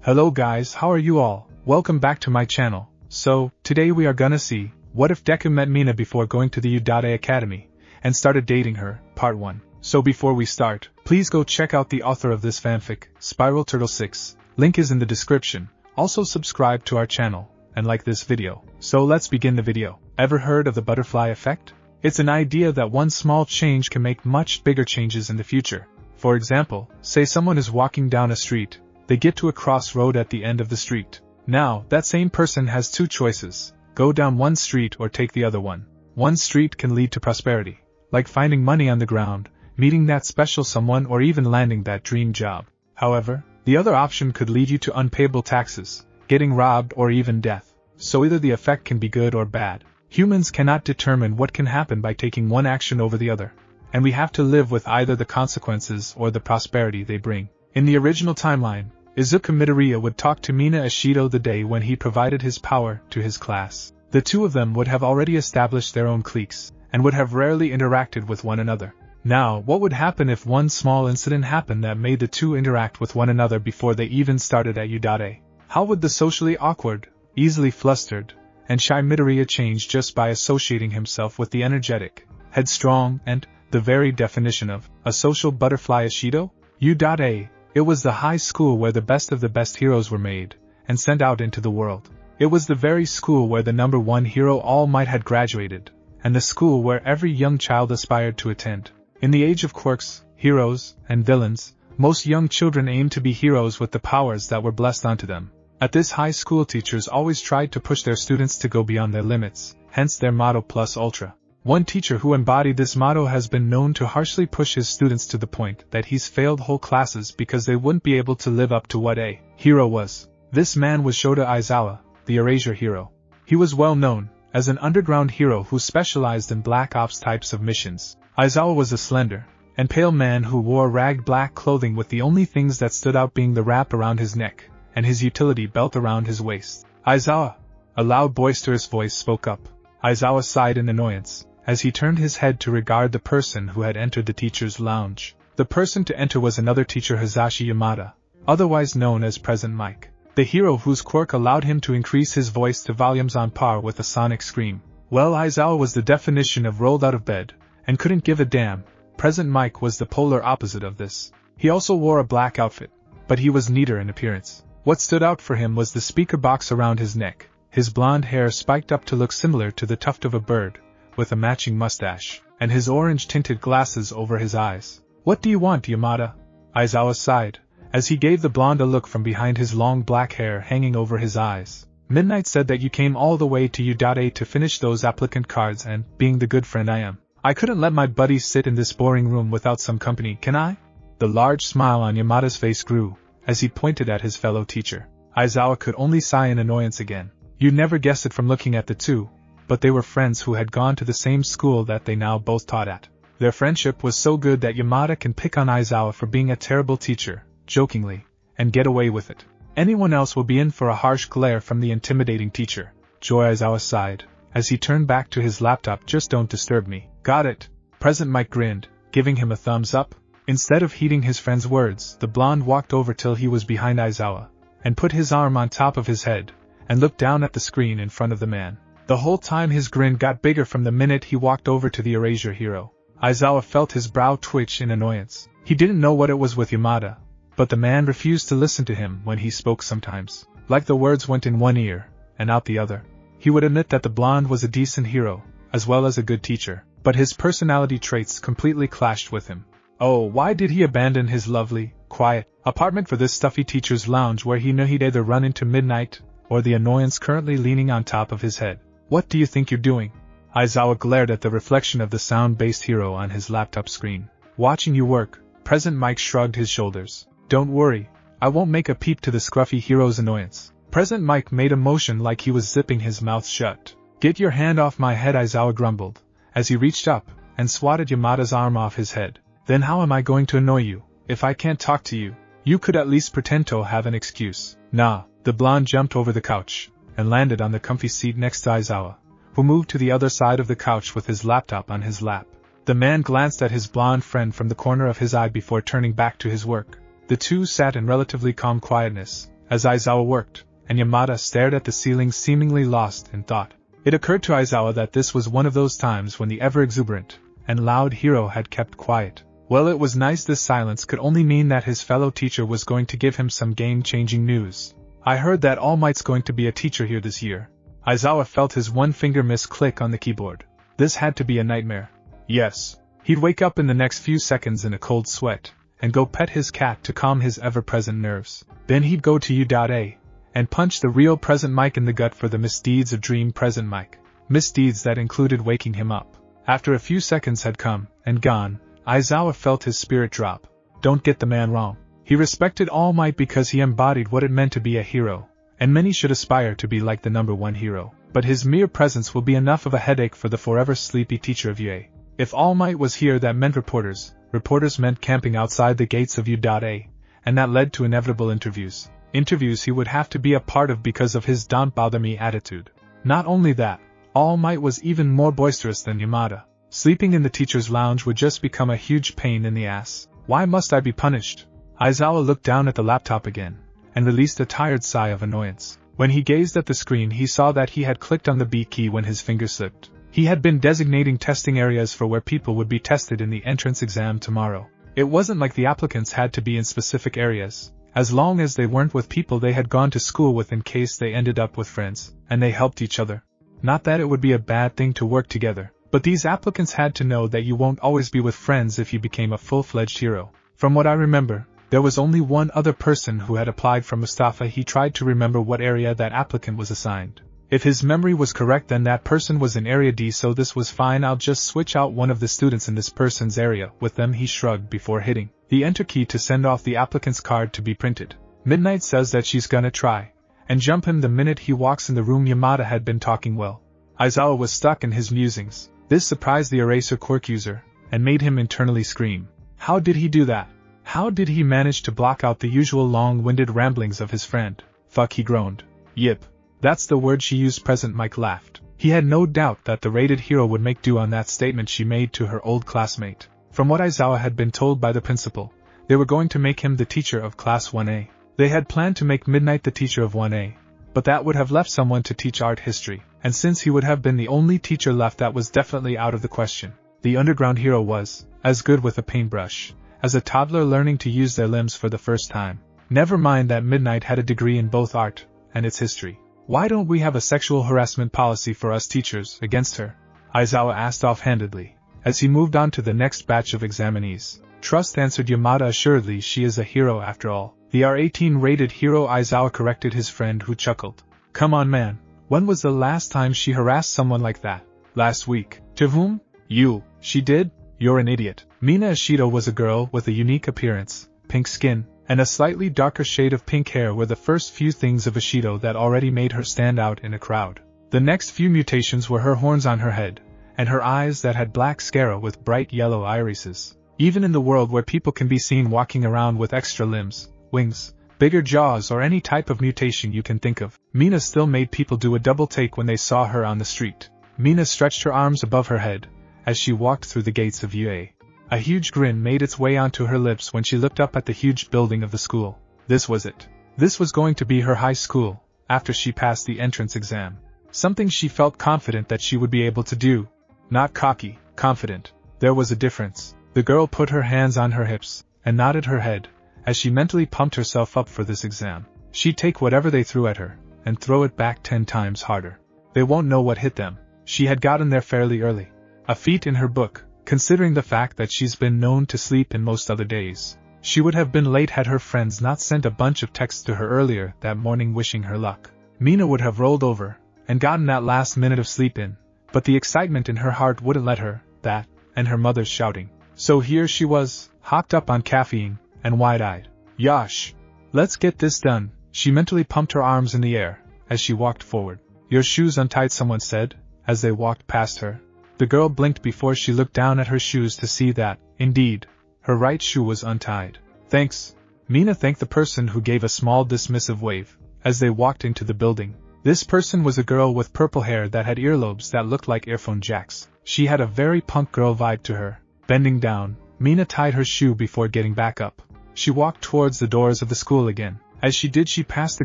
Hello guys, how are you all? Welcome back to my channel. So, today we are gonna see, what if Deku met Mina before going to the U.A Academy, and started dating her, part 1. So before we start, please go check out the author of this fanfic, Spiral Turtle 6, link is in the description. Also subscribe to our channel, and like this video. So let's begin the video. Ever heard of the butterfly effect? It's an idea that one small change can make much bigger changes in the future. For example, say someone is walking down a street. They get to a crossroad at the end of the street. Now, that same person has two choices: go down one street or take the other one. One street can lead to prosperity, like finding money on the ground, meeting that special someone, or even landing that dream job. However, the other option could lead you to unpayable taxes, getting robbed, or even death. So either the effect can be good or bad. Humans cannot determine what can happen by taking one action over the other, and we have to live with either the consequences or the prosperity they bring. In the original timeline, Izuku Midoriya would talk to Mina Ashido the day when he provided his power to his class. The two of them would have already established their own cliques, and would have rarely interacted with one another. Now, what would happen if one small incident happened that made the two interact with one another before they even started at U.A? How would the socially awkward, easily flustered, and shy Midoriya change just by associating himself with the energetic, headstrong, and the very definition of a social butterfly Ashido? U.A. It was the high school where the best of the best heroes were made and sent out into the world. It was the very school where the number one hero All Might had graduated, and the school where every young child aspired to attend. In the age of quirks, heroes, and villains, most young children aimed to be heroes with the powers that were blessed onto them. At this high school, teachers always tried to push their students to go beyond their limits, hence their motto Plus Ultra. One teacher who embodied this motto has been known to harshly push his students to the point that he's failed whole classes because they wouldn't be able to live up to what a hero was. This man was Shota Aizawa, the Erasure hero. He was well known as an underground hero who specialized in black ops types of missions. Aizawa was a slender and pale man who wore ragged black clothing with the only things that stood out being the wrap around his neck and his utility belt around his waist. Aizawa! A loud boisterous voice spoke up. Aizawa sighed in annoyance as he turned his head to regard the person who had entered the teacher's lounge. The person to enter was another teacher, Hisashi Yamada, otherwise known as Present Mike, the hero whose quirk allowed him to increase his voice to volumes on par with a sonic scream. Well, Aizawa was the definition of rolled out of bed, and couldn't give a damn. Present Mike was the polar opposite of this. He also wore a black outfit, but he was neater in appearance. What stood out for him was the speaker box around his neck, his blonde hair spiked up to look similar to the tuft of a bird, with a matching mustache, and his orange-tinted glasses over his eyes. "What do you want, Yamada?" Aizawa sighed, as he gave the blonde a look from behind his long black hair hanging over his eyes. "Midnight said that you came all the way to U.A to finish those applicant cards, and, being the good friend I am, I couldn't let my buddies sit in this boring room without some company, can I?" The large smile on Yamada's face grew, as he pointed at his fellow teacher. Aizawa could only sigh in annoyance again. You'd never guess it from looking at the two, but they were friends who had gone to the same school that they now both taught at. Their friendship was so good that Yamada can pick on Aizawa for being a terrible teacher, jokingly, and get away with it. Anyone else will be in for a harsh glare from the intimidating teacher. Joy, Aizawa sighed, as he turned back to his laptop. Just don't disturb me. Got it. Present Mike grinned, giving him a thumbs up. Instead of heeding his friend's words, the blonde walked over till he was behind Aizawa, and put his arm on top of his head, and looked down at the screen in front of the man. The whole time his grin got bigger from the minute he walked over to the Erasure hero. Aizawa felt his brow twitch in annoyance. He didn't know what it was with Yamada, but the man refused to listen to him when he spoke sometimes. Like the words went in one ear, and out the other. He would admit that the blonde was a decent hero, as well as a good teacher, but his personality traits completely clashed with him. Oh, why did he abandon his lovely, quiet apartment for this stuffy teacher's lounge where he knew he'd either run into Midnight, or the annoyance currently leaning on top of his head? What do you think you're doing? Aizawa glared at the reflection of the sound-based hero on his laptop screen. Watching you work. Present Mike shrugged his shoulders. Don't worry, I won't make a peep to the scruffy hero's annoyance. Present Mike made a motion like he was zipping his mouth shut. Get your hand off my head, Aizawa grumbled, as he reached up and swatted Yamada's arm off his head. Then how am I going to annoy you, if I can't talk to you? You could at least pretend to have an excuse. Nah. The blonde jumped over the couch and landed on the comfy seat next to Aizawa, who moved to the other side of the couch with his laptop on his lap. The man glanced at his blonde friend from the corner of his eye before turning back to his work. The two sat in relatively calm quietness, as Aizawa worked, and Yamada stared at the ceiling seemingly lost in thought. It occurred to Aizawa that this was one of those times when the ever-exuberant and loud hero had kept quiet. Well, it was nice this silence could only mean that his fellow teacher was going to give him some game-changing news. I heard that All Might's going to be a teacher here this year. Aizawa felt his one-finger misclick on the keyboard. This had to be a nightmare. Yes. He'd wake up in the next few seconds in a cold sweat, and go pet his cat to calm his ever-present nerves. Then he'd go to U.A, and punch the real present Mike in the gut for the misdeeds of dream present Mike. Misdeeds that included waking him up. After a few seconds had come and gone, Aizawa felt his spirit drop. Don't get the man wrong. He respected All Might because he embodied what it meant to be a hero, and many should aspire to be like the #1 hero. But his mere presence will be enough of a headache for the forever sleepy teacher of UA. If All Might was here, that meant reporters meant camping outside the gates of U.A, and that led to inevitable interviews. Interviews he would have to be a part of because of his don't bother me attitude. Not only that, All Might was even more boisterous than Yamada. Sleeping in the teacher's lounge would just become a huge pain in the ass. Why must I be punished? Aizawa looked down at the laptop again, and released a tired sigh of annoyance. When he gazed at the screen, he saw that he had clicked on the B key when his finger slipped. He had been designating testing areas for where people would be tested in the entrance exam tomorrow. It wasn't like the applicants had to be in specific areas, as long as they weren't with people they had gone to school with in case they ended up with friends, and they helped each other. Not that it would be a bad thing to work together, but these applicants had to know that you won't always be with friends if you became a full-fledged hero. From what I remember, there was only one other person who had applied for Mustafa. He tried to remember what area that applicant was assigned. If his memory was correct, then that person was in Area D, so this was fine. I'll just switch out one of the students in this person's area with them, he shrugged before hitting the enter key to send off the applicant's card to be printed. Midnight says that she's gonna try and jump him the minute he walks in the room. Yamada had been talking well. Aizawa was stuck in his musings. This surprised the eraser quirk user, and made him internally scream. How did he do that? How did he manage to block out the usual long-winded ramblings of his friend? Fuck, he groaned. Yip. That's the word she used. Present Mike laughed. He had no doubt that the rated hero would make do on that statement she made to her old classmate. From what Aizawa had been told by the principal, they were going to make him the teacher of Class 1A. They had planned to make Midnight the teacher of 1A, but that would have left someone to teach art history, and since he would have been the only teacher left, that was definitely out of the question. The underground hero was as good with a paintbrush as a toddler learning to use their limbs for the first time. Never mind that Midnight had a degree in both art and its history. Why don't we have a sexual harassment policy for us teachers against her? Aizawa asked offhandedly, as he moved on to the next batch of examinees. Trust, answered Yamada assuredly. She is a hero after all. The R18 rated hero, Aizawa corrected his friend, who chuckled. Come on, man. When was the last time she harassed someone like that? Last week. To whom? You. She did? You're an idiot. Mina Ishido was a girl with a unique appearance, pink skin, and a slightly darker shade of pink hair were the first few things of Ishido that already made her stand out in a crowd. The next few mutations were her horns on her head, and her eyes that had black sclera with bright yellow irises. Even in the world where people can be seen walking around with extra limbs, wings, bigger jaws, or any type of mutation you can think of, Mina still made people do a double take when they saw her on the street. Mina stretched her arms above her head as she walked through the gates of UA. A huge grin made its way onto her lips when she looked up at the huge building of the school. This was it. This was going to be her high school, after she passed the entrance exam. Something she felt confident that she would be able to do. Not cocky, confident. There was a difference. The girl put her hands on her hips, and nodded her head, as she mentally pumped herself up for this exam. She'd take whatever they threw at her, and throw it back 10 times harder. They won't know what hit them. She had gotten there fairly early. A feat in her book, considering the fact that she's been known to sleep in most other days. She would have been late had her friends not sent a bunch of texts to her earlier that morning wishing her luck. Mina would have rolled over, and gotten that last minute of sleep in, but the excitement in her heart wouldn't let her, that, and her mother's shouting. So here she was, hopped up on caffeine, and wide-eyed. Yosh! Let's get this done. She mentally pumped her arms in the air, as she walked forward. Your shoes untied, someone said, as they walked past her. The girl blinked before she looked down at her shoes to see that, indeed, her right shoe was untied. Thanks. Mina thanked the person who gave a small dismissive wave, as they walked into the building. This person was a girl with purple hair that had earlobes that looked like earphone jacks. She had a very punk girl vibe to her. Bending down, Mina tied her shoe before getting back up. She walked towards the doors of the school again, As she did, she passed the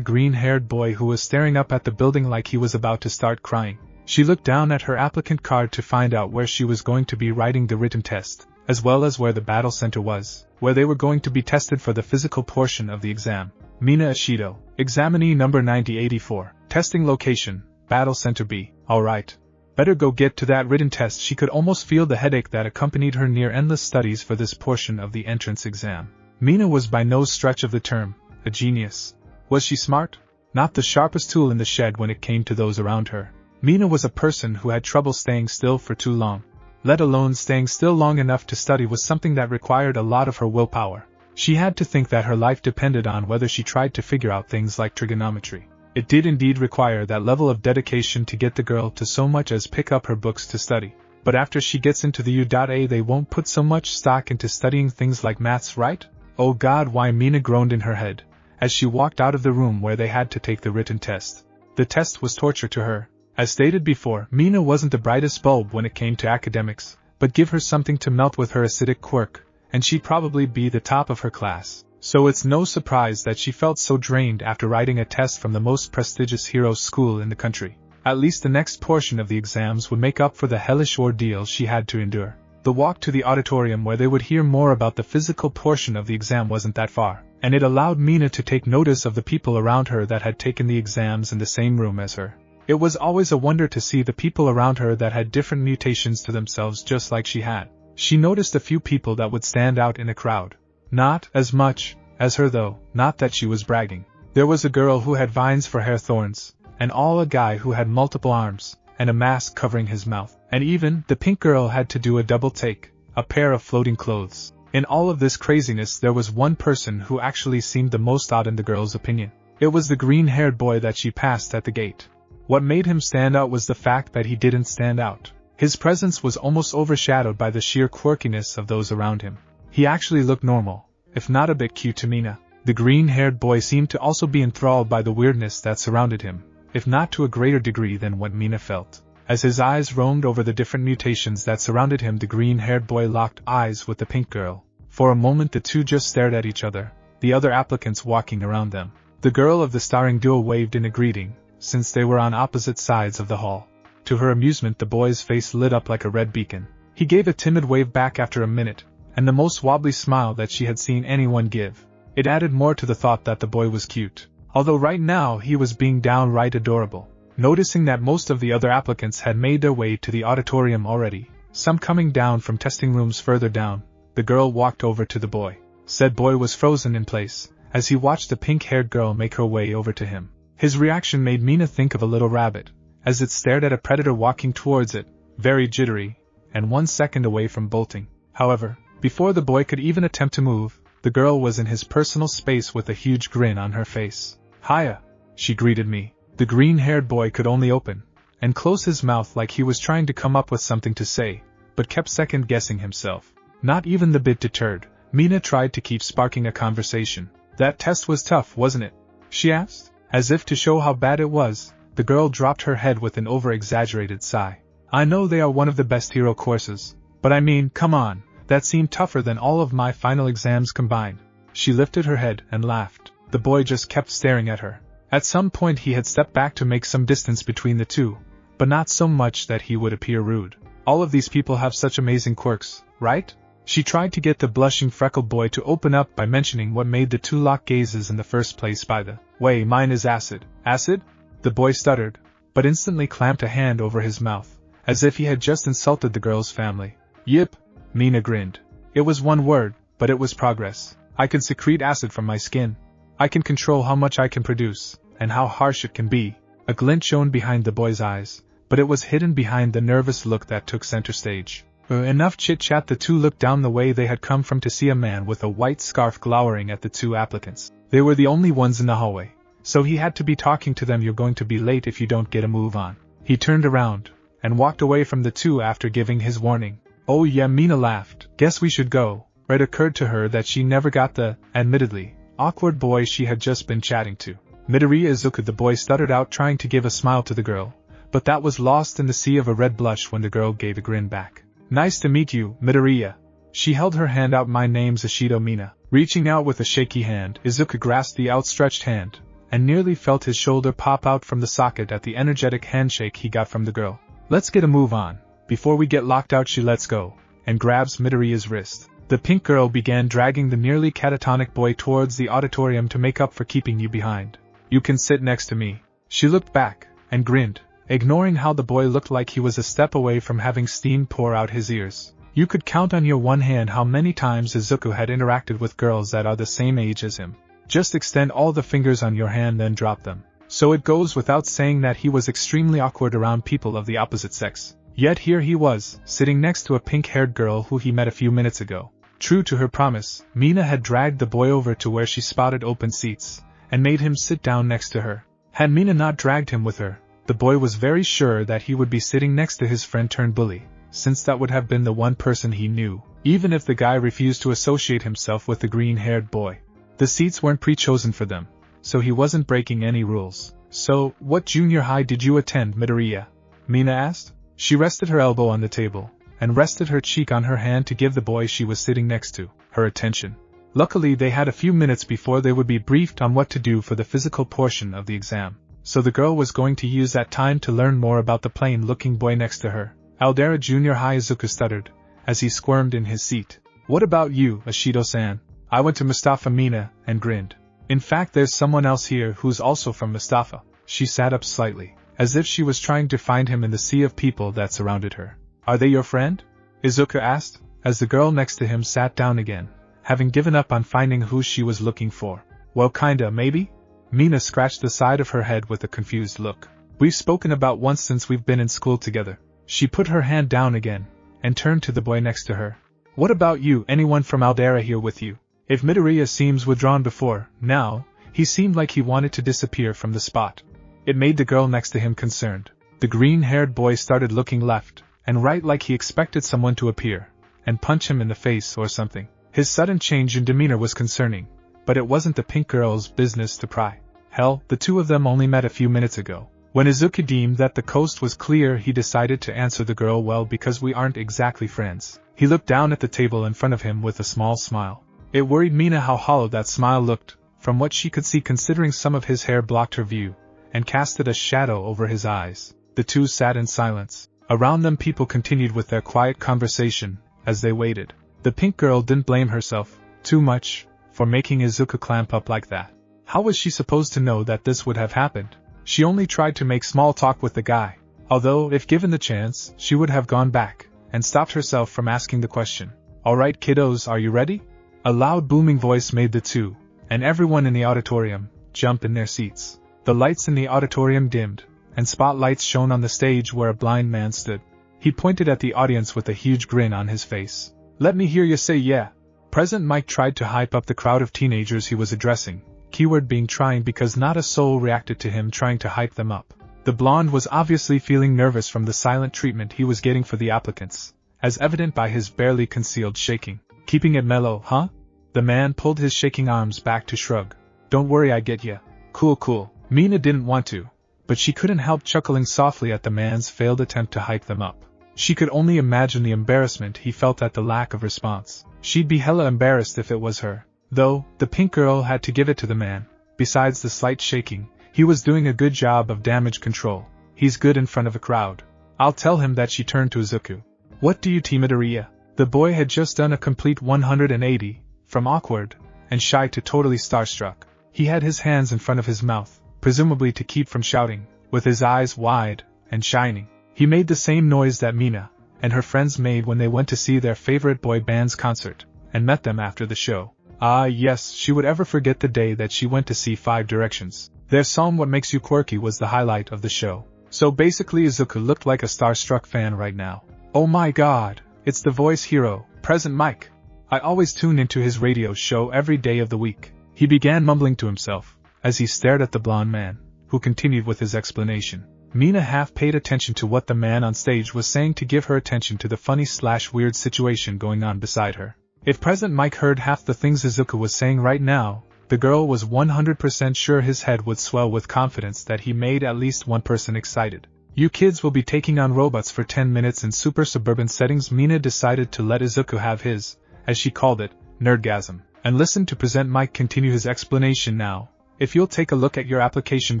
green-haired boy who was staring up at the building like he was about to start crying. She looked down at her applicant card to find out where she was going to be writing the written test, as well as where the battle center was, where they were going to be tested for the physical portion of the exam. Mina Ishido, examinee number 9084, testing location, Battle Center B. Alright. Better go get to that written test. She could almost feel the headache that accompanied her near endless studies for this portion of the entrance exam. Mina was by no stretch of the term a genius. Was she smart? Not the sharpest tool in the shed when it came to those around her. Mina was a person who had trouble staying still for too long. Let alone staying still long enough to study was something that required a lot of her willpower. She had to think that her life depended on whether she tried to figure out things like trigonometry. It did indeed require that level of dedication to get the girl to so much as pick up her books to study. But after she gets into the U.A, they won't put so much stock into studying things like maths, right? Oh God, why? Mina groaned in her head, as she walked out of the room where they had to take the written test. The test was torture to her. As stated before, Mina wasn't the brightest bulb when it came to academics, but give her something to melt with her acidic quirk, and she'd probably be the top of her class. So it's no surprise that she felt so drained after writing a test from the most prestigious hero school in the country. At least the next portion of the exams would make up for the hellish ordeal she had to endure. The walk to the auditorium where they would hear more about the physical portion of the exam wasn't that far, and it allowed Mina to take notice of the people around her that had taken the exams in the same room as her. It was always a wonder to see the people around her that had different mutations to themselves just like she had. She noticed a few people that would stand out in a crowd. Not as much as her though, not that she was bragging. There was a girl who had vines for hair thorns, and a guy who had multiple arms, and a mask covering his mouth, and even the pink girl had to do a double take, a pair of floating clothes. In all of this craziness there was one person who actually seemed the most odd in the girl's opinion. It was the green-haired boy that she passed at the gate. What made him stand out was the fact that he didn't stand out. His presence was almost overshadowed by the sheer quirkiness of those around him. He actually looked normal, if not a bit cute to Mina. The green-haired boy seemed to also be enthralled by the weirdness that surrounded him, if not to a greater degree than what Mina felt. As his eyes roamed over the different mutations that surrounded him, the green-haired boy locked eyes with the pink girl. For a moment the two just stared at each other, the other applicants walking around them. The girl of the starring duo waved in a greeting, since they were on opposite sides of the hall. To her amusement, the boy's face lit up like a red beacon. He gave a timid wave back after a minute, and the most wobbly smile that she had seen anyone give. It added more to the thought that the boy was cute, although right now he was being downright adorable. Noticing that most of the other applicants had made their way to the auditorium already, some coming down from testing rooms further down, the girl walked over to the boy. Said boy was frozen in place, as he watched the pink-haired girl make her way over to him. His reaction made Mina think of a little rabbit, as it stared at a predator walking towards it, very jittery, and 1 second away from bolting. However, before the boy could even attempt to move, the girl was in his personal space with a huge grin on her face. "Hiya," she greeted me. The green-haired boy could only open and close his mouth like he was trying to come up with something to say, but kept second-guessing himself. Not even the bit deterred, Mina tried to keep sparking a conversation. "That test was tough, wasn't it?" she asked. As if to show how bad it was, the girl dropped her head with an over-exaggerated sigh. "I know they are one of the best hero courses, but I mean, come on, that seemed tougher than all of my final exams combined." She lifted her head and laughed. The boy just kept staring at her. At some point he had stepped back to make some distance between the two, but not so much that he would appear rude. "All of these people have such amazing quirks, right?" She tried to get the blushing freckled boy to open up by mentioning what made the two lock gazes in the first place. "By the way, mine is acid." "Acid?" The boy stuttered, but instantly clamped a hand over his mouth, as if he had just insulted the girl's family. "Yip," Mina grinned. "It was one word, but it was progress. I can secrete acid from my skin. I can control how much I can produce, and how harsh it can be." A glint shone behind the boy's eyes, but it was hidden behind the nervous look that took center stage. Enough chit-chat. The two looked down the way they had come from to see a man with a white scarf glowering at the two applicants. They were the only ones in the hallway, so he had to be talking to them. "You're going to be late if you don't get a move on." He turned around and walked away from the two after giving his warning. "Oh yeah," Mina laughed. "Guess we should go." It occurred to her that she never got the, admittedly, awkward boy she had just been chatting to. "Midoriya Izuku," the boy stuttered out, trying to give a smile to the girl, but that was lost in the sea of a red blush when the girl gave a grin back. "Nice to meet you, Midoriya." She held her hand out. "My name's Ishido Mina." Reaching out with a shaky hand, Izuku grasped the outstretched hand, and nearly felt his shoulder pop out from the socket at the energetic handshake he got from the girl. Let's get a move on. Before we get locked out, she lets go, and grabs Midoriya's wrist. The pink girl began dragging the nearly catatonic boy towards the auditorium to make up for keeping you behind. You can sit next to me. She looked back, and grinned, ignoring how the boy looked like he was a step away from having steam pour out his ears. You could count on your one hand how many times Izuku had interacted with girls that are the same age as him. Just extend all the fingers on your hand, then drop them. So it goes without saying that he was extremely awkward around people of the opposite sex. Yet here he was, sitting next to a pink-haired girl who he met a few minutes ago. True to her promise, Mina had dragged the boy over to where she spotted open seats, and made him sit down next to her. Had Mina not dragged him with her, the boy was very sure that he would be sitting next to his friend-turned-bully, since that would have been the one person he knew, even if the guy refused to associate himself with the green-haired boy. The seats weren't pre-chosen for them, so he wasn't breaking any rules. So, what junior high did you attend, Midoriya? Mina asked. She rested her elbow on the table, and rested her cheek on her hand to give the boy she was sitting next to her attention. Luckily they had a few minutes before they would be briefed on what to do for the physical portion of the exam, so the girl was going to use that time to learn more about the plain-looking boy next to her. Aldera Junior High, Izuku stuttered, as he squirmed in his seat. What about you, Ashido-san? I went to Mustafa. Mina, and grinned. In fact, there's someone else here who's also from Mustafa. She sat up slightly, as if she was trying to find him in the sea of people that surrounded her. Are they your friend? Izuku asked, as the girl next to him sat down again, having given up on finding who she was looking for. Well, kinda, maybe? Mina scratched the side of her head with a confused look. We've spoken about once since we've been in school together. She put her hand down again, and turned to the boy next to her. What about you? Anyone from Aldera here with you? If Midoriya seems withdrawn before, now, he seemed like he wanted to disappear from the spot. It made the girl next to him concerned. The green-haired boy started looking left and right like he expected someone to appear and punch him in the face or something. His sudden change in demeanor was concerning, but it wasn't the pink girl's business to pry. Hell, the two of them only met a few minutes ago. When Izuku deemed that the coast was clear, he decided to answer the girl, well, because we aren't exactly friends. He looked down at the table in front of him with a small smile. It worried Mina how hollow that smile looked, from what she could see, considering some of his hair blocked her view, and casted a shadow over his eyes. The two sat in silence. Around them people continued with their quiet conversation, as they waited. The pink girl didn't blame herself too much for making Izuku clamp up like that. How was she supposed to know that this would have happened? She only tried to make small talk with the guy, although if given the chance, she would have gone back, and stopped herself from asking the question. Alright kiddos, are you ready? A loud booming voice made the two, and everyone in the auditorium, jump in their seats. The lights in the auditorium dimmed, and spotlights shone on the stage where a blind man stood. He pointed at the audience with a huge grin on his face. Let me hear you say yeah. President Mike tried to hype up the crowd of teenagers he was addressing, keyword being trying because not a soul reacted to him trying to hype them up. The blonde was obviously feeling nervous from the silent treatment he was getting for the applicants, as evident by his barely concealed shaking. Keeping it mellow, huh? The man pulled his shaking arms back to shrug. Don't worry, I get ya. Cool. Mina didn't want to, but she couldn't help chuckling softly at the man's failed attempt to hype them up. She could only imagine the embarrassment he felt at the lack of response. She'd be hella embarrassed if it was her. Though, the pink girl had to give it to the man. Besides the slight shaking, he was doing a good job of damage control. He's good in front of a crowd. I'll tell him that. She turned to Izuku. What do you team Midoriya? The boy had just done a complete 180, from awkward and shy to totally starstruck. He had his hands in front of his mouth, presumably to keep from shouting, with his eyes wide and shining. He made the same noise that Mina and her friends made when they went to see their favorite boy band's concert, and met them after the show. Ah yes, she would ever forget the day that she went to see Five Directions. Their song What Makes You Quirky was the highlight of the show. So basically Izuku looked like a starstruck fan right now. Oh my god, it's the voice hero, President Mike. I always tune into his radio show every day of the week. He began mumbling to himself, as he stared at the blonde man, who continued with his explanation. Mina half paid attention to what the man on stage was saying to give her attention to the funny/weird situation going on beside her. If President Mike heard half the things Izuku was saying right now, the girl was 100% sure his head would swell with confidence that he made at least one person excited. You kids will be taking on robots for 10 minutes in super suburban settings. Mina decided to let Izuku have his, as she called it, nerdgasm. And listen to Present Mike continue his explanation now. If you'll take a look at your application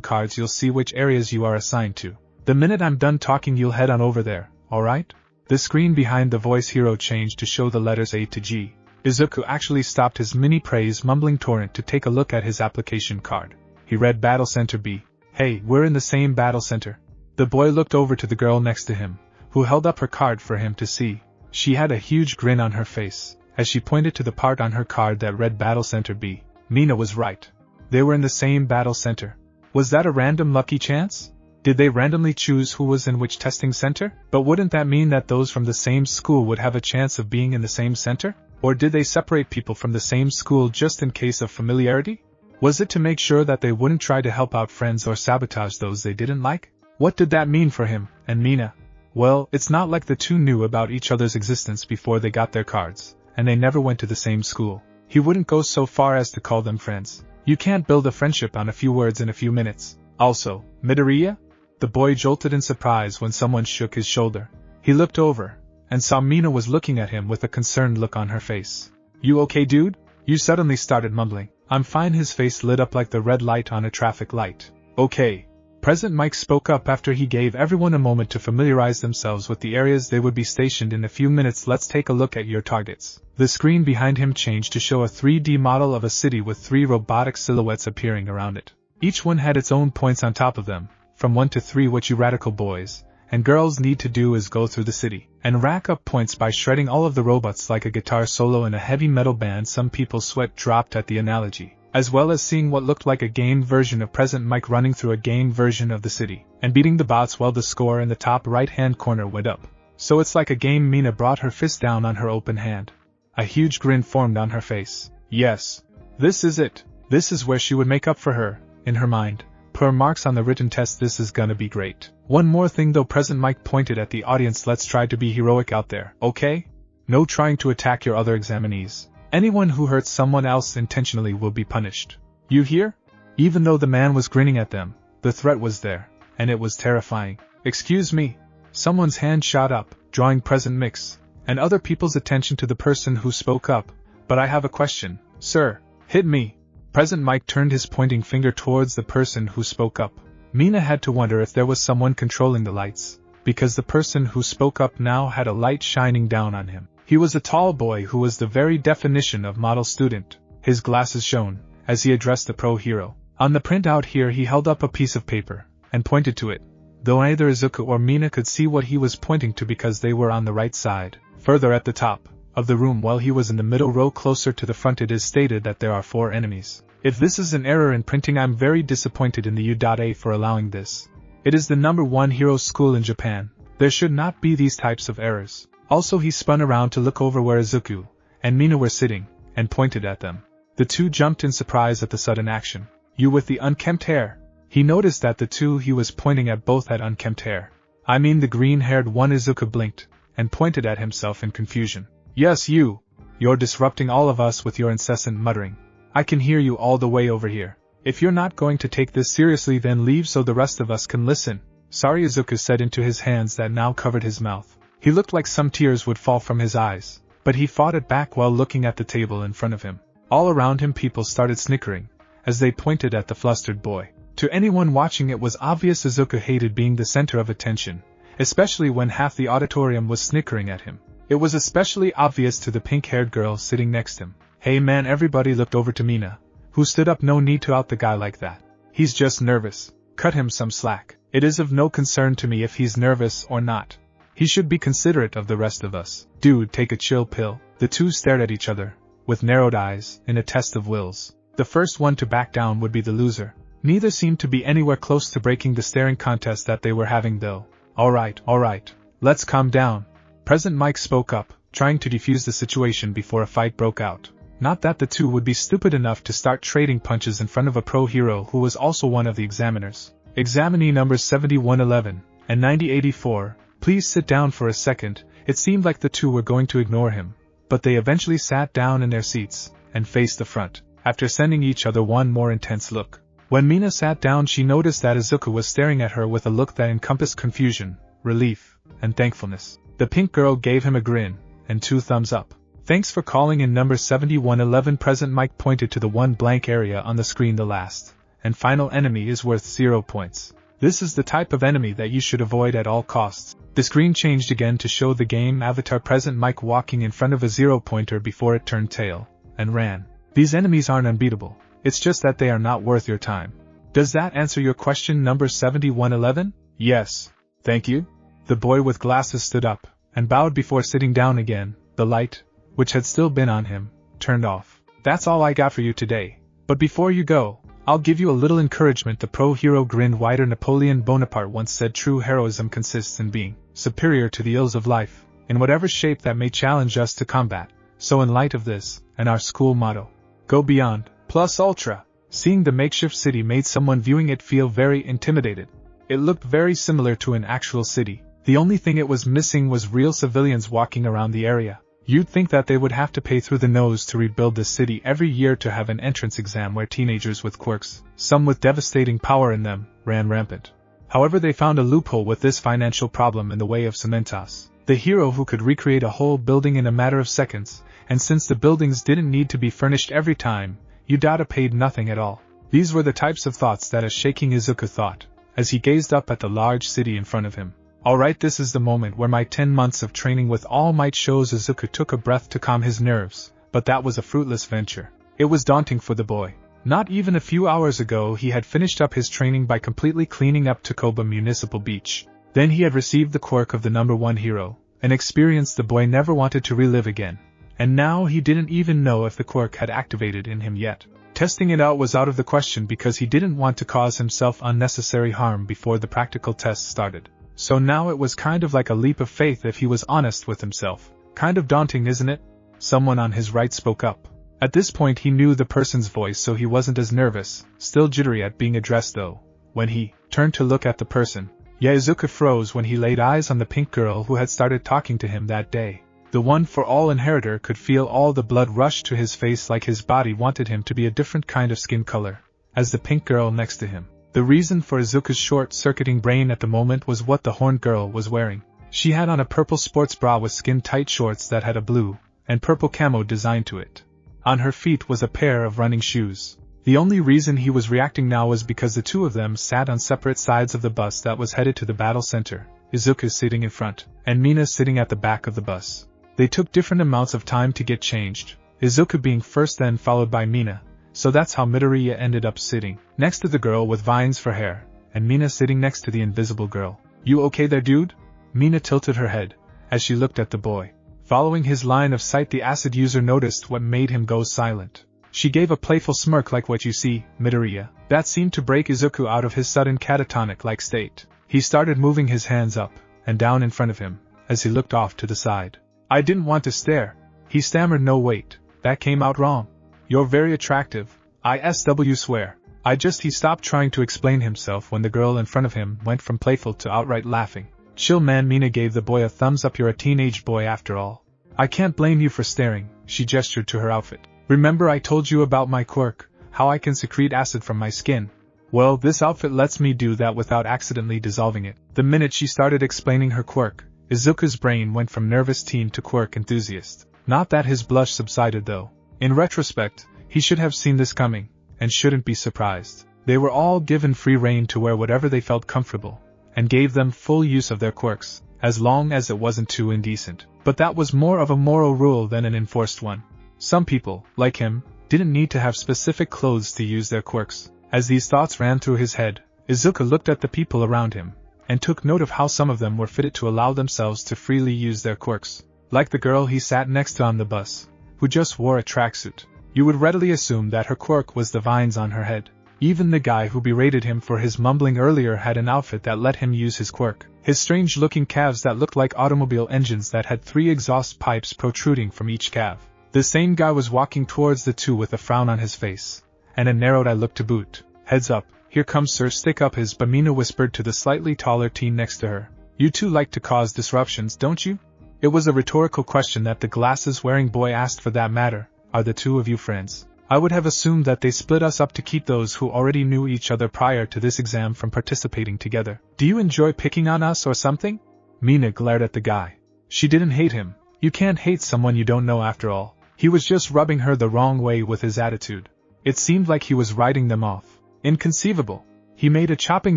cards, you'll see which areas you are assigned to. The minute I'm done talking, you'll head on over there, alright? The screen behind the voice hero changed to show the letters A to G. Izuku actually stopped his mini praise mumbling torrent to take a look at his application card. He read Battle Center B. Hey, we're in the same battle center. The boy looked over to the girl next to him, who held up her card for him to see. She had a huge grin on her face, as she pointed to the part on her card that read Battle Center B. Mina was right. They were in the same battle center. Was that a random lucky chance? Did they randomly choose who was in which testing center? But wouldn't that mean that those from the same school would have a chance of being in the same center? Or did they separate people from the same school just in case of familiarity? Was it to make sure that they wouldn't try to help out friends or sabotage those they didn't like? What did that mean for him and Mina? Well, it's not like the two knew about each other's existence before they got their cards, and they never went to the same school. He wouldn't go so far as to call them friends. You can't build a friendship on a few words in a few minutes. Also, Midoriya? The boy jolted in surprise when someone shook his shoulder. He looked over, and saw Mina was looking at him with a concerned look on her face. You okay, dude? You suddenly started mumbling. I'm fine. His face lit up like the red light on a traffic light. Okay. Present Mike spoke up after he gave everyone a moment to familiarize themselves with the areas they would be stationed in a few minutes. Let's take a look at your targets. The screen behind him changed to show a 3D model of a city with 3 robotic silhouettes appearing around it. Each one had its own points on top of them, from 1 to 3. What you radical boys and girls need to do is go through the city and rack up points by shredding all of the robots like a guitar solo in a heavy metal band. Some people's sweat dropped at the analogy, as well as seeing what looked like a game version of Present Mike running through a game version of the city and beating the bots while the score in the top right-hand corner went up. So it's like a game. Mina brought her fist down on her open hand. A huge grin formed on her face. Yes. This is it. This is where she would make up for her, in her mind. Per marks on the written test, this is gonna be great. One more thing though, Present Mike pointed at the audience, let's try to be heroic out there, okay? No trying to attack your other examinees. Anyone who hurts someone else intentionally will be punished. You hear? Even though the man was grinning at them, the threat was there, and it was terrifying. Excuse me. Someone's hand shot up, drawing Present Mix and other people's attention to the person who spoke up. But I have a question, sir. Hit me. Present Mike turned his pointing finger towards the person who spoke up. Mina had to wonder if there was someone controlling the lights, because the person who spoke up now had a light shining down on him. He was a tall boy who was the very definition of model student. His glasses shone as he addressed the pro hero. On the printout here, he held up a piece of paper and pointed to it, though neither Izuku or Mina could see what he was pointing to because they were on the right side. Further at the top of the room, while he was in the middle row closer to the front, it is stated that there are 4 enemies. If this is an error in printing, I'm very disappointed in the U.A for allowing this. It is the #1 hero school in Japan. There should not be these types of errors. Also, he spun around to look over where Izuku and Mina were sitting, and pointed at them. The two jumped in surprise at the sudden action. You with the unkempt hair? He noticed that the two he was pointing at both had unkempt hair. I mean the green-haired one. Izuku blinked, and pointed at himself in confusion. Yes, you. You're disrupting all of us with your incessant muttering. I can hear you all the way over here. If you're not going to take this seriously, then leave so the rest of us can listen. Sorry, Izuku said into his hands that now covered his mouth. He looked like some tears would fall from his eyes, but he fought it back while looking at the table in front of him. All around him people started snickering, as they pointed at the flustered boy. To anyone watching, it was obvious Izuku hated being the center of attention, especially when half the auditorium was snickering at him. It was especially obvious to the pink-haired girl sitting next to him. Hey man, everybody looked over to Mina, who stood up. No need to out the guy like that. He's just nervous. Cut him some slack. It is of no concern to me if he's nervous or not. He should be considerate of the rest of us. Dude, take a chill pill. The two stared at each other, with narrowed eyes, in a test of wills. The first one to back down would be the loser. Neither seemed to be anywhere close to breaking the staring contest that they were having though. Alright. Let's calm down. Present Mike spoke up, trying to defuse the situation before a fight broke out. Not that the two would be stupid enough to start trading punches in front of a pro hero who was also one of the examiners. Examinee numbers 7111 and 9084, please sit down for a second. It seemed like the two were going to ignore him, but they eventually sat down in their seats and faced the front, after sending each other one more intense look. When Mina sat down, she noticed that Izuku was staring at her with a look that encompassed confusion, relief, and thankfulness. The pink girl gave him a grin and 2 thumbs up. Thanks for calling in number 7111. Present mic pointed to the one blank area on the screen. The last and final enemy is worth 0 points. This is the type of enemy that you should avoid at all costs. The screen changed again to show the game avatar present mic walking in front of a 0-pointer before it turned tail and ran. These enemies aren't unbeatable, it's just that they are not worth your time. Does that answer your question, number 7111? Yes. Thank you. The boy with glasses stood up and bowed before sitting down again. The light, which had still been on him, turned off. That's all I got for you today. But before you go, I'll give you a little encouragement. The pro-hero grinned wider. Napoleon Bonaparte once said true heroism consists in being superior to the ills of life, in whatever shape that may challenge us to combat. So in light of this, and our school motto, go beyond, plus ultra, seeing the makeshift city made someone viewing it feel very intimidated. It looked very similar to an actual city. The only thing it was missing was real civilians walking around the area. You'd think that they would have to pay through the nose to rebuild the city every year to have an entrance exam where teenagers with quirks, some with devastating power in them, ran rampant. However, they found a loophole with this financial problem in the way of Cementas, the hero who could recreate a whole building in a matter of seconds, and since the buildings didn't need to be furnished every time, Udata paid nothing at all. These were the types of thoughts that a shaking Izuku thought, as he gazed up at the large city in front of him. Alright, this is the moment where my 10 months of training with All Might shows. Izuku took a breath to calm his nerves, but that was a fruitless venture. It was daunting for the boy. Not even a few hours ago he had finished up his training by completely cleaning up Takoba Municipal Beach. Then he had received the quirk of the number 1 hero, an experience the boy never wanted to relive again. And now he didn't even know if the quirk had activated in him yet. Testing it out was out of the question because he didn't want to cause himself unnecessary harm before the practical test started. So now it was kind of like a leap of faith if he was honest with himself. Kind of daunting, isn't it? Someone on his right spoke up. At this point he knew the person's voice, so he wasn't as nervous, still jittery at being addressed though. When he turned to look at the person, Izuku froze when he laid eyes on the pink girl who had started talking to him that day. The one for all inheritor could feel all the blood rush to his face, like his body wanted him to be a different kind of skin color, as the pink girl next to him. The reason for Izuku's short-circuiting brain at the moment was what the horned girl was wearing. She had on a purple sports bra with skin-tight shorts that had a blue and purple camo design to it. On her feet was a pair of running shoes. The only reason he was reacting now was because the two of them sat on separate sides of the bus that was headed to the battle center, Izuku sitting in front, and Mina sitting at the back of the bus. They took different amounts of time to get changed, Izuku being first then followed by Mina. So that's how Midoriya ended up sitting next to the girl with vines for hair, and Mina sitting next to the invisible girl. You okay there, dude? Mina tilted her head as she looked at the boy. Following his line of sight, the acid user noticed what made him go silent. She gave a playful smirk like what you see, Midoriya. That seemed to break Izuku out of his sudden catatonic-like state. He started moving his hands up and down in front of him as he looked off to the side. I didn't want to stare. He stammered. No, wait, that came out wrong. You're very attractive, ISW swear. He stopped trying to explain himself when the girl in front of him went from playful to outright laughing. Chill, man. Mina gave the boy a thumbs up. You're a teenage boy after all. I can't blame you for staring. She gestured to her outfit. Remember I told you about my quirk, how I can secrete acid from my skin? Well, this outfit lets me do that without accidentally dissolving it. The minute she started explaining her quirk, Izuku's brain went from nervous teen to quirk enthusiast. Not that his blush subsided though. In retrospect, he should have seen this coming, and shouldn't be surprised. They were all given free rein to wear whatever they felt comfortable, and gave them full use of their quirks, as long as it wasn't too indecent. But that was more of a moral rule than an enforced one. Some people, like him, didn't need to have specific clothes to use their quirks. As these thoughts ran through his head, Izuku looked at the people around him, and took note of how some of them were fitted to allow themselves to freely use their quirks. Like the girl he sat next to on the bus, who just wore a tracksuit. You would readily assume that her quirk was the vines on her head. Even the guy who berated him for his mumbling earlier had an outfit that let him use his quirk. His strange-looking calves that looked like automobile engines that had 3 exhaust pipes protruding from each calf. The same guy was walking towards the two with a frown on his face, and a narrowed eye look to boot. Heads up, here comes Sir Stick Up His, Mina whispered to the slightly taller teen next to her. You two like to cause disruptions, don't you? It was a rhetorical question that the glasses-wearing boy asked. For that matter, are the two of you friends? I would have assumed that they split us up to keep those who already knew each other prior to this exam from participating together. Do you enjoy picking on us or something? Mina glared at the guy. She didn't hate him, You can't hate someone you don't know after all. He was just rubbing her the wrong way with his attitude. It seemed like he was writing them off. Inconceivable. He made a chopping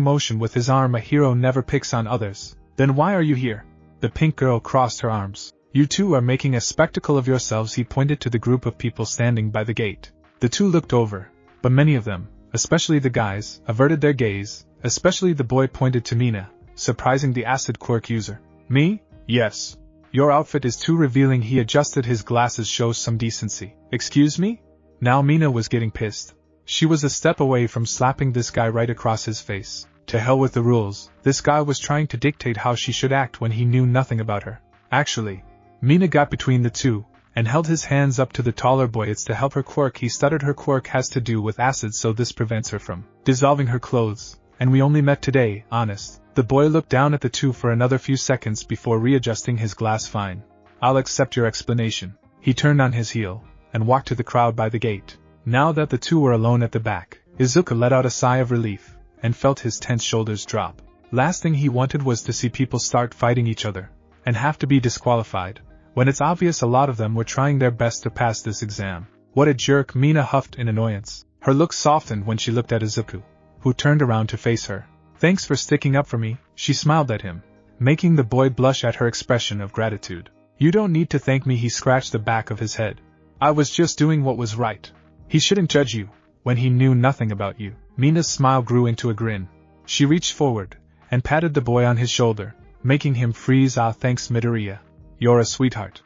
motion with his arm. A hero never picks on others. Then why are you here? The pink girl crossed her arms. You two are making a spectacle of yourselves. He pointed to the group of people standing by the gate. The two looked over, but many of them, especially the guys, averted their gaze. Especially the boy pointed to Mina, surprising the acid quirk user. Me? Yes. Your outfit is too revealing. He adjusted his glasses. Shows some decency. Excuse me? Now Mina was getting pissed. She was a step away from slapping this guy right across his face. To hell with the rules. This guy was trying to dictate how she should act when he knew nothing about her. Actually, Mina got between the two, and held his hands up to the taller boy. It's to help her quirk. He stuttered. Her quirk has to do with acid, so this prevents her from dissolving her clothes. And we only met today, honest. The boy looked down at the two for another few seconds before readjusting his glass. Fine. I'll accept your explanation. He turned on his heel, and walked to the crowd by the gate. Now that the two were alone at the back, Izuku let out a sigh of relief, and felt his tense shoulders drop. Last thing he wanted was to see people start fighting each other, and have to be disqualified, when it's obvious a lot of them were trying their best to pass this exam. What a jerk, Mina huffed in annoyance. Her look softened when she looked at Izuku, who turned around to face her. Thanks for sticking up for me, she smiled at him, making the boy blush at her expression of gratitude. You don't need to thank me. He scratched the back of his head. I was just doing what was right. He shouldn't judge you, when he knew nothing about you. Mina's smile grew into a grin. She reached forward, and patted the boy on his shoulder, making him freeze. Ah, thanks Midoriya. You're a sweetheart.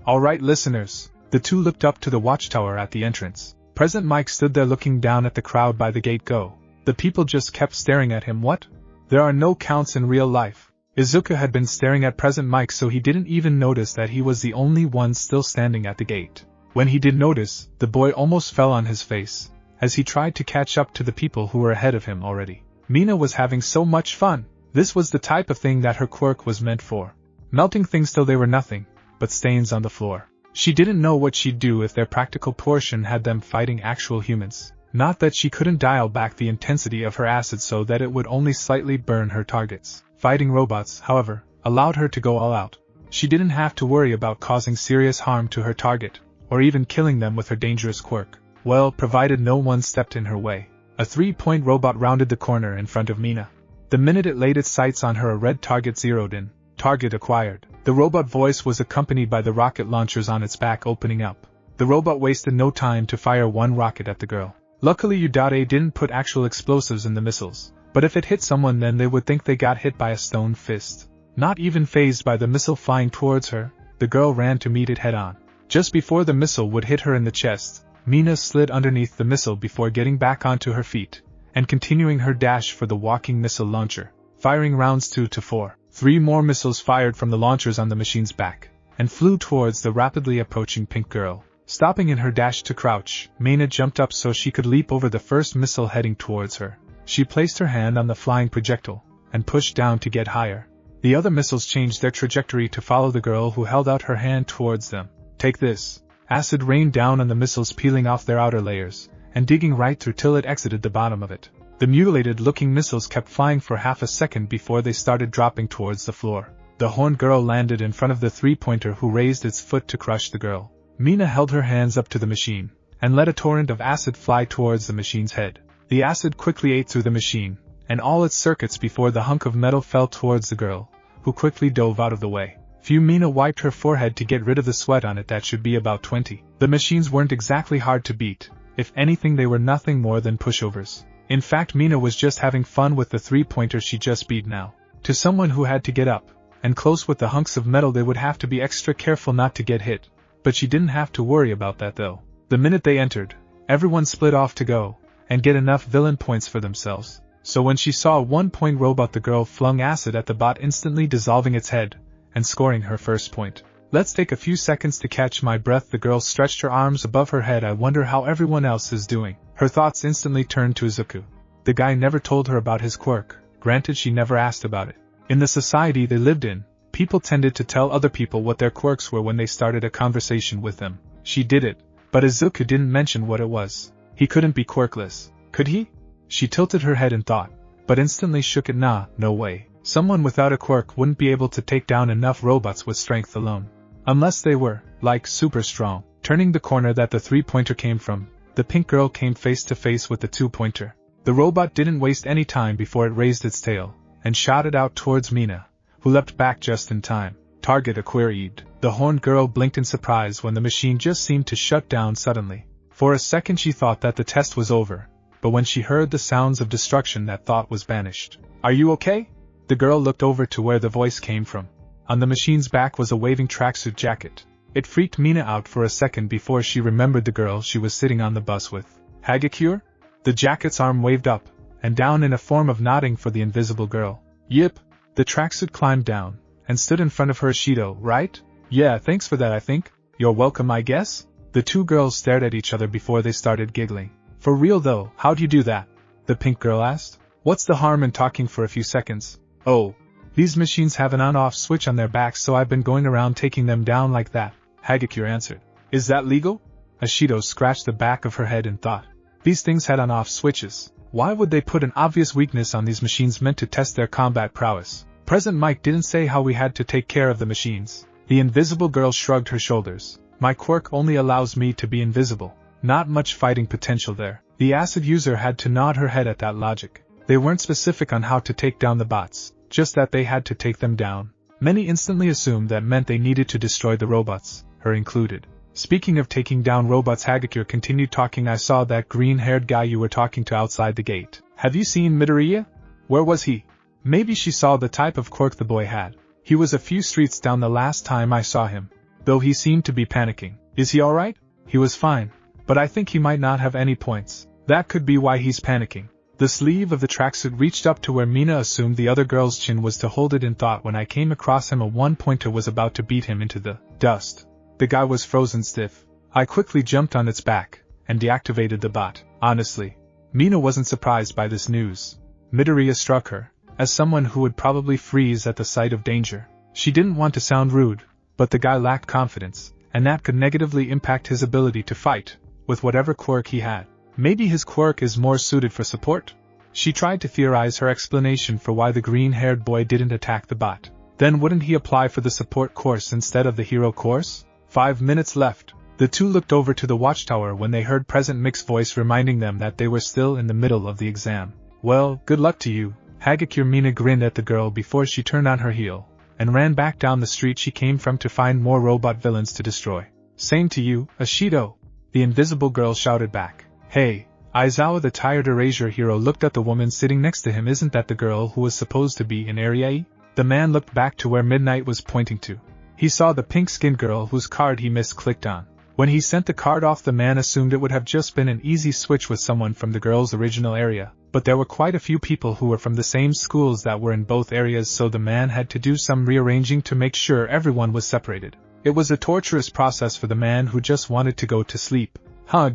Alright listeners. The two looked up to the watchtower at the entrance. President Mike stood there looking down at the crowd by the gate. The people just kept staring at him. What? There are no counts in real life. Izuku had been staring at President Mike, so he didn't even notice that he was the only one still standing at the gate. When he did notice, the boy almost fell on his face, as he tried to catch up to the people who were ahead of him already. Mina was having so much fun. This was the type of thing that her quirk was meant for. Melting things till they were nothing but stains on the floor. She didn't know what she'd do if their practical portion had them fighting actual humans. Not that she couldn't dial back the intensity of her acid so that it would only slightly burn her targets. Fighting robots, however, allowed her to go all out. She didn't have to worry about causing serious harm to her target, or even killing them with her dangerous quirk. Well, provided no one stepped in her way. A 3-point robot rounded the corner in front of Mina. The minute it laid its sights on her, a red target zeroed in. Target acquired. The robot voice was accompanied by the rocket launchers on its back opening up. The robot wasted no time to fire one rocket at the girl. Luckily Udare didn't put actual explosives in the missiles, but if it hit someone then they would think they got hit by a stone fist. Not even fazed by the missile flying towards her, the girl ran to meet it head-on. Just before the missile would hit her in the chest, Mina slid underneath the missile before getting back onto her feet, and continuing her dash for the walking missile launcher, firing rounds 2 to 4. 3 more missiles fired from the launchers on the machine's back, and flew towards the rapidly approaching pink girl. Stopping in her dash to crouch, Mina jumped up so she could leap over the first missile heading towards her. She placed her hand on the flying projectile, and pushed down to get higher. The other missiles changed their trajectory to follow the girl who held out her hand towards them. Take this. Acid rained down on the missiles, peeling off their outer layers, and digging right through till it exited the bottom of it. The mutilated-looking missiles kept flying for half a second before they started dropping towards the floor. The horned girl landed in front of the 3-pointer, who raised its foot to crush the girl. Mina held her hands up to the machine, and let a torrent of acid fly towards the machine's head. The acid quickly ate through the machine, and all its circuits before the hunk of metal fell towards the girl, who quickly dove out of the way. Mina wiped her forehead to get rid of the sweat on it. That should be about 20. The machines weren't exactly hard to beat. If anything, they were nothing more than pushovers. In fact, Mina was just having fun with the 3-pointer she just beat now. To someone who had to get up and close with the hunks of metal, they would have to be extra careful not to get hit. But she didn't have to worry about that though. The minute they entered, everyone split off to go and get enough villain points for themselves. So when she saw a 1-point robot, the girl flung acid at the bot, instantly dissolving its head and scoring her first point. Let's take a few seconds to catch my breath. The girl stretched her arms above her head. I wonder how everyone else is doing. Her thoughts instantly turned to Izuku. The guy never told her about his quirk. Granted, she never asked about it. In the society they lived in, people tended to tell other people what their quirks were when they started a conversation with them. She did it, but Izuku didn't mention what it was. He couldn't be quirkless, could he? She tilted her head in thought, but instantly shook it. No way. Someone without a quirk wouldn't be able to take down enough robots with strength alone. Unless they were, like, super strong. Turning the corner that the 3-pointer came from, the pink girl came face to face with the 2-pointer. The robot didn't waste any time before it raised its tail, and shot it out towards Mina, who leapt back just in time. Target acquired. The horned girl blinked in surprise when the machine just seemed to shut down suddenly. For a second she thought that the test was over, but when she heard the sounds of destruction that thought was banished. Are you okay? The girl looked over to where the voice came from. On the machine's back was a waving tracksuit jacket. It freaked Mina out for a second before she remembered the girl she was sitting on the bus with. Hagakure? The jacket's arm waved up and down in a form of nodding for the invisible girl. Yep. The tracksuit climbed down and stood in front of her. Shido, right? Yeah, thanks for that, I think. You're welcome, I guess? The two girls stared at each other before they started giggling. For real though, how'd you do that? The pink girl asked. What's the harm in talking for a few seconds? Oh, these machines have an on-off switch on their backs, so I've been going around taking them down like that, Hagakure answered. Is that legal? Ashido scratched the back of her head in thought. These things had on-off switches. Why would they put an obvious weakness on these machines meant to test their combat prowess? President Mike didn't say how we had to take care of the machines. The invisible girl shrugged her shoulders. My quirk only allows me to be invisible. Not much fighting potential there. The acid user had to nod her head at that logic. They weren't specific on how to take down the bots, just that they had to take them down. Many instantly assumed that meant they needed to destroy the robots, her included. Speaking of taking down robots, Hagakure continued talking. I saw that green-haired guy you were talking to outside the gate. Have you seen Midoriya? Where was he? Maybe she saw the type of quirk the boy had. He was a few streets down the last time I saw him, though he seemed to be panicking. Is he alright? He was fine, but I think he might not have any points. That could be why he's panicking. The sleeve of the tracksuit reached up to where Mina assumed the other girl's chin was to hold it in thought. When I came across him, a 1-pointer was about to beat him into the dust. The guy was frozen stiff. I quickly jumped on its back and deactivated the bot. Honestly, Mina wasn't surprised by this news. Midoriya struck her as someone who would probably freeze at the sight of danger. She didn't want to sound rude, but the guy lacked confidence, and that could negatively impact his ability to fight with whatever quirk he had. Maybe his quirk is more suited for support? She tried to theorize her explanation for why the green-haired boy didn't attack the bot. Then wouldn't he apply for the support course instead of the hero course? 5 minutes left. The two looked over to the watchtower when they heard President Mick's voice reminding them that they were still in the middle of the exam. Well, good luck to you, Hagakure. Mina grinned at the girl before she turned on her heel and ran back down the street she came from to find more robot villains to destroy. Same to you, Ashido, the invisible girl shouted back. Hey, Aizawa, the tired erasure hero, looked at the woman sitting next to him. Isn't that the girl who was supposed to be in Area E? The man looked back to where Midnight was pointing to. He saw the pink-skinned girl whose card he misclicked on. When he sent the card off, the man assumed it would have just been an easy switch with someone from the girl's original area, but there were quite a few people who were from the same schools that were in both areas, so the man had to do some rearranging to make sure everyone was separated. It was a torturous process for the man who just wanted to go to sleep.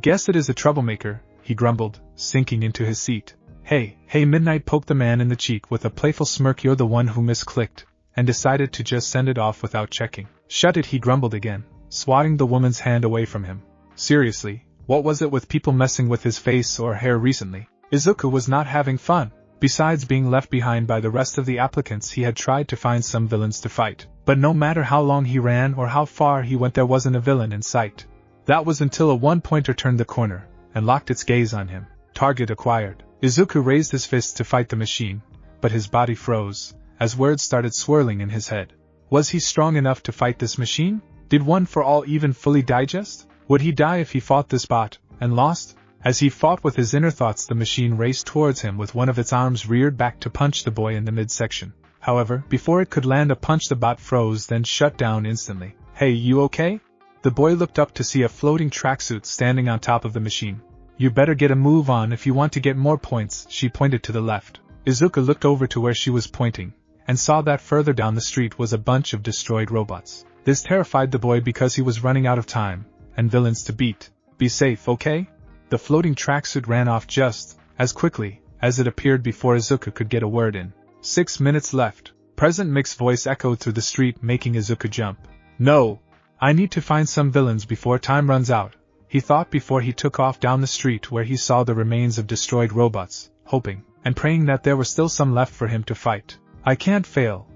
Guess it is a troublemaker, he grumbled, sinking into his seat. Hey, Midnight poked the man in the cheek with a playful smirk. You're the one who misclicked, and decided to just send it off without checking. Shut it, he grumbled again, swatting the woman's hand away from him. Seriously, what was it with people messing with his face or hair recently? Izuku was not having fun. Besides being left behind by the rest of the applicants, he had tried to find some villains to fight, but no matter how long he ran or how far he went, there wasn't a villain in sight. That was until a 1-pointer turned the corner and locked its gaze on him. Target acquired. Izuku raised his fist to fight the machine, but his body froze as words started swirling in his head. Was he strong enough to fight this machine? Did One for All even fully digest? Would he die if he fought this bot and lost? As he fought with his inner thoughts, the machine raced towards him with one of its arms reared back to punch the boy in the midsection. However, before it could land a punch, the bot froze, then shut down instantly. Hey, you okay? The boy looked up to see a floating tracksuit standing on top of the machine. You better get a move on if you want to get more points, she pointed to the left. Izuku looked over to where she was pointing, and saw that further down the street was a bunch of destroyed robots. This terrified the boy because he was running out of time and villains to beat. Be safe, okay? The floating tracksuit ran off just as quickly as it appeared before Izuku could get a word in. 6 minutes left. President Mick's voice echoed through the street, making Izuku jump. No! I need to find some villains before time runs out, he thought before he took off down the street where he saw the remains of destroyed robots, hoping and praying that there were still some left for him to fight. I can't fail,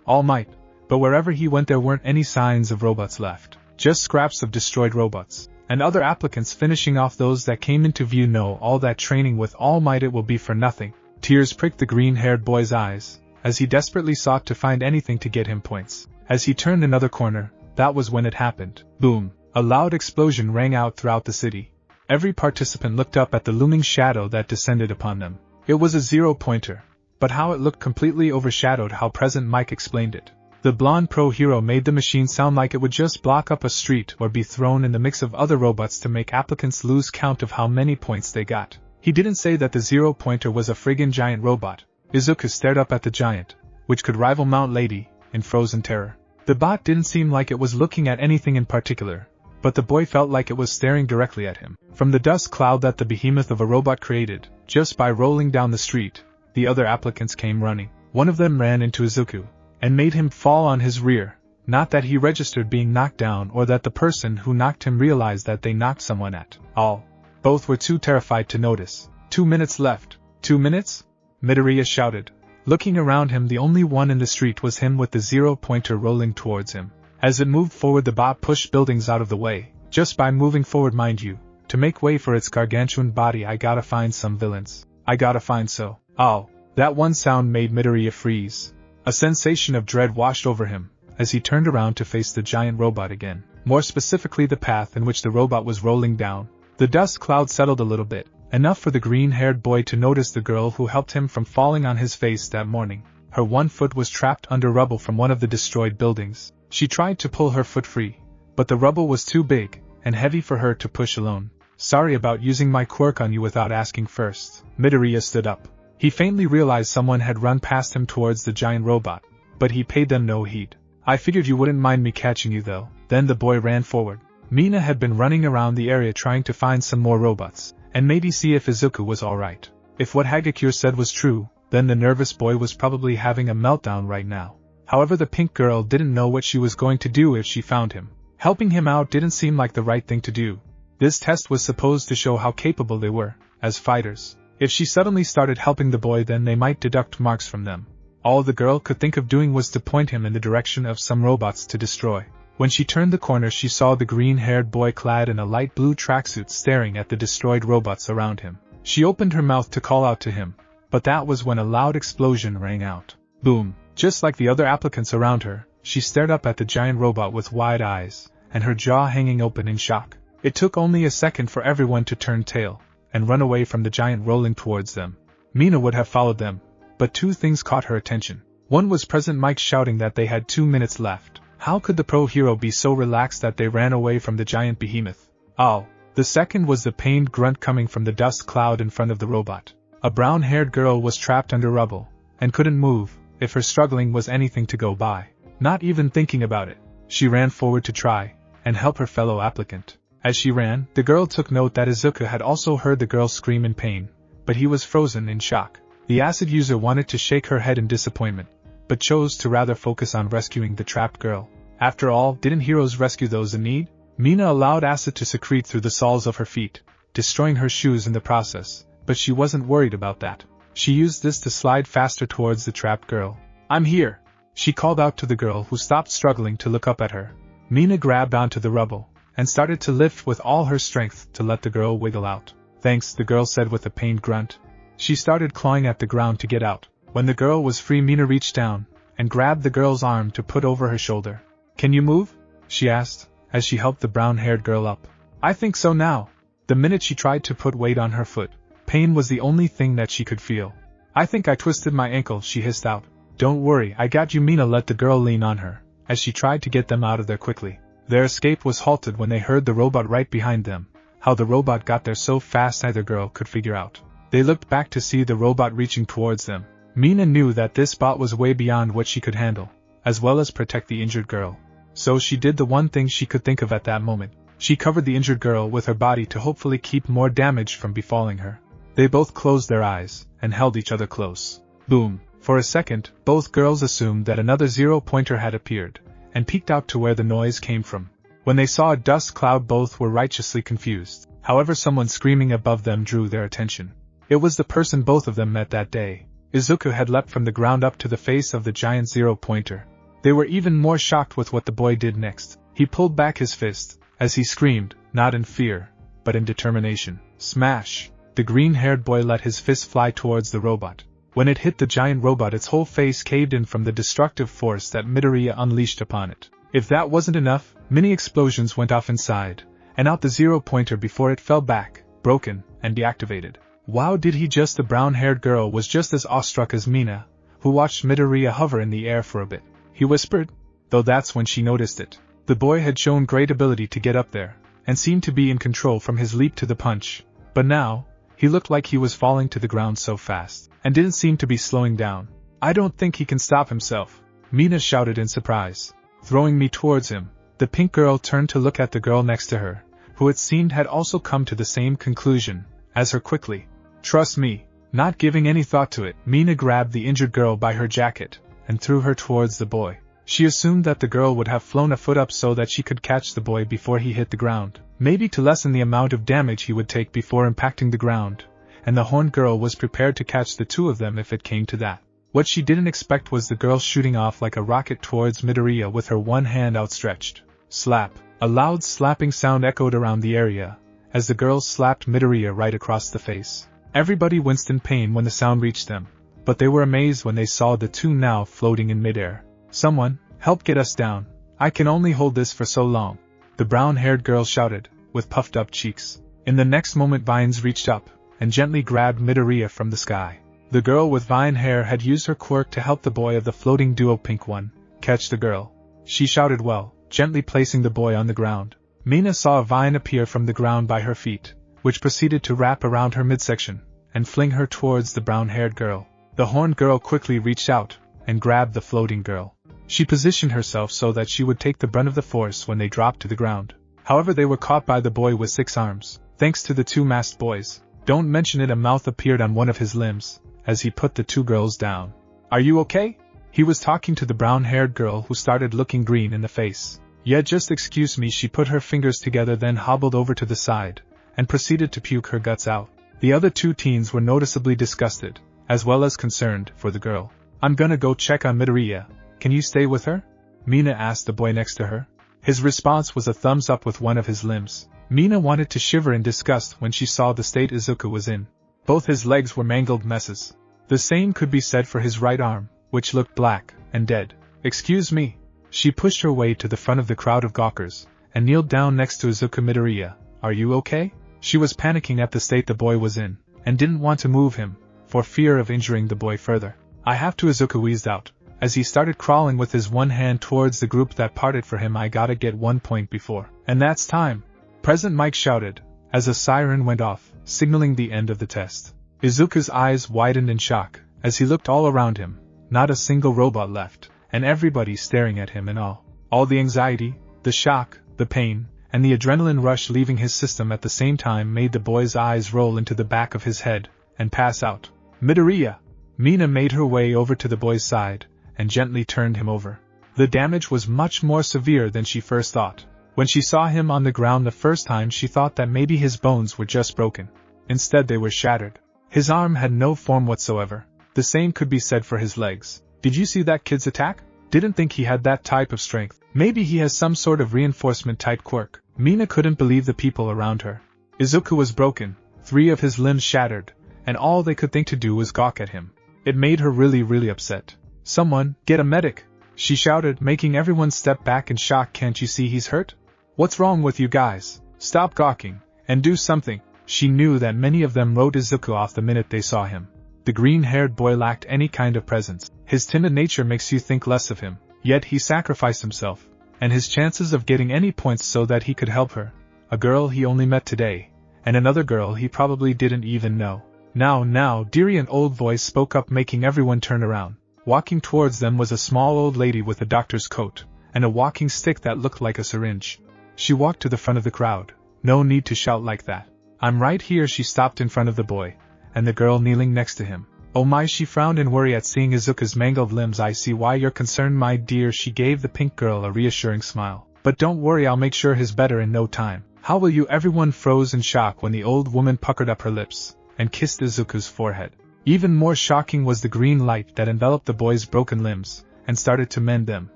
All Might. but wherever he went there weren't any signs of robots left, just scraps of destroyed robots. And other applicants finishing off those that came into view. No, all that training with All Might, it will be for nothing. Tears pricked the green-haired boy's eyes, as he desperately sought to find anything to get him points. As he turned another corner, that was when it happened. Boom! A loud explosion rang out throughout the city. Every participant looked up at the looming shadow that descended upon them. It was a zero-pointer, but how it looked completely overshadowed how Present Mike explained it. The blonde pro-hero made the machine sound like it would just block up a street or be thrown in the mix of other robots to make applicants lose count of how many points they got. He didn't say that the zero-pointer was a friggin' giant robot. Izuku stared up at the giant, which could rival Mount Lady, in frozen terror. The bot didn't seem like it was looking at anything in particular, but the boy felt like it was staring directly at him. From the dust cloud that the behemoth of a robot created, just by rolling down the street, the other applicants came running. One of them ran into Izuku, and made him fall on his rear, not that he registered being knocked down or that the person who knocked him realized that they knocked someone at all. Both were too terrified to notice. 2 minutes left. 2 minutes? Midoriya shouted. Looking around him, the only one in the street was him with the zero-pointer rolling towards him. As it moved forward, the bot pushed buildings out of the way, just by moving forward, mind you. To make way for its gargantuan body, I gotta find some villains. I gotta find so. Oh, that one sound made Midoriya freeze. A sensation of dread washed over him, as he turned around to face the giant robot again. More specifically, the path in which the robot was rolling down. The dust cloud settled a little bit, enough for the green-haired boy to notice the girl who helped him from falling on his face that morning. Her one foot was trapped under rubble from one of the destroyed buildings. She tried to pull her foot free, but the rubble was too big and heavy for her to push alone. Sorry about using my quirk on you without asking first. Midoriya stood up. He faintly realized someone had run past him towards the giant robot, but he paid them no heed. I figured you wouldn't mind me catching you though. Then the boy ran forward. Mina had been running around the area trying to find some more robots, and maybe see if Izuku was alright. If what Hagakure said was true, then the nervous boy was probably having a meltdown right now. However, the pink girl didn't know what she was going to do if she found him. Helping him out didn't seem like the right thing to do. This test was supposed to show how capable they were, as fighters. If she suddenly started helping the boy, then they might deduct marks from them. All the girl could think of doing was to point him in the direction of some robots to destroy. When she turned the corner, she saw the green-haired boy clad in a light blue tracksuit staring at the destroyed robots around him. She opened her mouth to call out to him, but that was when a loud explosion rang out. Boom! Just like the other applicants around her, she stared up at the giant robot with wide eyes, and her jaw hanging open in shock. It took only a second for everyone to turn tail and run away from the giant rolling towards them. Mina would have followed them, but two things caught her attention. One was Present Mike shouting that they had 2 minutes left. How could the pro-hero be so relaxed that they ran away from the giant behemoth? Oh. The second was the pained grunt coming from the dust cloud in front of the robot. A brown-haired girl was trapped under rubble, and couldn't move, if her struggling was anything to go by. Not even thinking about it, she ran forward to try and help her fellow applicant. As she ran, the girl took note that Izuku had also heard the girl scream in pain, but he was frozen in shock. The acid user wanted to shake her head in disappointment, but chose to rather focus on rescuing the trapped girl. After all, didn't heroes rescue those in need? Mina allowed acid to secrete through the soles of her feet, destroying her shoes in the process, but she wasn't worried about that. She used this to slide faster towards the trapped girl. "I'm here!" she called out to the girl, who stopped struggling to look up at her. Mina grabbed onto the rubble and started to lift with all her strength to let the girl wiggle out. "Thanks," the girl said with a pained grunt. She started clawing at the ground to get out. When the girl was free, Mina reached down and grabbed the girl's arm to put over her shoulder. "Can you move?" she asked, as she helped the brown-haired girl up. "I think so now." The minute she tried to put weight on her foot, pain was the only thing that she could feel. "I think I twisted my ankle," she hissed out. "Don't worry, I got you." Mina let the girl lean on her, as she tried to get them out of there quickly. Their escape was halted when they heard the robot right behind them. How the robot got there so fast neither girl could figure out. They looked back to see the robot reaching towards them. Mina knew that this bot was way beyond what she could handle, as well as protect the injured girl. So she did the one thing she could think of at that moment. She covered the injured girl with her body to hopefully keep more damage from befalling her. They both closed their eyes and held each other close. Boom! For a second, both girls assumed that another zero-pointer had appeared, and peeked out to where the noise came from. When they saw a dust cloud, both were righteously confused. However, someone screaming above them drew their attention. It was the person both of them met that day. Izuku had leapt from the ground up to the face of the giant zero-pointer. They were even more shocked with what the boy did next. He pulled back his fist, as he screamed, not in fear, but in determination. Smash! The green-haired boy let his fist fly towards the robot. When it hit the giant robot, its whole face caved in from the destructive force that Midoriya unleashed upon it. If that wasn't enough, many explosions went off inside, and out the zero-pointer before it fell back, broken, and deactivated. Wow, did he just? The brown-haired girl was just as awestruck as Mina, who watched Midoriya hover in the air for a bit. He whispered, though that's when she noticed it. The boy had shown great ability to get up there, and seemed to be in control from his leap to the punch, but now, he looked like he was falling to the ground so fast, and didn't seem to be slowing down. I don't think he can stop himself, Mina shouted in surprise. Throwing me towards him, the pink girl turned to look at the girl next to her, who it seemed had also come to the same conclusion as her quickly. Trust me. Not giving any thought to it, Mina grabbed the injured girl by her jacket, and threw her towards the boy. She assumed that the girl would have flown a foot up so that she could catch the boy before he hit the ground, maybe to lessen the amount of damage he would take before impacting the ground, and the horned girl was prepared to catch the two of them if it came to that. What she didn't expect was the girl shooting off like a rocket towards Midoriya with her one hand outstretched. Slap! A loud slapping sound echoed around the area, as the girl slapped Midoriya right across the face. Everybody winced in pain when the sound reached them, but they were amazed when they saw the two now floating in midair. Someone, help get us down. I can only hold this for so long, the brown-haired girl shouted, with puffed-up cheeks. In the next moment Vines reached up, and gently grabbed Midoriya from the sky. The girl with vine hair had used her quirk to help the boy of the floating duo pink one catch the girl. She shouted well, gently placing the boy on the ground. Mina saw a vine appear from the ground by her feet, which proceeded to wrap around her midsection, and fling her towards the brown-haired girl. The horned girl quickly reached out, and grabbed the floating girl. She positioned herself so that she would take the brunt of the force when they dropped to the ground. However, they were caught by the boy with 6 arms, thanks to the 2 masked boys. Don't mention it, a mouth appeared on one of his limbs, as he put the 2 girls down. Are you okay? He was talking to the brown-haired girl who started looking green in the face. Yeah, just excuse me. She put her fingers together, then hobbled over to the side, and proceeded to puke her guts out. The other 2 teens were noticeably disgusted, as well as concerned for the girl. I'm gonna go check on Midoriya. Can you stay with her? Mina asked the boy next to her. His response was a thumbs up with one of his limbs. Mina wanted to shiver in disgust when she saw the state Izuku was in. Both his legs were mangled messes. The same could be said for his right arm, which looked black and dead. Excuse me. She pushed her way to the front of the crowd of gawkers, and kneeled down next to Izuku. Midoriya, are you okay? She was panicking at the state the boy was in, and didn't want to move him, for fear of injuring the boy further. I have to. Izuku wheezed out, as he started crawling with his one hand towards the group that parted for him. I gotta get 1 point before. And that's time. President Mike shouted, as a siren went off, signaling the end of the test. Izuku's eyes widened in shock, as he looked all around him. Not a single robot left, and everybody staring at him in awe. All the anxiety, the shock, the pain, and the adrenaline rush leaving his system at the same time made the boy's eyes roll into the back of his head, and pass out. Midoriya! Mina made her way over to the boy's side, and gently turned him over. The damage was much more severe than she first thought. When she saw him on the ground the first time, she thought that maybe his bones were just broken. Instead they were shattered. His arm had no form whatsoever. The same could be said for his legs. Did you see that kid's attack? Didn't think he had that type of strength. Maybe he has some sort of reinforcement type quirk. Mina couldn't believe the people around her. Izuku was broken, 3 of his limbs shattered, and all they could think to do was gawk at him. It made her really upset. Someone, get a medic! She shouted, making everyone step back in shock. Can't you see he's hurt? What's wrong with you guys? Stop gawking, and do something. She knew that many of them wrote Izuku off the minute they saw him. The green-haired boy lacked any kind of presence. His timid nature makes you think less of him. Yet he sacrificed himself, and his chances of getting any points so that he could help her, a girl he only met today, and another girl he probably didn't even know. Now, dearie, an old voice spoke up, making everyone turn around. Walking towards them was a small old lady with a doctor's coat, and a walking stick that looked like a syringe. She walked to the front of the crowd. No need to shout like that. I'm right here. She stopped in front of the boy, and the girl kneeling next to him. Oh my, she frowned in worry at seeing Izuku's mangled limbs. I see why you're concerned, my dear. She gave the pink girl a reassuring smile. But don't worry, I'll make sure he's better in no time. How will you? Everyone froze in shock when the old woman puckered up her lips and kissed Izuku's forehead. Even more shocking was the green light that enveloped the boy's broken limbs and started to mend them.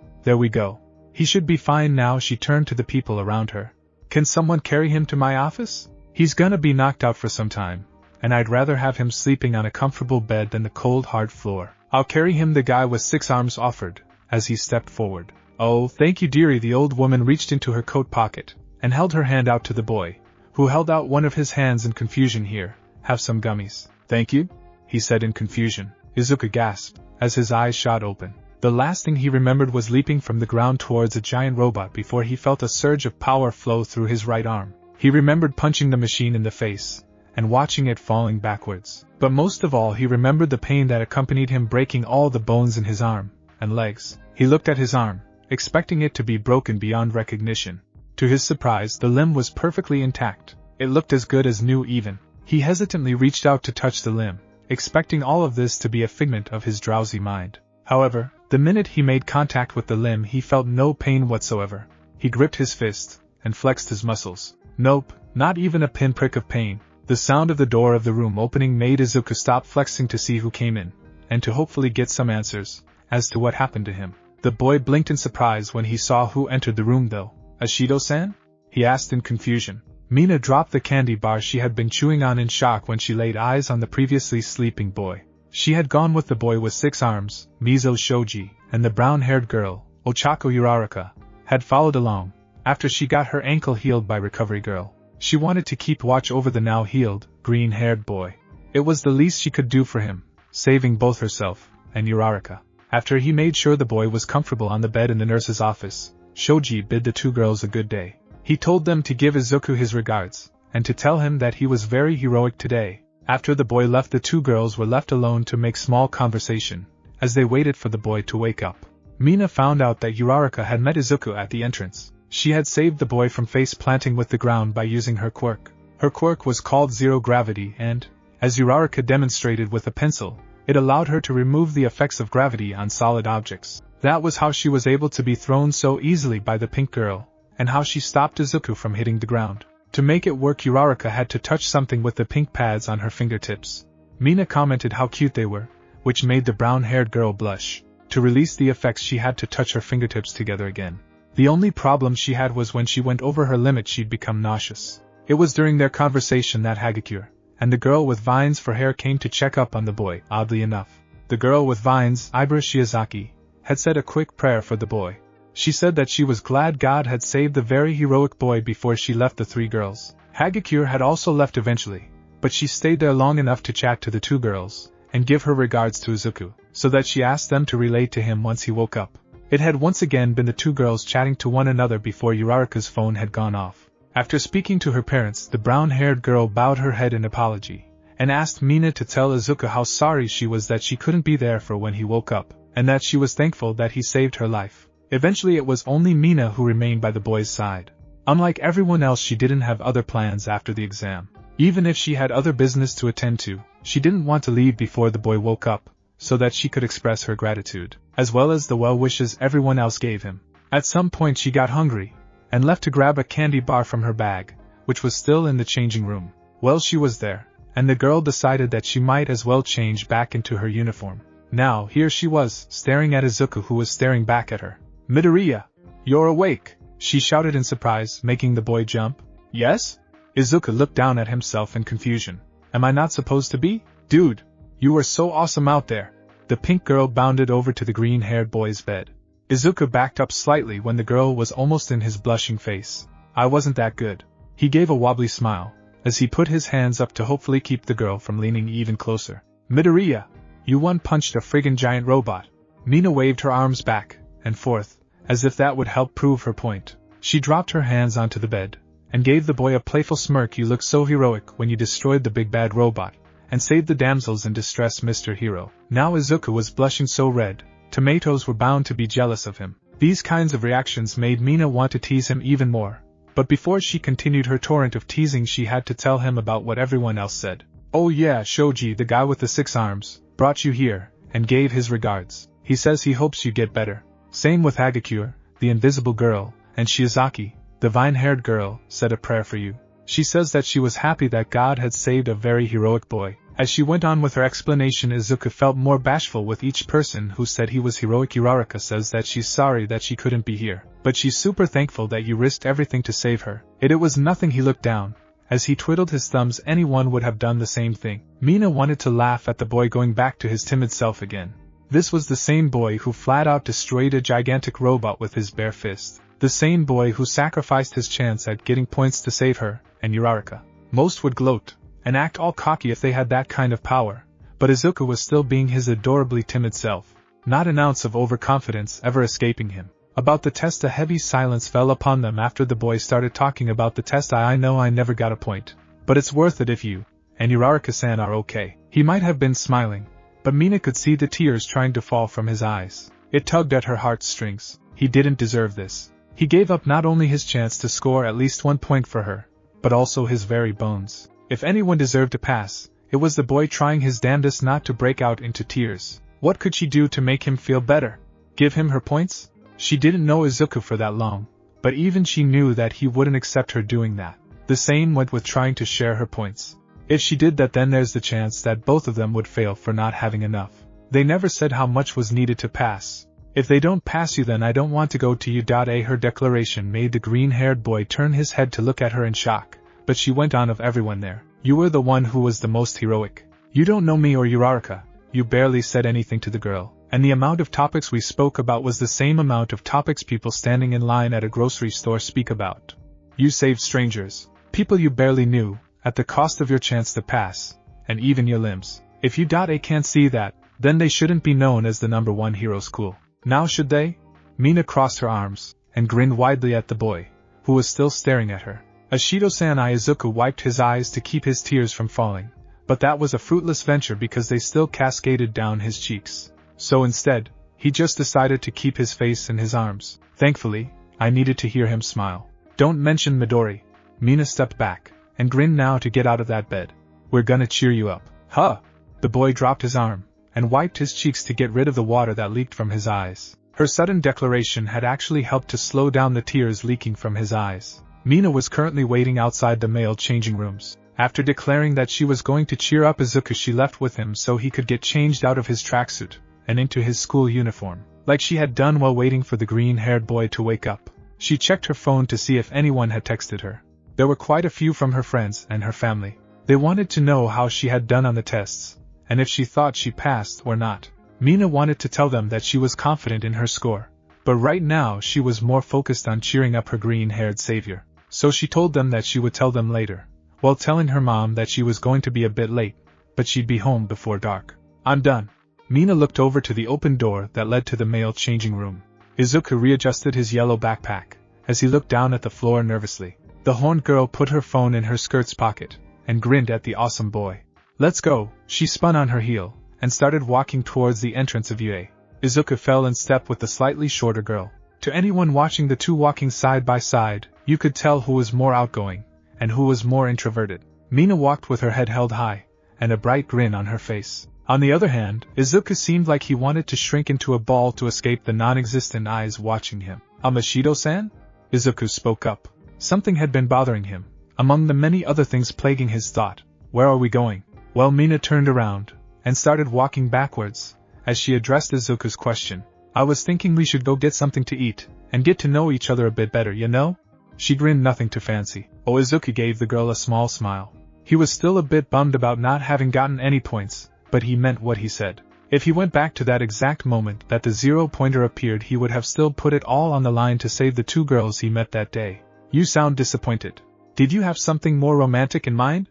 There we go. He should be fine now. She turned to the people around her. Can someone carry him to my office? He's gonna be knocked out for some time, and I'd rather have him sleeping on a comfortable bed than the cold hard floor. I'll carry him, the guy with 6 arms offered, as he stepped forward. Oh, thank you, dearie. The old woman reached into her coat pocket and held her hand out to the boy, who held out one of his hands in confusion. Here, have some gummies. Thank you, he said in confusion. Izuku gasped, as his eyes shot open. The last thing he remembered was leaping from the ground towards a giant robot before he felt a surge of power flow through his right arm. He remembered punching the machine in the face, and watching it falling backwards. But most of all, he remembered the pain that accompanied him breaking all the bones in his arm and legs. He looked at his arm, expecting it to be broken beyond recognition. To his surprise, the limb was perfectly intact. It looked as good as new even. He hesitantly reached out to touch the limb, expecting all of this to be a figment of his drowsy mind. However, the minute he made contact with the limb, he felt no pain whatsoever. He gripped his fist and flexed his muscles. Nope, not even a pinprick of pain. The sound of the door of the room opening made Izuku stop flexing to see who came in, and to hopefully get some answers as to what happened to him. The boy blinked in surprise when he saw who entered the room though. Ashido-san? He asked in confusion. Mina dropped the candy bar she had been chewing on in shock when she laid eyes on the previously sleeping boy. She had gone with the boy with 6 arms, Mizo Shoji, and the brown-haired girl, Ochako Uraraka, had followed along, after she got her ankle healed by Recovery Girl. She wanted to keep watch over the now healed, green-haired boy. It was the least she could do for him, saving both herself and Uraraka. After he made sure the boy was comfortable on the bed in the nurse's office, Shoji bid the 2 girls a good day. He told them to give Izuku his regards, and to tell him that he was very heroic today. After the boy left, the 2 girls were left alone to make small conversation, as they waited for the boy to wake up. Mina found out that Uraraka had met Izuku at the entrance. She had saved the boy from face-planting with the ground by using her quirk. Her quirk was called Zero Gravity and, as Uraraka demonstrated with a pencil, it allowed her to remove the effects of gravity on solid objects. That was how she was able to be thrown so easily by the pink girl, and how she stopped Izuku from hitting the ground. To make it work, Uraraka had to touch something with the pink pads on her fingertips. Mina commented how cute they were, which made the brown-haired girl blush. To release the effects, she had to touch her fingertips together again. The only problem she had was when she went over her limit, she'd become nauseous. It was during their conversation that Hagakure and the girl with vines for hair came to check up on the boy. Oddly enough, the girl with vines, Ibara Shiozaki, had said a quick prayer for the boy. She said that she was glad God had saved the very heroic boy before she left the 3 girls. Hagakure had also left eventually, but she stayed there long enough to chat to the 2 girls and give her regards to Izuku, so that she asked them to relay to him once he woke up. It had once again been the 2 girls chatting to one another before Uraraka's phone had gone off. After speaking to her parents, the brown-haired girl bowed her head in apology, and asked Mina to tell Izuku how sorry she was that she couldn't be there for when he woke up, and that she was thankful that he saved her life. Eventually it was only Mina who remained by the boy's side. Unlike everyone else, she didn't have other plans after the exam. Even if she had other business to attend to, she didn't want to leave before the boy woke up, so that she could express her gratitude, as well as the well wishes everyone else gave him. At some point she got hungry, and left to grab a candy bar from her bag, which was still in the changing room. Well, she was there, and the girl decided that she might as well change back into her uniform. Now, here she was, staring at Izuku, who was staring back at her. "Midoriya, you're awake!" she shouted in surprise, making the boy jump. "Yes?" Izuku looked down at himself in confusion. "Am I not supposed to be? Dude, you were so awesome out there." The pink girl bounded over to the green-haired boy's bed. Izuku backed up slightly when the girl was almost in his blushing face. "I wasn't that good." He gave a wobbly smile, as he put his hands up to hopefully keep the girl from leaning even closer. "Midoriya, you one-punched a friggin' giant robot." Mina waved her arms back and forth, as if that would help prove her point. She dropped her hands onto the bed, and gave the boy a playful smirk. "You look so heroic when you destroyed the big bad robot, and saved the damsels in distress, Mr. Hero." Now Izuku was blushing so red, tomatoes were bound to be jealous of him. These kinds of reactions made Mina want to tease him even more, but before she continued her torrent of teasing, she had to tell him about what everyone else said. "Oh yeah, Shoji, the guy with the 6 arms, brought you here, and gave his regards. He says he hopes you get better." Same with Hagakure, the invisible girl, and Shiozaki, the vine-haired girl, said a prayer for you. She says that she was happy that God had saved a very heroic boy. As she went on with her explanation, Izuku felt more bashful with each person who said he was heroic. Uraraka says that she's sorry that she couldn't be here, but she's super thankful that you risked everything to save her. It was nothing. He looked down. As he twiddled his thumbs, anyone would have done the same thing. Mina wanted to laugh at the boy going back to his timid self again. This was the same boy who flat out destroyed a gigantic robot with his bare fist. The same boy who sacrificed his chance at getting points to save her, and Uraraka. Most would gloat and act all cocky if they had that kind of power, but Izuku was still being his adorably timid self. Not an ounce of overconfidence ever escaping him. About the test, a heavy silence fell upon them after the boy started talking about the test. I know I never got a point, but it's worth it if you and Uraraka-san are okay. He might have been smiling, but Mina could see the tears trying to fall from his eyes. It tugged at her heartstrings. He didn't deserve this. He gave up not only his chance to score at least 1 point for her, but also his very bones. If anyone deserved to pass, it was the boy trying his damnedest not to break out into tears. What could she do to make him feel better? Give him her points? She didn't know Izuku for that long, but even she knew that he wouldn't accept her doing that. The same went with trying to share her points. If she did that, then there's the chance that both of them would fail for not having enough. They never said how much was needed to pass. If they don't pass you, then I don't want to go to you. Her declaration made the green-haired boy turn his head to look at her in shock. But she went on, of everyone there, you were the one who was the most heroic. You don't know me or Uraraka. You barely said anything to the girl, and the amount of topics we spoke about was the same amount of topics people standing in line at a grocery store speak about. You saved strangers, people you barely knew, at the cost of your chance to pass, and even your limbs. If you can't see that, then they shouldn't be known as the #1 hero school. Now should they? Mina crossed her arms, and grinned widely at the boy, who was still staring at her. Ashido-san. Izuku wiped his eyes to keep his tears from falling, but that was a fruitless venture because they still cascaded down his cheeks. So instead, he just decided to keep his face in his arms. Thankfully, I needed to hear him smile. Don't mention Midori. Mina stepped back, and grinned now to get out of that bed. We're gonna cheer you up. Huh? The boy dropped his arm, and wiped his cheeks to get rid of the water that leaked from his eyes. Her sudden declaration had actually helped to slow down the tears leaking from his eyes. Mina was currently waiting outside the male changing rooms. After declaring that she was going to cheer up Izuku, she left with him so he could get changed out of his tracksuit and into his school uniform, like she had done while waiting for the green-haired boy to wake up. She checked her phone to see if anyone had texted her. There were quite a few from her friends and her family. They wanted to know how she had done on the tests, and if she thought she passed or not. Mina wanted to tell them that she was confident in her score, but right now she was more focused on cheering up her green-haired savior. So she told them that she would tell them later, while telling her mom that she was going to be a bit late, but she'd be home before dark. I'm done. Mina looked over to the open door that led to the male changing room. Izuku readjusted his yellow backpack, as he looked down at the floor nervously. The horned girl put her phone in her skirt's pocket, and grinned at the awesome boy. Let's go. She spun on her heel, and started walking towards the entrance of UA. Izuku fell in step with the slightly shorter girl. To anyone watching the two walking side by side, you could tell who was more outgoing, and who was more introverted. Mina walked with her head held high, and a bright grin on her face. On the other hand, Izuku seemed like he wanted to shrink into a ball to escape the non-existent eyes watching him. Amashido-san? Izuku spoke up. Something had been bothering him, among the many other things plaguing his thought. Where are we going? Well, Mina turned around, and started walking backwards, as she addressed Izuku's question. I was thinking we should go get something to eat, and get to know each other a bit better, you know? She grinned, nothing too fancy. Oh, Izuku gave the girl a small smile. He was still a bit bummed about not having gotten any points, but he meant what he said. If he went back to that exact moment that the 0-pointer appeared, he would have still put it all on the line to save the two girls he met that day. You sound disappointed. Did you have something more romantic in mind?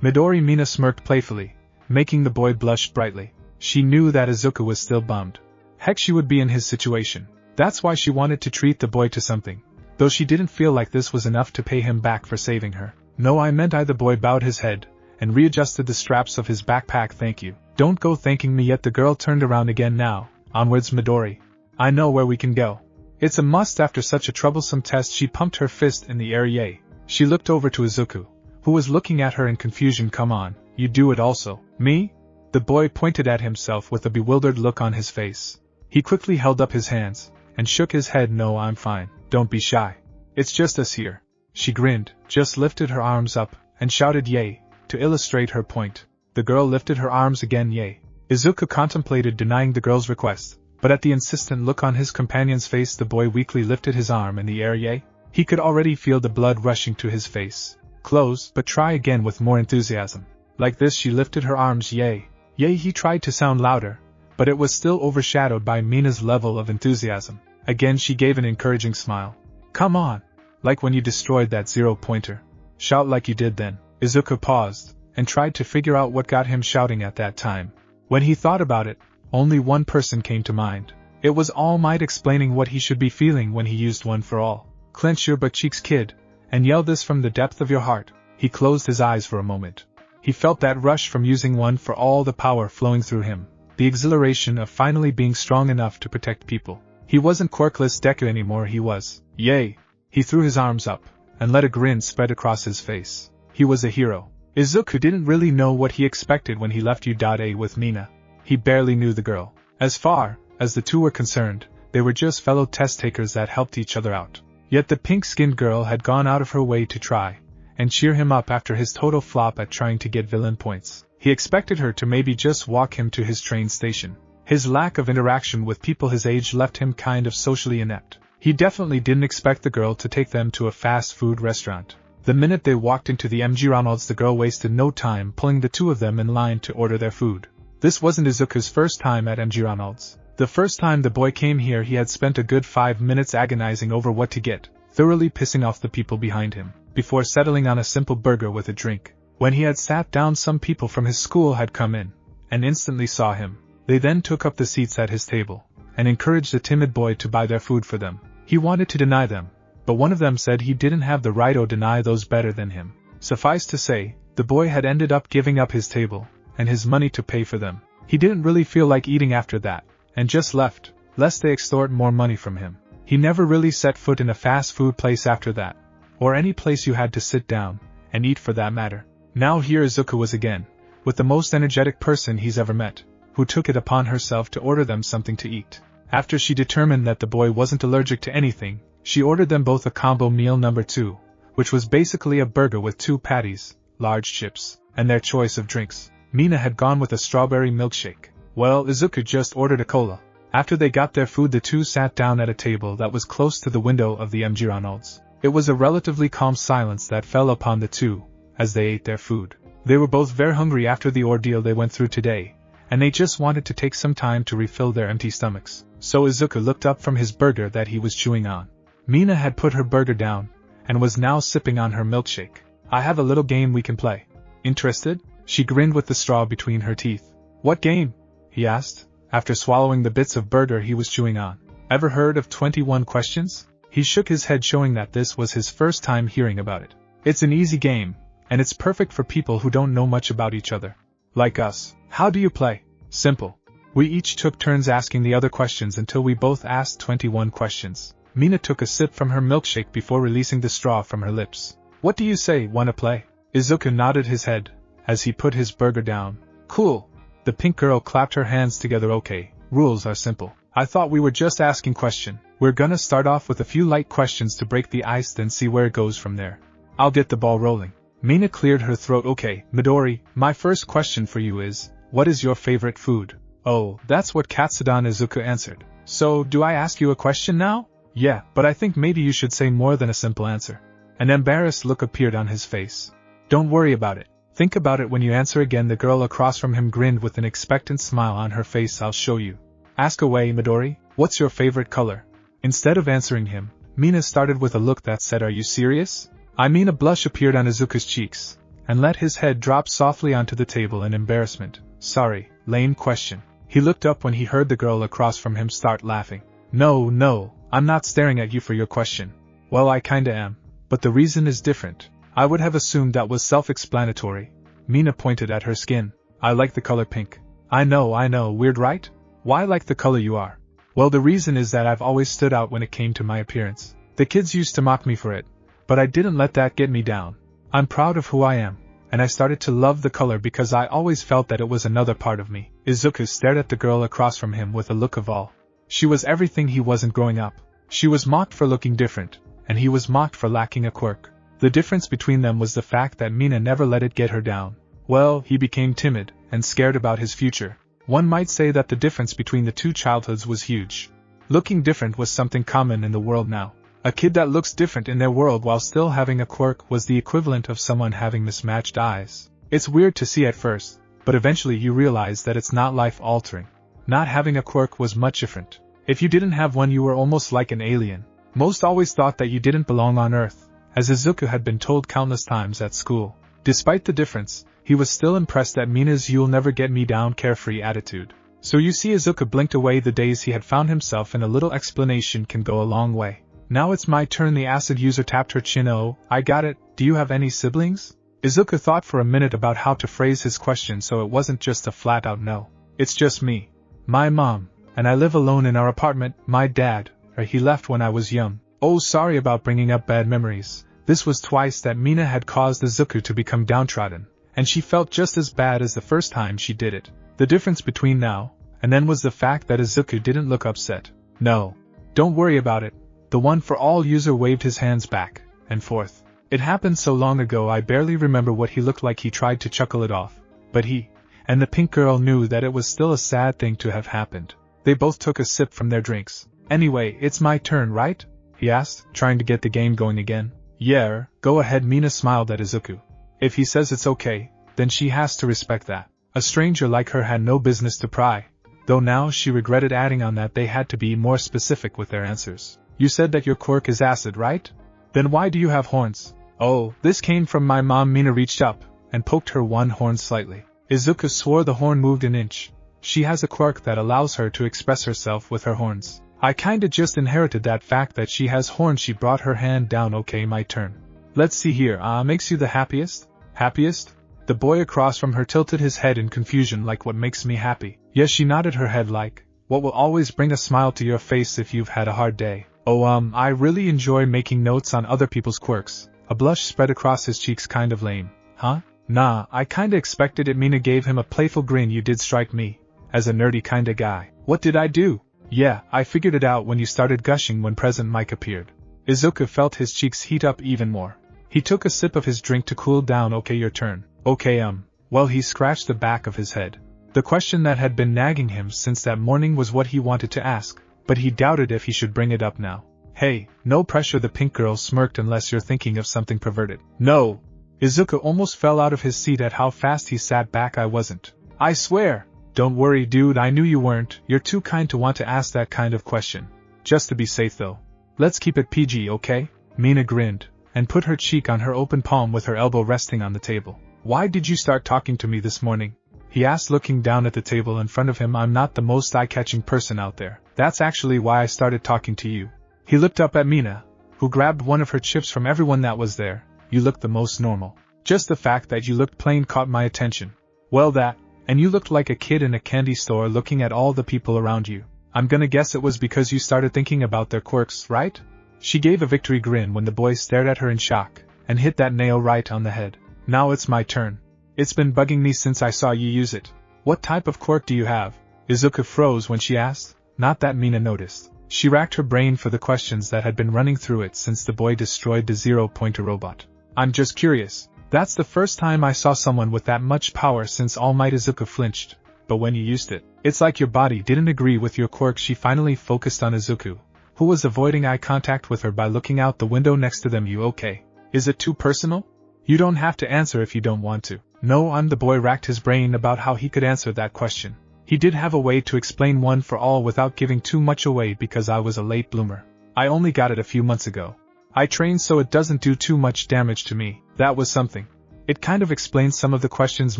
Midori. Mina smirked playfully, making the boy blush brightly. She knew that Izuku was still bummed. Heck, she would be in his situation. That's why she wanted to treat the boy to something, though she didn't feel like this was enough to pay him back for saving her. No, I meant I. The boy bowed his head, and readjusted the straps of his backpack. Thank you. Don't go thanking me yet. The girl turned around again now. Onwards, Midori. I know where we can go. It's a must after such a troublesome test. She pumped her fist in the air. Yay. She looked over to Izuku, who was looking at her in confusion. Come on, you do it also. Me? The boy pointed at himself with a bewildered look on his face. He quickly held up his hands, and shook his head. No, I'm fine. Don't be shy. It's just us here. She grinned, just lifted her arms up, and shouted yay, to illustrate her point. The girl lifted her arms again. Yay. Izuku contemplated denying the girl's request, but at the insistent look on his companion's face the boy weakly lifted his arm in the air. Yay. He could already feel the blood rushing to his face. Close, but try again with more enthusiasm. Like this she lifted her arms. Yay. Yay. He tried to sound louder, but it was still overshadowed by Mina's level of enthusiasm. Again she gave an encouraging smile. Come on. Like when you destroyed that 0-pointer. Shout like you did then. Izuku paused, and tried to figure out what got him shouting at that time. When he thought about it, only one person came to mind. It was All Might explaining what he should be feeling when he used One for All. Clench your butt cheeks, kid, and yell this from the depth of your heart. He closed his eyes for a moment. He felt that rush from using One for All, the power flowing through him, the exhilaration of finally being strong enough to protect people. He wasn't quirkless Deku anymore, he was. Yay! He threw his arms up, and let a grin spread across his face. He was a hero. Izuku didn't really know what he expected when he left U.A with Mina. He barely knew the girl. As far as the two were concerned, they were just fellow test takers that helped each other out. Yet the pink-skinned girl had gone out of her way to try and cheer him up after his total flop at trying to get villain points. He expected her to maybe just walk him to his train station. His lack of interaction with people his age left him kind of socially inept. He definitely didn't expect the girl to take them to a fast food restaurant. The minute they walked into the MG Ronald's, the girl wasted no time pulling the two of them in line to order their food. This wasn't Izuku's first time at MG Ronald's. The first time the boy came here he had spent a good 5 minutes agonizing over what to get, thoroughly pissing off the people behind him, before settling on a simple burger with a drink. When he had sat down, some people from his school had come in, and instantly saw him. They then took up the seats at his table, and encouraged the timid boy to buy their food for them. He wanted to deny them, but one of them said he didn't have the right to deny those better than him. Suffice to say, the boy had ended up giving up his table, and his money to pay for them. He didn't really feel like eating after that, and just left, lest they extort more money from him. He never really set foot in a fast food place after that, or any place you had to sit down and eat for that matter. Now here Izuku was again, with the most energetic person he's ever met, who took it upon herself to order them something to eat. After she determined that the boy wasn't allergic to anything, she ordered them both a combo meal number 2, which was basically a burger with 2 patties, large chips, and their choice of drinks. Mina had gone with a strawberry milkshake. Well, Izuku just ordered a cola. After they got their food, the two sat down at a table that was close to the window of the MG Ronald's. It was a relatively calm silence that fell upon the two as they ate their food. They were both very hungry after the ordeal they went through today, and they just wanted to take some time to refill their empty stomachs. So Izuku looked up from his burger that he was chewing on. Mina had put her burger down, and was now sipping on her milkshake. I have a little game we can play. Interested? She grinned with the straw between her teeth. What game? He asked, after swallowing the bits of burger he was chewing on. Ever heard of 21 questions? He shook his head, showing that this was his first time hearing about it. It's an easy game, and it's perfect for people who don't know much about each other. Like us. How do you play? Simple. We each took turns asking the other questions until we both asked 21 questions. Mina took a sip from her milkshake before releasing the straw from her lips. What do you say, wanna play? Izuku nodded his head as he put his burger down. Cool. The pink girl clapped her hands together. Okay, rules are simple. I thought we were just asking question. We're gonna start off with a few light questions to break the ice, then see where it goes from there. I'll get the ball rolling. Mina cleared her throat. Okay, Midori, my first question for you is, what is your favorite food? Oh, that's what Katsudan. Izuku answered. So, do I ask you a question now? Yeah, but I think maybe you should say more than a simple answer. An embarrassed look appeared on his face. Don't worry about it. Think about it when you answer again. The girl across from him grinned with an expectant smile on her face. I'll show you. Ask away, Midori. What's your favorite color? Instead of answering him, Mina started with a look that said, Are you serious? I mean, a blush appeared on Izuku's cheeks, and let his head drop softly onto the table in embarrassment. Sorry, lame question. He looked up when he heard the girl across from him start laughing. No, I'm not staring at you for your question. Well, I kinda am, but the reason is different. I would have assumed that was self-explanatory. Mina pointed at her skin. I like the color pink. I know, weird right? Why like the color you are? Well, the reason is that I've always stood out when it came to my appearance. The kids used to mock me for it, but I didn't let that get me down. I'm proud of who I am, and I started to love the color because I always felt that it was another part of me. Izuku stared at the girl across from him with a look of awe. She was everything he wasn't growing up. She was mocked for looking different, and he was mocked for lacking a quirk. The difference between them was the fact that Mina never let it get her down, Well, he became timid and scared about his future. One might say that the difference between the two childhoods was huge. Looking different was something common in the world now. A kid that looks different in their world while still having a quirk was the equivalent of someone having mismatched eyes. It's weird to see at first, but eventually you realize that it's not life-altering. Not having a quirk was much different. If you didn't have one, you were almost like an alien. Most always thought that you didn't belong on Earth, as Izuku had been told countless times at school. Despite the difference, he was still impressed at Mina's "you'll never get me down" carefree attitude. So you see, Izuku blinked away the days he had found himself, and a little explanation can go a long way. Now it's my turn, the acid user tapped her chin. Oh, I got it, do you have any siblings? Izuku thought for a minute about how to phrase his question so it wasn't just a flat-out no. It's just me. My mom, and I live alone in our apartment. My dad, he left when I was young. Oh, sorry about bringing up bad memories. This was twice that Mina had caused Izuku to become downtrodden, and she felt just as bad as the first time she did it. The difference between now and then was the fact that Izuku didn't look upset. No. Don't worry about it. The one for all user waved his hands back and forth. It happened so long ago I barely remember what he looked like. He tried to chuckle it off, but he and the pink girl knew that it was still a sad thing to have happened. They both took a sip from their drinks. Anyway, it's my turn, right? He asked, trying to get the game going again. Yeah, go ahead. Mina smiled at Izuku. If he says it's okay, then she has to respect that. A stranger like her had no business to pry, though now she regretted adding on that they had to be more specific with their answers. You said that your quirk is acid, right? Then why do you have horns? Oh, this came from my mom. Mina reached up and poked her one horn slightly. Izuku swore the horn moved an inch. She has a quirk that allows her to express herself with her horns. I kinda just inherited that fact that she has horns. She brought her hand down. Okay, my turn. Let's see here. Makes you the happiest? Happiest? The boy across from her tilted his head in confusion. Like, what makes me happy? Yes, she nodded her head. Like, what will always bring a smile to your face if you've had a hard day? Oh, I really enjoy making notes on other people's quirks. A blush spread across his cheeks. Kind of lame. Huh? Nah, I kinda expected it. Mina gave him a playful grin. You did strike me as a nerdy kinda guy. What did I do? Yeah, I figured it out when you started gushing when Present Mike appeared. Izuku felt his cheeks heat up even more. He took a sip of his drink to cool down. Okay, your turn. Okay, well, he scratched the back of his head. The question that had been nagging him since that morning was what he wanted to ask, but he doubted if he should bring it up now. Hey, no pressure. The pink girl smirked. Unless you're thinking of something perverted. No. Izuku almost fell out of his seat at how fast he sat back. I wasn't. I swear. Don't worry, dude, I knew you weren't. You're too kind to want to ask that kind of question. Just to be safe though. Let's keep it PG, okay? Mina grinned, and put her cheek on her open palm with her elbow resting on the table. Why did you start talking to me this morning? He asked, looking down at the table in front of him. I'm not the most eye-catching person out there. That's actually why I started talking to you. He looked up at Mina, who grabbed one of her chips from everyone that was there. You looked the most normal. Just the fact that you looked plain caught my attention. Well, that, and you looked like a kid in a candy store looking at all the people around you. I'm gonna guess it was because you started thinking about their quirks, right? She gave a victory grin when the boy stared at her in shock, and hit that nail right on the head. Now it's my turn. It's been bugging me since I saw you use it. What type of quirk do you have? Izuku froze when she asked. Not that Mina noticed. She racked her brain for the questions that had been running through it since the boy destroyed the zero-pointer robot. I'm just curious. That's the first time I saw someone with that much power since All Might. Izuku flinched. But when you used it, it's like your body didn't agree with your quirk. She finally focused on Izuku, who was avoiding eye contact with her by looking out the window next to them. You okay? Is it too personal? You don't have to answer if you don't want to. No, the boy racked his brain about how he could answer that question. He did have a way to explain one for all without giving too much away. Because I was a late bloomer. I only got it a few months ago. I trained so it doesn't do too much damage to me. That was something. It kind of explained some of the questions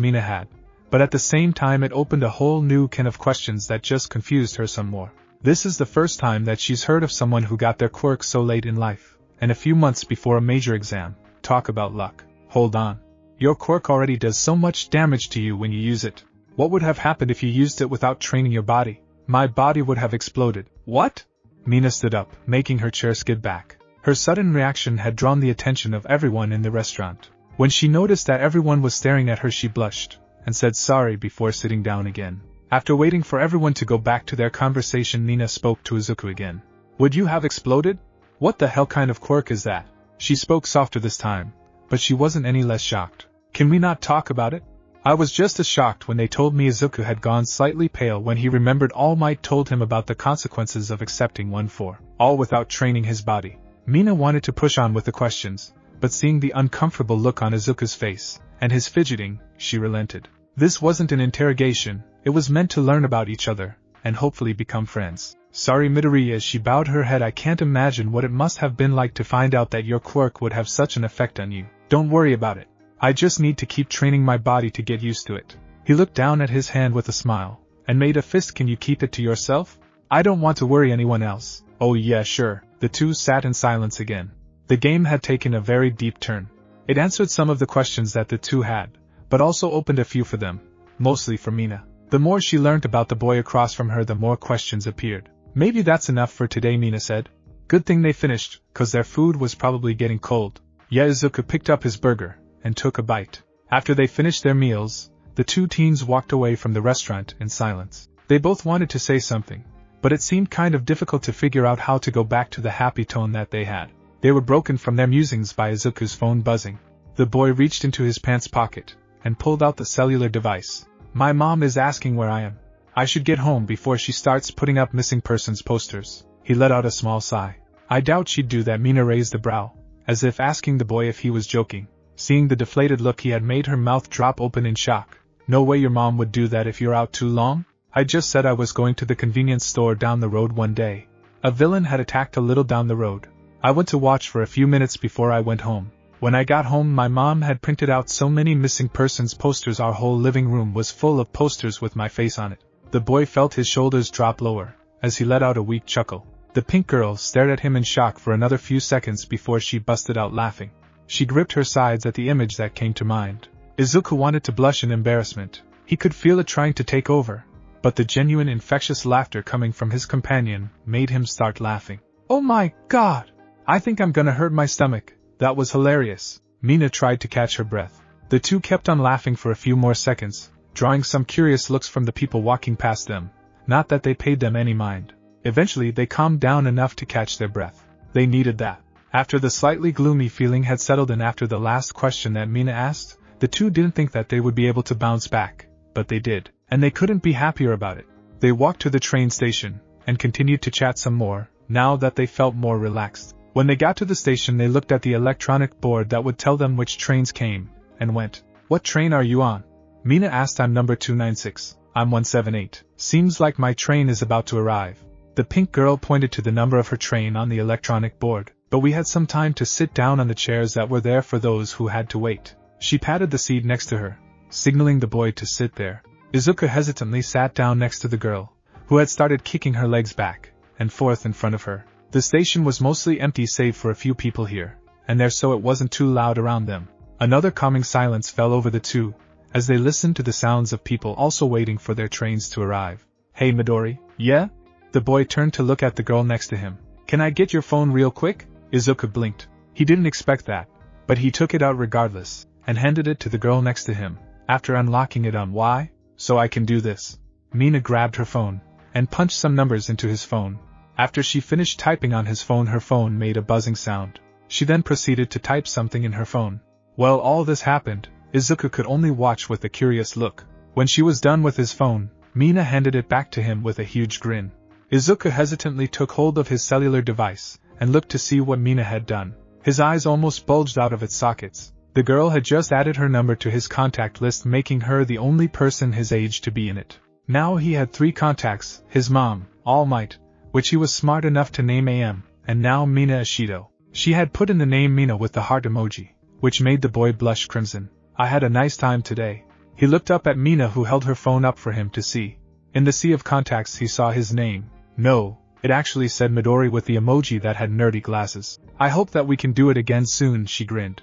Mina had, but at the same time it opened a whole new can of questions that just confused her some more. This is the first time that she's heard of someone who got their quirk so late in life, and a few months before a major exam. Talk about luck. Hold on. Your quirk already does so much damage to you when you use it. What would have happened if you used it without training your body? My body would have exploded. What? Mina stood up, making her chair skid back. Her sudden reaction had drawn the attention of everyone in the restaurant. When she noticed that everyone was staring at her, she blushed, and said sorry before sitting down again. After waiting for everyone to go back to their conversation, Mina spoke to Izuku again. Would you have exploded? What the hell kind of quirk is that? She spoke softer this time, but she wasn't any less shocked. Can we not talk about it? I was just as shocked when they told me Izuku had gone slightly pale when he remembered All Might told him about the consequences of accepting 1-4, without training his body. Mina wanted to push on with the questions, but seeing the uncomfortable look on Izuku's face, and his fidgeting, she relented. This wasn't an interrogation, it was meant to learn about each other, and hopefully become friends. Sorry Midori, as she bowed her head, I can't imagine what it must have been like to find out that your quirk would have such an effect on you. Don't worry about it. I just need to keep training my body to get used to it. He looked down at his hand with a smile, and made a fist. Can you keep it to yourself? I don't want to worry anyone else. Oh yeah, sure. The two sat in silence again. The game had taken a very deep turn. It answered some of the questions that the two had, but also opened a few for them, mostly for Mina. The more she learned about the boy across from her, the more questions appeared. Maybe that's enough for today, Mina said. Good thing they finished, cause their food was probably getting cold. Yeah, Izuku picked up his burger, and took a bite. After they finished their meals, the two teens walked away from the restaurant in silence. They both wanted to say something, but it seemed kind of difficult to figure out how to go back to the happy tone that they had. They were broken from their musings by Izuku's phone buzzing. The boy reached into his pants pocket, and pulled out the cellular device. My mom is asking where I am. I should get home before she starts putting up missing persons posters. He let out a small sigh. I doubt she'd do that. Mina raised a brow, as if asking the boy if he was joking. Seeing the deflated look he had made her mouth drop open in shock. No way your mom would do that if you're out too long? I just said I was going to the convenience store down the road one day. A villain had attacked a little down the road. I went to watch for a few minutes before I went home. When I got home, my mom had printed out so many missing persons posters, our whole living room was full of posters with my face on it. The boy felt his shoulders drop lower, as he let out a weak chuckle. The pink girl stared at him in shock for another few seconds before she busted out laughing. She gripped her sides at the image that came to mind. Izuku wanted to blush in embarrassment. He could feel it trying to take over, but the genuine infectious laughter coming from his companion made him start laughing. Oh my god! I think I'm gonna hurt my stomach. That was hilarious. Mina tried to catch her breath. The two kept on laughing for a few more seconds, drawing some curious looks from the people walking past them, not that they paid them any mind. Eventually they calmed down enough to catch their breath. They needed that. After the slightly gloomy feeling had settled in after the last question that Mina asked, the two didn't think that they would be able to bounce back, but they did, and they couldn't be happier about it. They walked to the train station, and continued to chat some more, now that they felt more relaxed. When they got to the station, they looked at the electronic board that would tell them which trains came, and went. What train are you on? Mina asked. I'm number 296. I'm 178. Seems like my train is about to arrive. The pink girl pointed to the number of her train on the electronic board. But we had some time to sit down on the chairs that were there for those who had to wait. She patted the seat next to her, signaling the boy to sit there. Izuku hesitantly sat down next to the girl, who had started kicking her legs back and forth in front of her. The station was mostly empty save for a few people here and there, so it wasn't too loud around them. Another calming silence fell over the two, as they listened to the sounds of people also waiting for their trains to arrive. Hey Midori, yeah? The boy turned to look at the girl next to him. Can I get your phone real quick? Izuku blinked. He didn't expect that, but he took it out regardless, and handed it to the girl next to him, after unlocking it on why? So I can do this. Mina grabbed her phone, and punched some numbers into his phone. After she finished typing on his phone, her phone made a buzzing sound. She then proceeded to type something in her phone. While all this happened, Izuku could only watch with a curious look. When she was done with his phone, Mina handed it back to him with a huge grin. Izuku hesitantly took hold of his cellular device, and looked to see what Mina had done. His eyes almost bulged out of its sockets. The girl had just added her number to his contact list, making her the only person his age to be in it. Now he had 3 contacts, his mom, All Might, which he was smart enough to name AM, and now Mina Ishido. She had put in the name Mina with the heart emoji, which made the boy blush crimson. I had a nice time today. He looked up at Mina, who held her phone up for him to see. In the sea of contacts he saw his name. No. It actually said Midori with the emoji that had nerdy glasses. I hope that we can do it again soon, she grinned.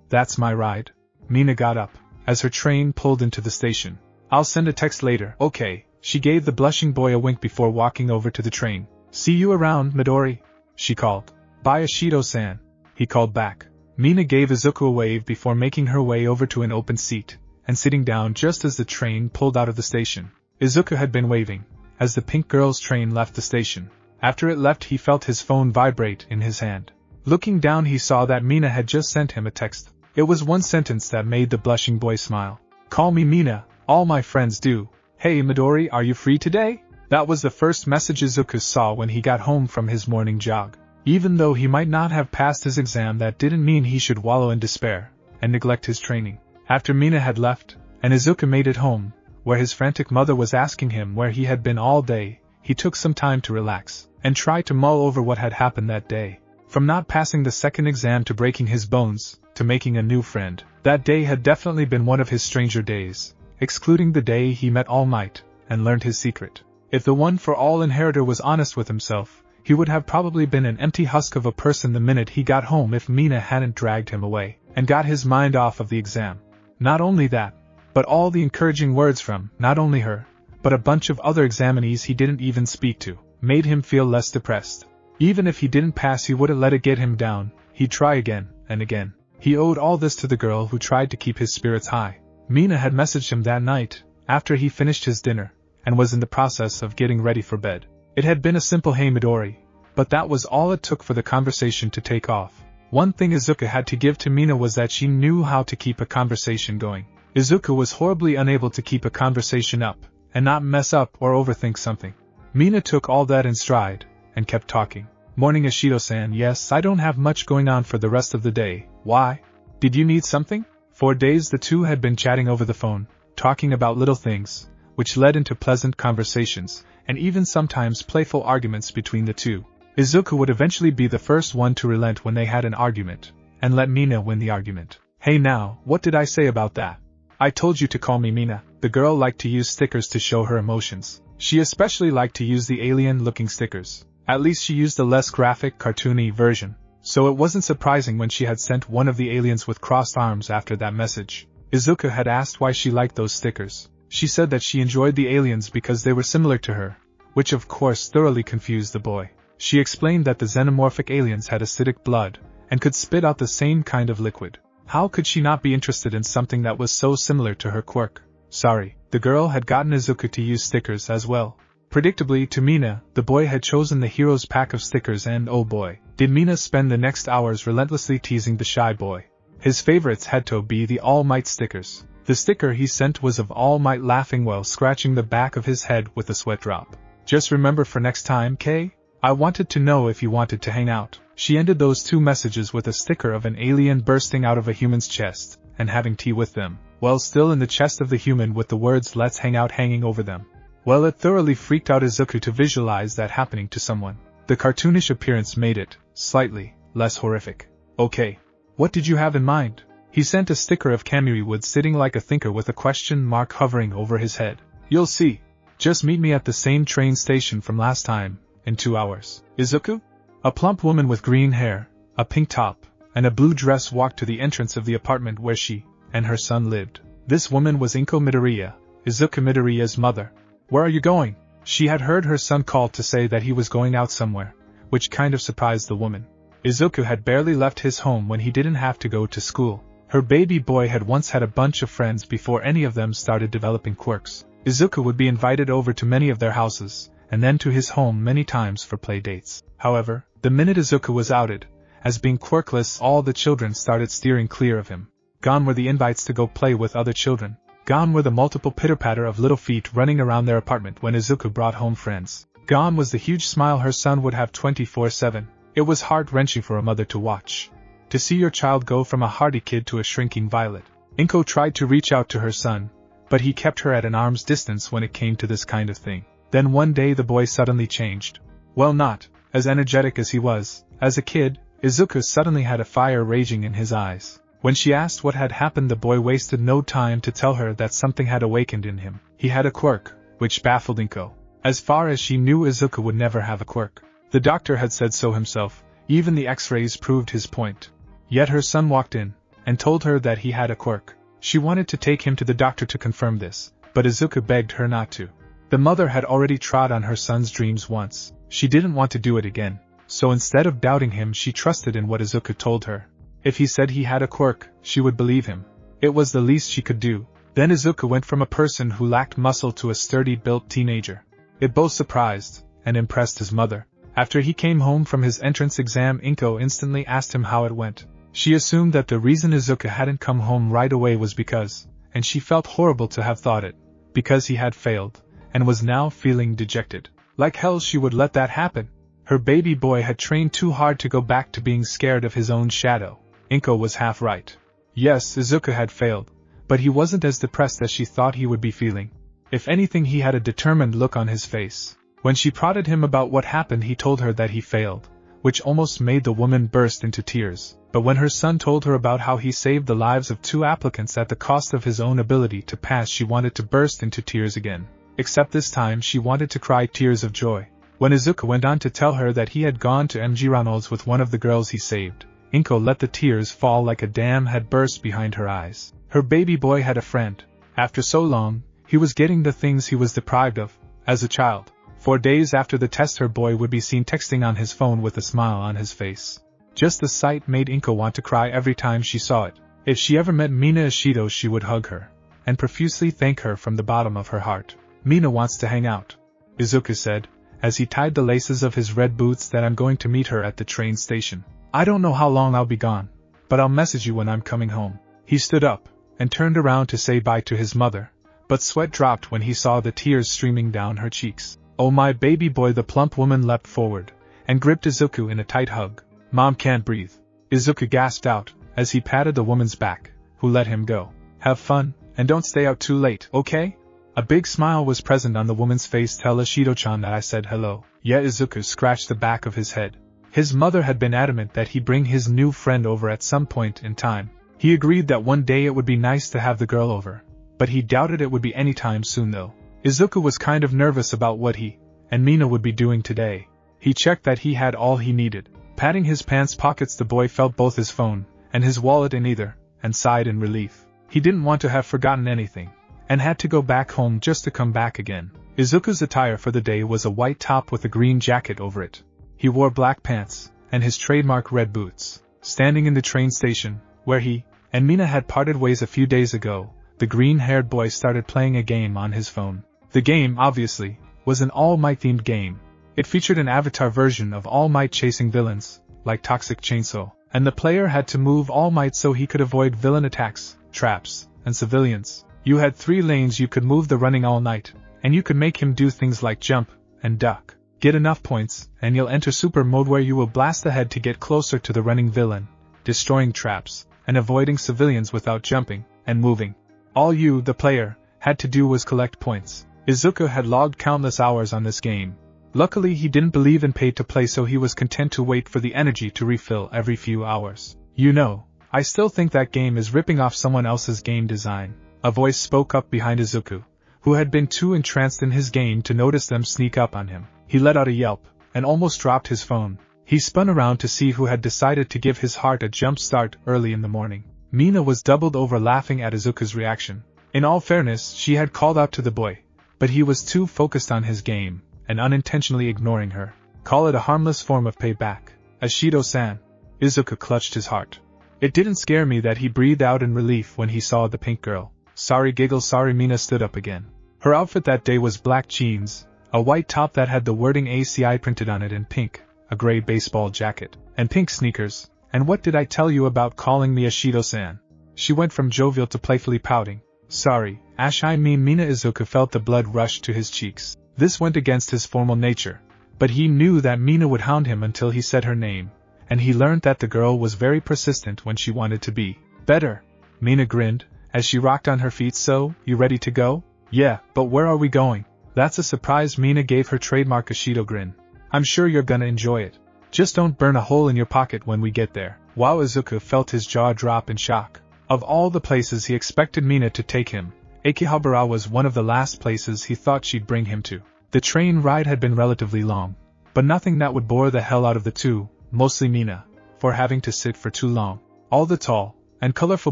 That's my ride. Mina got up, as her train pulled into the station. I'll send a text later. Okay. She gave the blushing boy a wink before walking over to the train. See you around, Midori, she called. Bye Ishido-san, he called back. Mina gave Izuku a wave before making her way over to an open seat, and sitting down just as the train pulled out of the station. Izuku had been waving, as the pink girl's train left the station. After it left, he felt his phone vibrate in his hand. Looking down, he saw that Mina had just sent him a text. It was one sentence that made the blushing boy smile. "Call me Mina, all my friends do. Hey Midori, are you free today?" That was the first message Izuku saw when he got home from his morning jog. Even though he might not have passed his exam, that didn't mean he should wallow in despair and neglect his training. After Mina had left, and Izuku made it home, where his frantic mother was asking him where he had been all day, he took some time to relax and try to mull over what had happened that day. From not passing the second exam to breaking his bones, to making a new friend, that day had definitely been one of his stranger days, excluding the day he met All Might and learned his secret. If the one-for-all inheritor was honest with himself, he would have probably been an empty husk of a person the minute he got home if Mina hadn't dragged him away and got his mind off of the exam. Not only that, but all the encouraging words from, not only her, but a bunch of other examinees he didn't even speak to, made him feel less depressed. Even if he didn't pass, he wouldn't let it get him down, he'd try again and again. He owed all this to the girl who tried to keep his spirits high. Mina had messaged him that night, after he finished his dinner, and was in the process of getting ready for bed. It had been a simple "Hey Midori," but that was all it took for the conversation to take off. One thing Izuku had to give to Mina was that she knew how to keep a conversation going. Izuku was horribly unable to keep a conversation up, and not mess up or overthink something. Mina took all that in stride, and kept talking. "Morning Ishido-san, yes, I don't have much going on for the rest of the day. Why? Did you need something?" For days the two had been chatting over the phone, talking about little things, which led into pleasant conversations, and even sometimes playful arguments between the two. Izuku would eventually be the first one to relent when they had an argument, and let Mina win the argument. "Hey now, what did I say about that? I told you to call me Mina." The girl liked to use stickers to show her emotions. She especially liked to use the alien-looking stickers. At least she used a less graphic, cartoony version, so it wasn't surprising when she had sent one of the aliens with crossed arms after that message. Izuku had asked why she liked those stickers. She said that she enjoyed the aliens because they were similar to her, which of course thoroughly confused the boy. She explained that the xenomorphic aliens had acidic blood, and could spit out the same kind of liquid. How could she not be interested in something that was so similar to her quirk? Sorry, the girl had gotten Izuku to use stickers as well. Predictably to Mina, the boy had chosen the hero's pack of stickers, and oh boy, did Mina spend the next hours relentlessly teasing the shy boy. His favorites had to be the All Might stickers. The sticker he sent was of All Might laughing while scratching the back of his head with a sweat drop. "Just remember for next time, Kay? I wanted to know if you wanted to hang out." She ended those two messages with a sticker of an alien bursting out of a human's chest, and having tea with them, while still in the chest of the human with the words "Let's hang out" hanging over them. Well, it thoroughly freaked out Izuku to visualize that happening to someone. The cartoonish appearance made it slightly less horrific. "Okay. What did you have in mind?" He sent a sticker of Kamiri Wood sitting like a thinker with a question mark hovering over his head. "You'll see. Just meet me at the same train station from last time, in 2 hours. Izuku?" A plump woman with green hair, a pink top, and a blue dress walked to the entrance of the apartment where she and her son lived. This woman was Inko Midoriya, Izuku Midoriya's mother. "Where are you going?" She had heard her son call to say that he was going out somewhere, which kind of surprised the woman. Izuku had barely left his home when he didn't have to go to school. Her baby boy had once had a bunch of friends before any of them started developing quirks. Izuku would be invited over to many of their houses, and then to his home many times for play dates. However, the minute Izuku was outed as being quirkless, all the children started steering clear of him. Gone were the invites to go play with other children. Gone were the multiple pitter-patter of little feet running around their apartment when Izuku brought home friends. Gone was the huge smile her son would have 24/7. It was heart-wrenching for a mother to watch. To see your child go from a hardy kid to a shrinking violet. Inko tried to reach out to her son, but he kept her at an arm's distance when it came to this kind of thing. Then one day the boy suddenly changed. Well, not as energetic as he was. As a kid, Izuku suddenly had a fire raging in his eyes. When she asked what had happened, the boy wasted no time to tell her that something had awakened in him. He had a quirk, which baffled Inko. As far as she knew, Izuku would never have a quirk. The doctor had said so himself, even the x-rays proved his point. Yet her son walked in, and told her that he had a quirk. She wanted to take him to the doctor to confirm this, but Izuku begged her not to. The mother had already trod on her son's dreams once. She didn't want to do it again, so instead of doubting him, she trusted in what Izuku told her. If he said he had a quirk, she would believe him. It was the least she could do. Then Izuku went from a person who lacked muscle to a sturdy-built teenager. It both surprised and impressed his mother. After he came home from his entrance exam, Inko instantly asked him how it went. She assumed that the reason Izuku hadn't come home right away was because, and she felt horrible to have thought it, because he had failed, and was now feeling dejected. Like hell she would let that happen. Her baby boy had trained too hard to go back to being scared of his own shadow. Inko was half right. Yes, Izuku had failed, but he wasn't as depressed as she thought he would be feeling. If anything, he had a determined look on his face. When she prodded him about what happened, he told her that he failed, which almost made the woman burst into tears. But when her son told her about how he saved the lives of 2 applicants at the cost of his own ability to pass, she wanted to burst into tears again. Except this time she wanted to cry tears of joy. When Izuku went on to tell her that he had gone to MG Ronald's with one of the girls he saved, Inko let the tears fall like a dam had burst behind her eyes. Her baby boy had a friend. After so long, he was getting the things he was deprived of, as a child. 4 days after the test, her boy would be seen texting on his phone with a smile on his face. Just the sight made Inko want to cry every time she saw it. If she ever met Mina Ishido, she would hug her, and profusely thank her from the bottom of her heart. Mina wants to hang out, Izuku said, as he tied the laces of his red boots, that I'm going to meet her at the train station. I don't know how long I'll be gone, but I'll message you when I'm coming home. He stood up, and turned around to say bye to his mother, but sweat dropped when he saw the tears streaming down her cheeks. Oh my baby boy! The plump woman leapt forward, and gripped Izuku in a tight hug. Mom can't breathe, Izuku gasped out, as he patted the woman's back, who let him go. Have fun, and don't stay out too late, okay? A big smile was present on the woman's face. Tell Ishido-chan that I said hello. Yeah, Izuku scratched the back of his head. His mother had been adamant that he bring his new friend over at some point in time. He agreed that one day it would be nice to have the girl over, but he doubted it would be anytime soon though. Izuku was kind of nervous about what he and Mina would be doing today. He checked that he had all he needed. Patting his pants pockets, the boy felt both his phone and his wallet in either, and sighed in relief. He didn't want to have forgotten anything, and had to go back home just to come back again. Izuku's attire for the day was a white top with a green jacket over it. He wore black pants, and his trademark red boots. Standing in the train station, where he and Mina had parted ways a few days ago, the green-haired boy started playing a game on his phone. The game, obviously, was an All Might-themed game. It featured an avatar version of All Might chasing villains, like Toxic Chainsaw, and the player had to move All Might so he could avoid villain attacks, traps, and civilians. You had 3 lanes you could move the running All Might, and you could make him do things like jump and duck. Get enough points, and you'll enter super mode, where you will blast ahead to get closer to the running villain, destroying traps, and avoiding civilians without jumping and moving. All you, the player, had to do was collect points. Izuku had logged countless hours on this game. Luckily he didn't believe in pay to play, so he was content to wait for the energy to refill every few hours. You know, I still think that game is ripping off someone else's game design. A voice spoke up behind Izuku, who had been too entranced in his game to notice them sneak up on him. He let out a yelp, and almost dropped his phone. He spun around to see who had decided to give his heart a jump start early in the morning. Mina was doubled over laughing at Izuku's reaction. In all fairness, she had called out to the boy, but he was too focused on his game, and unintentionally ignoring her. Call it a harmless form of payback. Ishido-san. Izuku clutched his heart. It didn't scare me, that he breathed out in relief when he saw the pink girl. Sorry, giggle. Sorry. Mina stood up again. Her outfit that day was black jeans, a white top that had the wording ACI printed on it in pink, a gray baseball jacket, and pink sneakers. And what did I tell you about calling me Ishido-san? She went from jovial to playfully pouting. Sorry, Ash, I mean Mina. Izuku felt the blood rush to his cheeks. This went against his formal nature, but he knew that Mina would hound him until he said her name, and he learned that the girl was very persistent when she wanted to be better. Mina grinned, as she rocked on her feet. So, you ready to go? Yeah, but where are we going? That's a surprise. Mina gave her trademark Ishido grin. I'm sure you're gonna enjoy it. Just don't burn a hole in your pocket when we get there. Wow, Izuku felt his jaw drop in shock. Of all the places he expected Mina to take him, Akihabara was one of the last places he thought she'd bring him to. The train ride had been relatively long, but nothing that would bore the hell out of the two, mostly Mina, for having to sit for too long. All the tall and colorful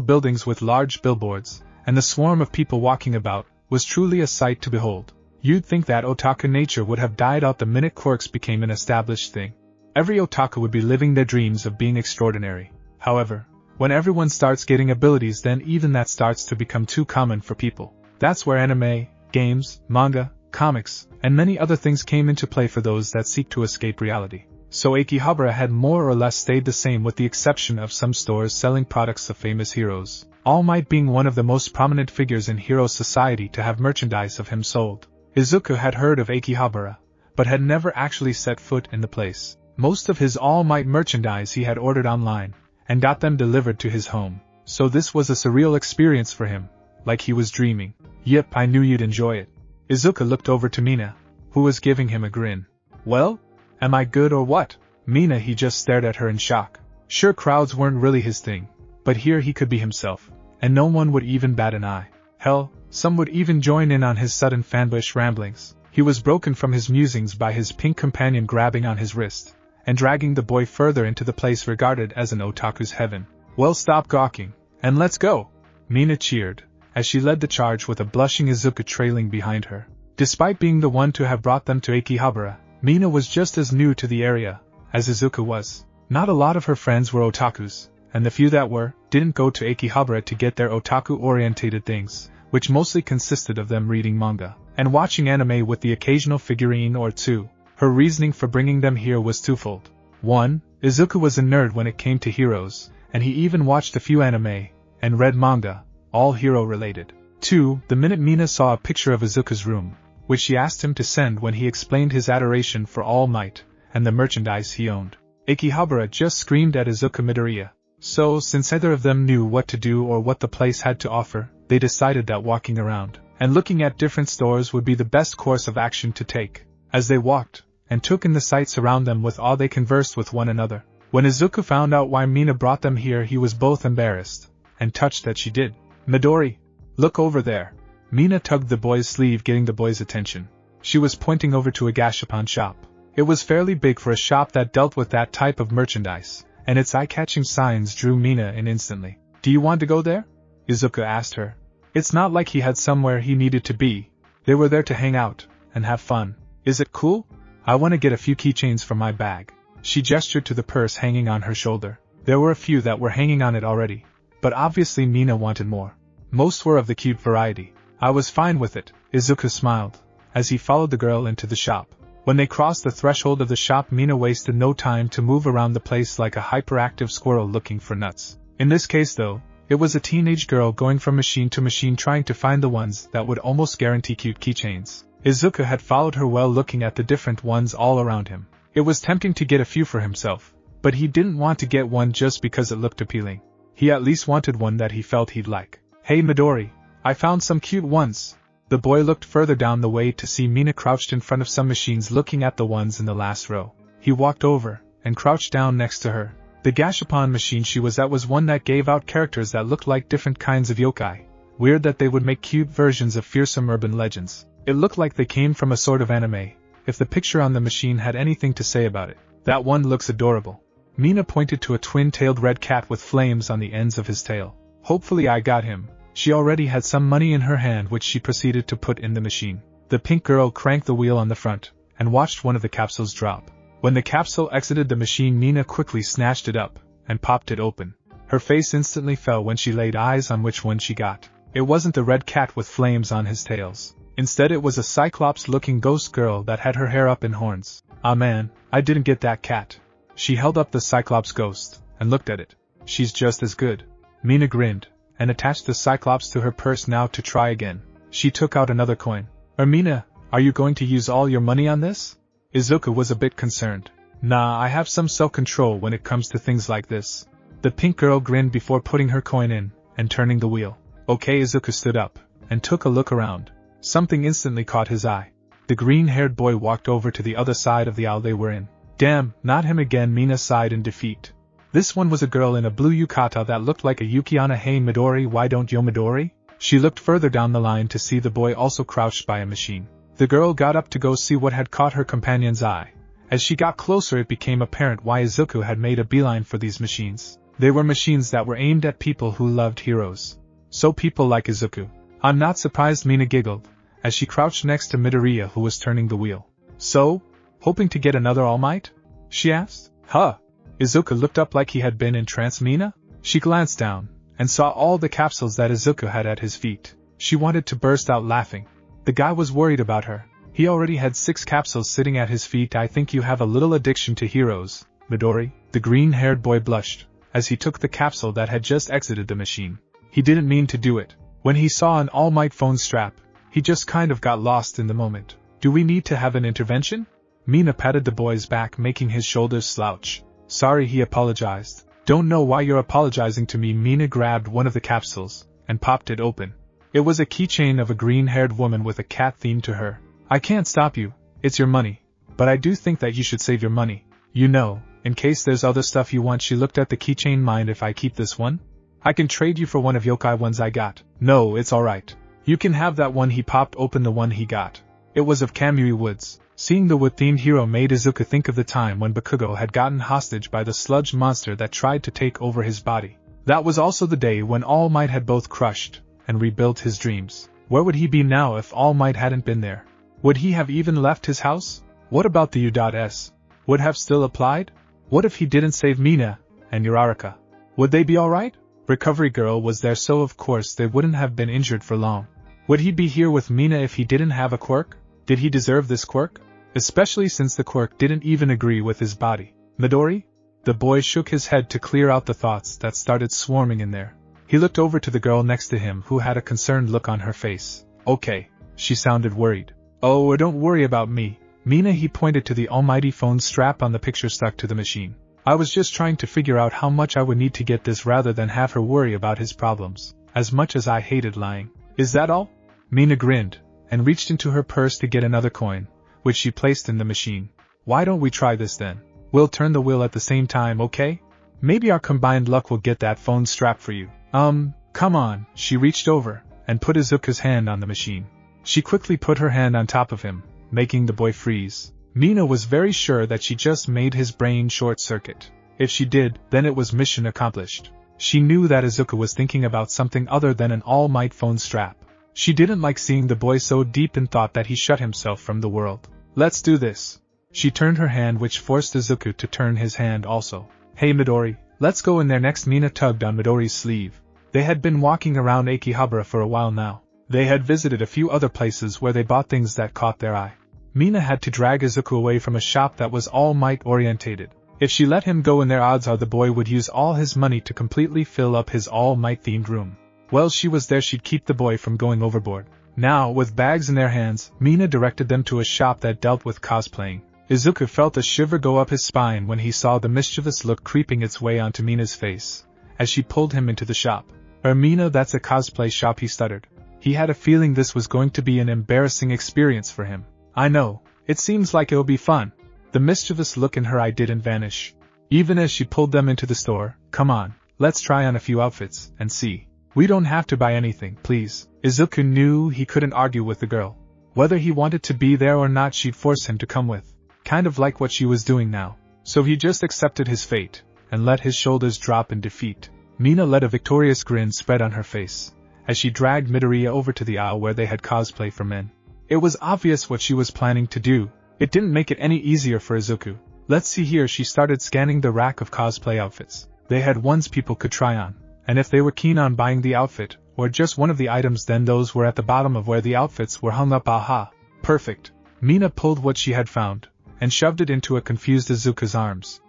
buildings with large billboards, and the swarm of people walking about, was truly a sight to behold. You'd think that otaku nature would have died out the minute quirks became an established thing. Every otaku would be living their dreams of being extraordinary. However, when everyone starts getting abilities, then even that starts to become too common for people. That's where anime, games, manga, comics, and many other things came into play for those that seek to escape reality. so Akihabara had more or less stayed the same with the exception of some stores selling products of famous heroes, All Might being one of the most prominent figures in hero society to have merchandise of him sold. Izuku had heard of Akihabara, but had never actually set foot in the place. Most of his All Might merchandise he had ordered online, and got them delivered to his home, so this was a surreal experience for him, like he was dreaming. Yep, I knew you'd enjoy it. Izuku looked over to Mina, who was giving him a grin. Well? Am I good or what? Mina, he just stared at her in shock. Sure, crowds weren't really his thing, but here he could be himself, and no one would even bat an eye. Hell, some would even join in on his sudden fanboyish ramblings. He was broken from his musings by his pink companion grabbing on his wrist, and dragging the boy further into the place regarded as an otaku's heaven. Well, stop gawking, and let's go! Mina cheered, as she led the charge with a blushing Izuku trailing behind her. Despite being the one to have brought them to Akihabara, Mina was just as new to the area as Izuku was. Not a lot of her friends were otakus, and the few that were, didn't go to Akihabara to get their otaku-orientated things, which mostly consisted of them reading manga and watching anime with the occasional figurine or two. Her reasoning for bringing them here was twofold. 1. Izuku was a nerd when it came to heroes, and he even watched a few anime and read manga, all hero-related. 2. The minute Mina saw a picture of Izuku's room, which she asked him to send when he explained his adoration for All Might and the merchandise he owned, Akihabara just screamed at Izuku Midoriya. So, since either of them knew what to do or what the place had to offer, they decided that walking around and looking at different stores would be the best course of action to take. As they walked and took in the sights around them with awe, they conversed with one another. When Izuku found out why Mina brought them here, he was both embarrassed and touched that she did. Midori, look over there. Mina tugged the boy's sleeve, getting the boy's attention. She was pointing over to a gashapon shop. It was fairly big for a shop that dealt with that type of merchandise, and its eye-catching signs drew Mina in instantly. Do you want to go there? Izuku asked her. It's not like he had somewhere he needed to be. They were there to hang out and have fun. Is it cool? I want to get a few keychains from my bag. She gestured to the purse hanging on her shoulder. There were a few that were hanging on it already, but obviously Mina wanted more. Most were of the cute variety. I was fine with it, Izuku smiled, as he followed the girl into the shop. When they crossed the threshold of the shop, Mina wasted no time to move around the place like a hyperactive squirrel looking for nuts. In this case though, it was a teenage girl going from machine to machine trying to find the ones that would almost guarantee cute keychains. Izuku had followed her well, looking at the different ones all around him. It was tempting to get a few for himself, but he didn't want to get one just because it looked appealing. He at least wanted one that he felt he'd like. Hey Midori, I found some cute ones. The boy looked further down the way to see Mina crouched in front of some machines looking at the ones in the last row. He walked over and crouched down next to her. The gashapon machine she was at was one that gave out characters that looked like different kinds of yokai. Weird that they would make cute versions of fearsome urban legends. It looked like they came from a sort of anime, if the picture on the machine had anything to say about it. That one looks adorable. Mina pointed to a twin-tailed red cat with flames on the ends of his tail. Hopefully I got him. She already had some money in her hand which she proceeded to put in the machine. The pink girl cranked the wheel on the front, and watched one of the capsules drop. When the capsule exited the machine, Mina quickly snatched it up, and popped it open. Her face instantly fell when she laid eyes on which one she got. It wasn't the red cat with flames on his tails. Instead it was a cyclops-looking ghost girl that had her hair up in horns. Ah man, I didn't get that cat. She held up the cyclops ghost, and looked at it. She's just as good. Mina grinned, and attached the cyclops to her purse now to try again. She took out another coin. Mina, are you going to use all your money on this? Izuku was a bit concerned. Nah, I have some self-control when it comes to things like this. The pink girl grinned before putting her coin in, and turning the wheel. Okay, Izuku stood up, and took a look around. Something instantly caught his eye. The green-haired boy walked over to the other side of the aisle they were in. Damn, not him again, Mina sighed in defeat. This one was a girl in a blue yukata that looked like a Yukiana. Hey Midori, why don't you Midori? She looked further down the line to see the boy also crouched by a machine. The girl got up to go see what had caught her companion's eye. As she got closer it became apparent why Izuku had made a beeline for these machines. They were machines that were aimed at people who loved heroes. So people like Izuku. I'm not surprised, Mina giggled, as she crouched next to Midoriya who was turning the wheel. So? Hoping to get another All Might? She asked. Huh? Izuku looked up like he had been in trance. Mina? She glanced down, and saw all the capsules that Izuku had at his feet. She wanted to burst out laughing. The guy was worried about her. He already had 6 capsules sitting at his feet. I think you have a little addiction to heroes, Midori. The green-haired boy blushed, as he took the capsule that had just exited the machine. He didn't mean to do it. When he saw an All Might phone strap, he just kind of got lost in the moment. Do we need to have an intervention? Mina patted the boy's back, making his shoulders slouch. Sorry, he apologized. Don't know why you're apologizing to me. Mina grabbed one of the capsules and popped it open. It was a keychain of a green-haired woman with a cat theme to her. I can't stop you, it's your money. But I do think that you should save your money. You know, in case there's other stuff you want. She looked at the keychain. Mind if I keep this one? I can trade you for one of yokai ones I got. No, it's alright. You can have that one. He popped open the one he got. It was of Kamui Woods. Seeing the wood-themed hero made Izuku think of the time when Bakugo had gotten hostage by the sludge monster that tried to take over his body. That was also the day when All Might had both crushed and rebuilt his dreams. Where would he be now if All Might hadn't been there? Would he have even left his house? What about the U.S? Would have still applied? What if he didn't save Mina and Uraraka? Would they be alright? Recovery Girl was there, so of course they wouldn't have been injured for long. Would he be here with Mina if he didn't have a quirk? Did he deserve this quirk? Especially since the quirk didn't even agree with his body. Midori? The boy shook his head to clear out the thoughts that started swarming in there. He looked over to the girl next to him, who had a concerned look on her face. Okay, she sounded worried. Oh, don't worry about me, Mina. He pointed to the almighty phone strap on the picture stuck to the machine. I was just trying to figure out how much I would need to get this rather than have her worry about his problems, as much as I hated lying. Is that all? Mina grinned, and reached into her purse to get another coin, which she placed in the machine. Why don't we try this then? We'll turn the wheel at the same time, okay? Maybe our combined luck will get that phone strap for you. Come on. She reached over and put Izuku's hand on the machine. She quickly put her hand on top of him, making the boy freeze. Mina was very sure that she just made his brain short-circuit. If she did, then it was mission accomplished. She knew that Izuku was thinking about something other than an all-might phone strap. She didn't like seeing the boy so deep in thought that he shut himself from the world. Let's do this. She turned her hand, which forced Izuku to turn his hand also. Hey Midori, let's go in there next. Mina tugged on Midori's sleeve. They had been walking around Akihabara for a while now. They had visited a few other places where they bought things that caught their eye. Mina had to drag Izuku away from a shop that was all-might orientated. If she let him go in there, odds are the boy would use all his money to completely fill up his all-might themed room. Well, she was there, she'd keep the boy from going overboard. Now, with bags in their hands, Mina directed them to a shop that dealt with cosplaying. Izuku felt a shiver go up his spine when he saw the mischievous look creeping its way onto Mina's face, as she pulled him into the shop. Mina, that's a cosplay shop, he stuttered. He had a feeling this was going to be an embarrassing experience for him. I know, it seems like it'll be fun. The mischievous look in her eye didn't vanish. Even as she pulled them into the store. Come on, let's try on a few outfits, and see. We don't have to buy anything, please. Izuku knew he couldn't argue with the girl. Whether he wanted to be there or not, she'd force him to come with. Kind of like what she was doing now. So he just accepted his fate, and let his shoulders drop in defeat. Mina let a victorious grin spread on her face, as she dragged Midoriya over to the aisle where they had cosplay for men. It was obvious what she was planning to do. It didn't make it any easier for Izuku. Let's see here. She started scanning the rack of cosplay outfits. They had ones people could try on, and if they were keen on buying the outfit, or just one of the items, then those were at the bottom of where the outfits were hung up. Aha! Perfect. Mina pulled what she had found, and shoved it into a confused Izuku's arms.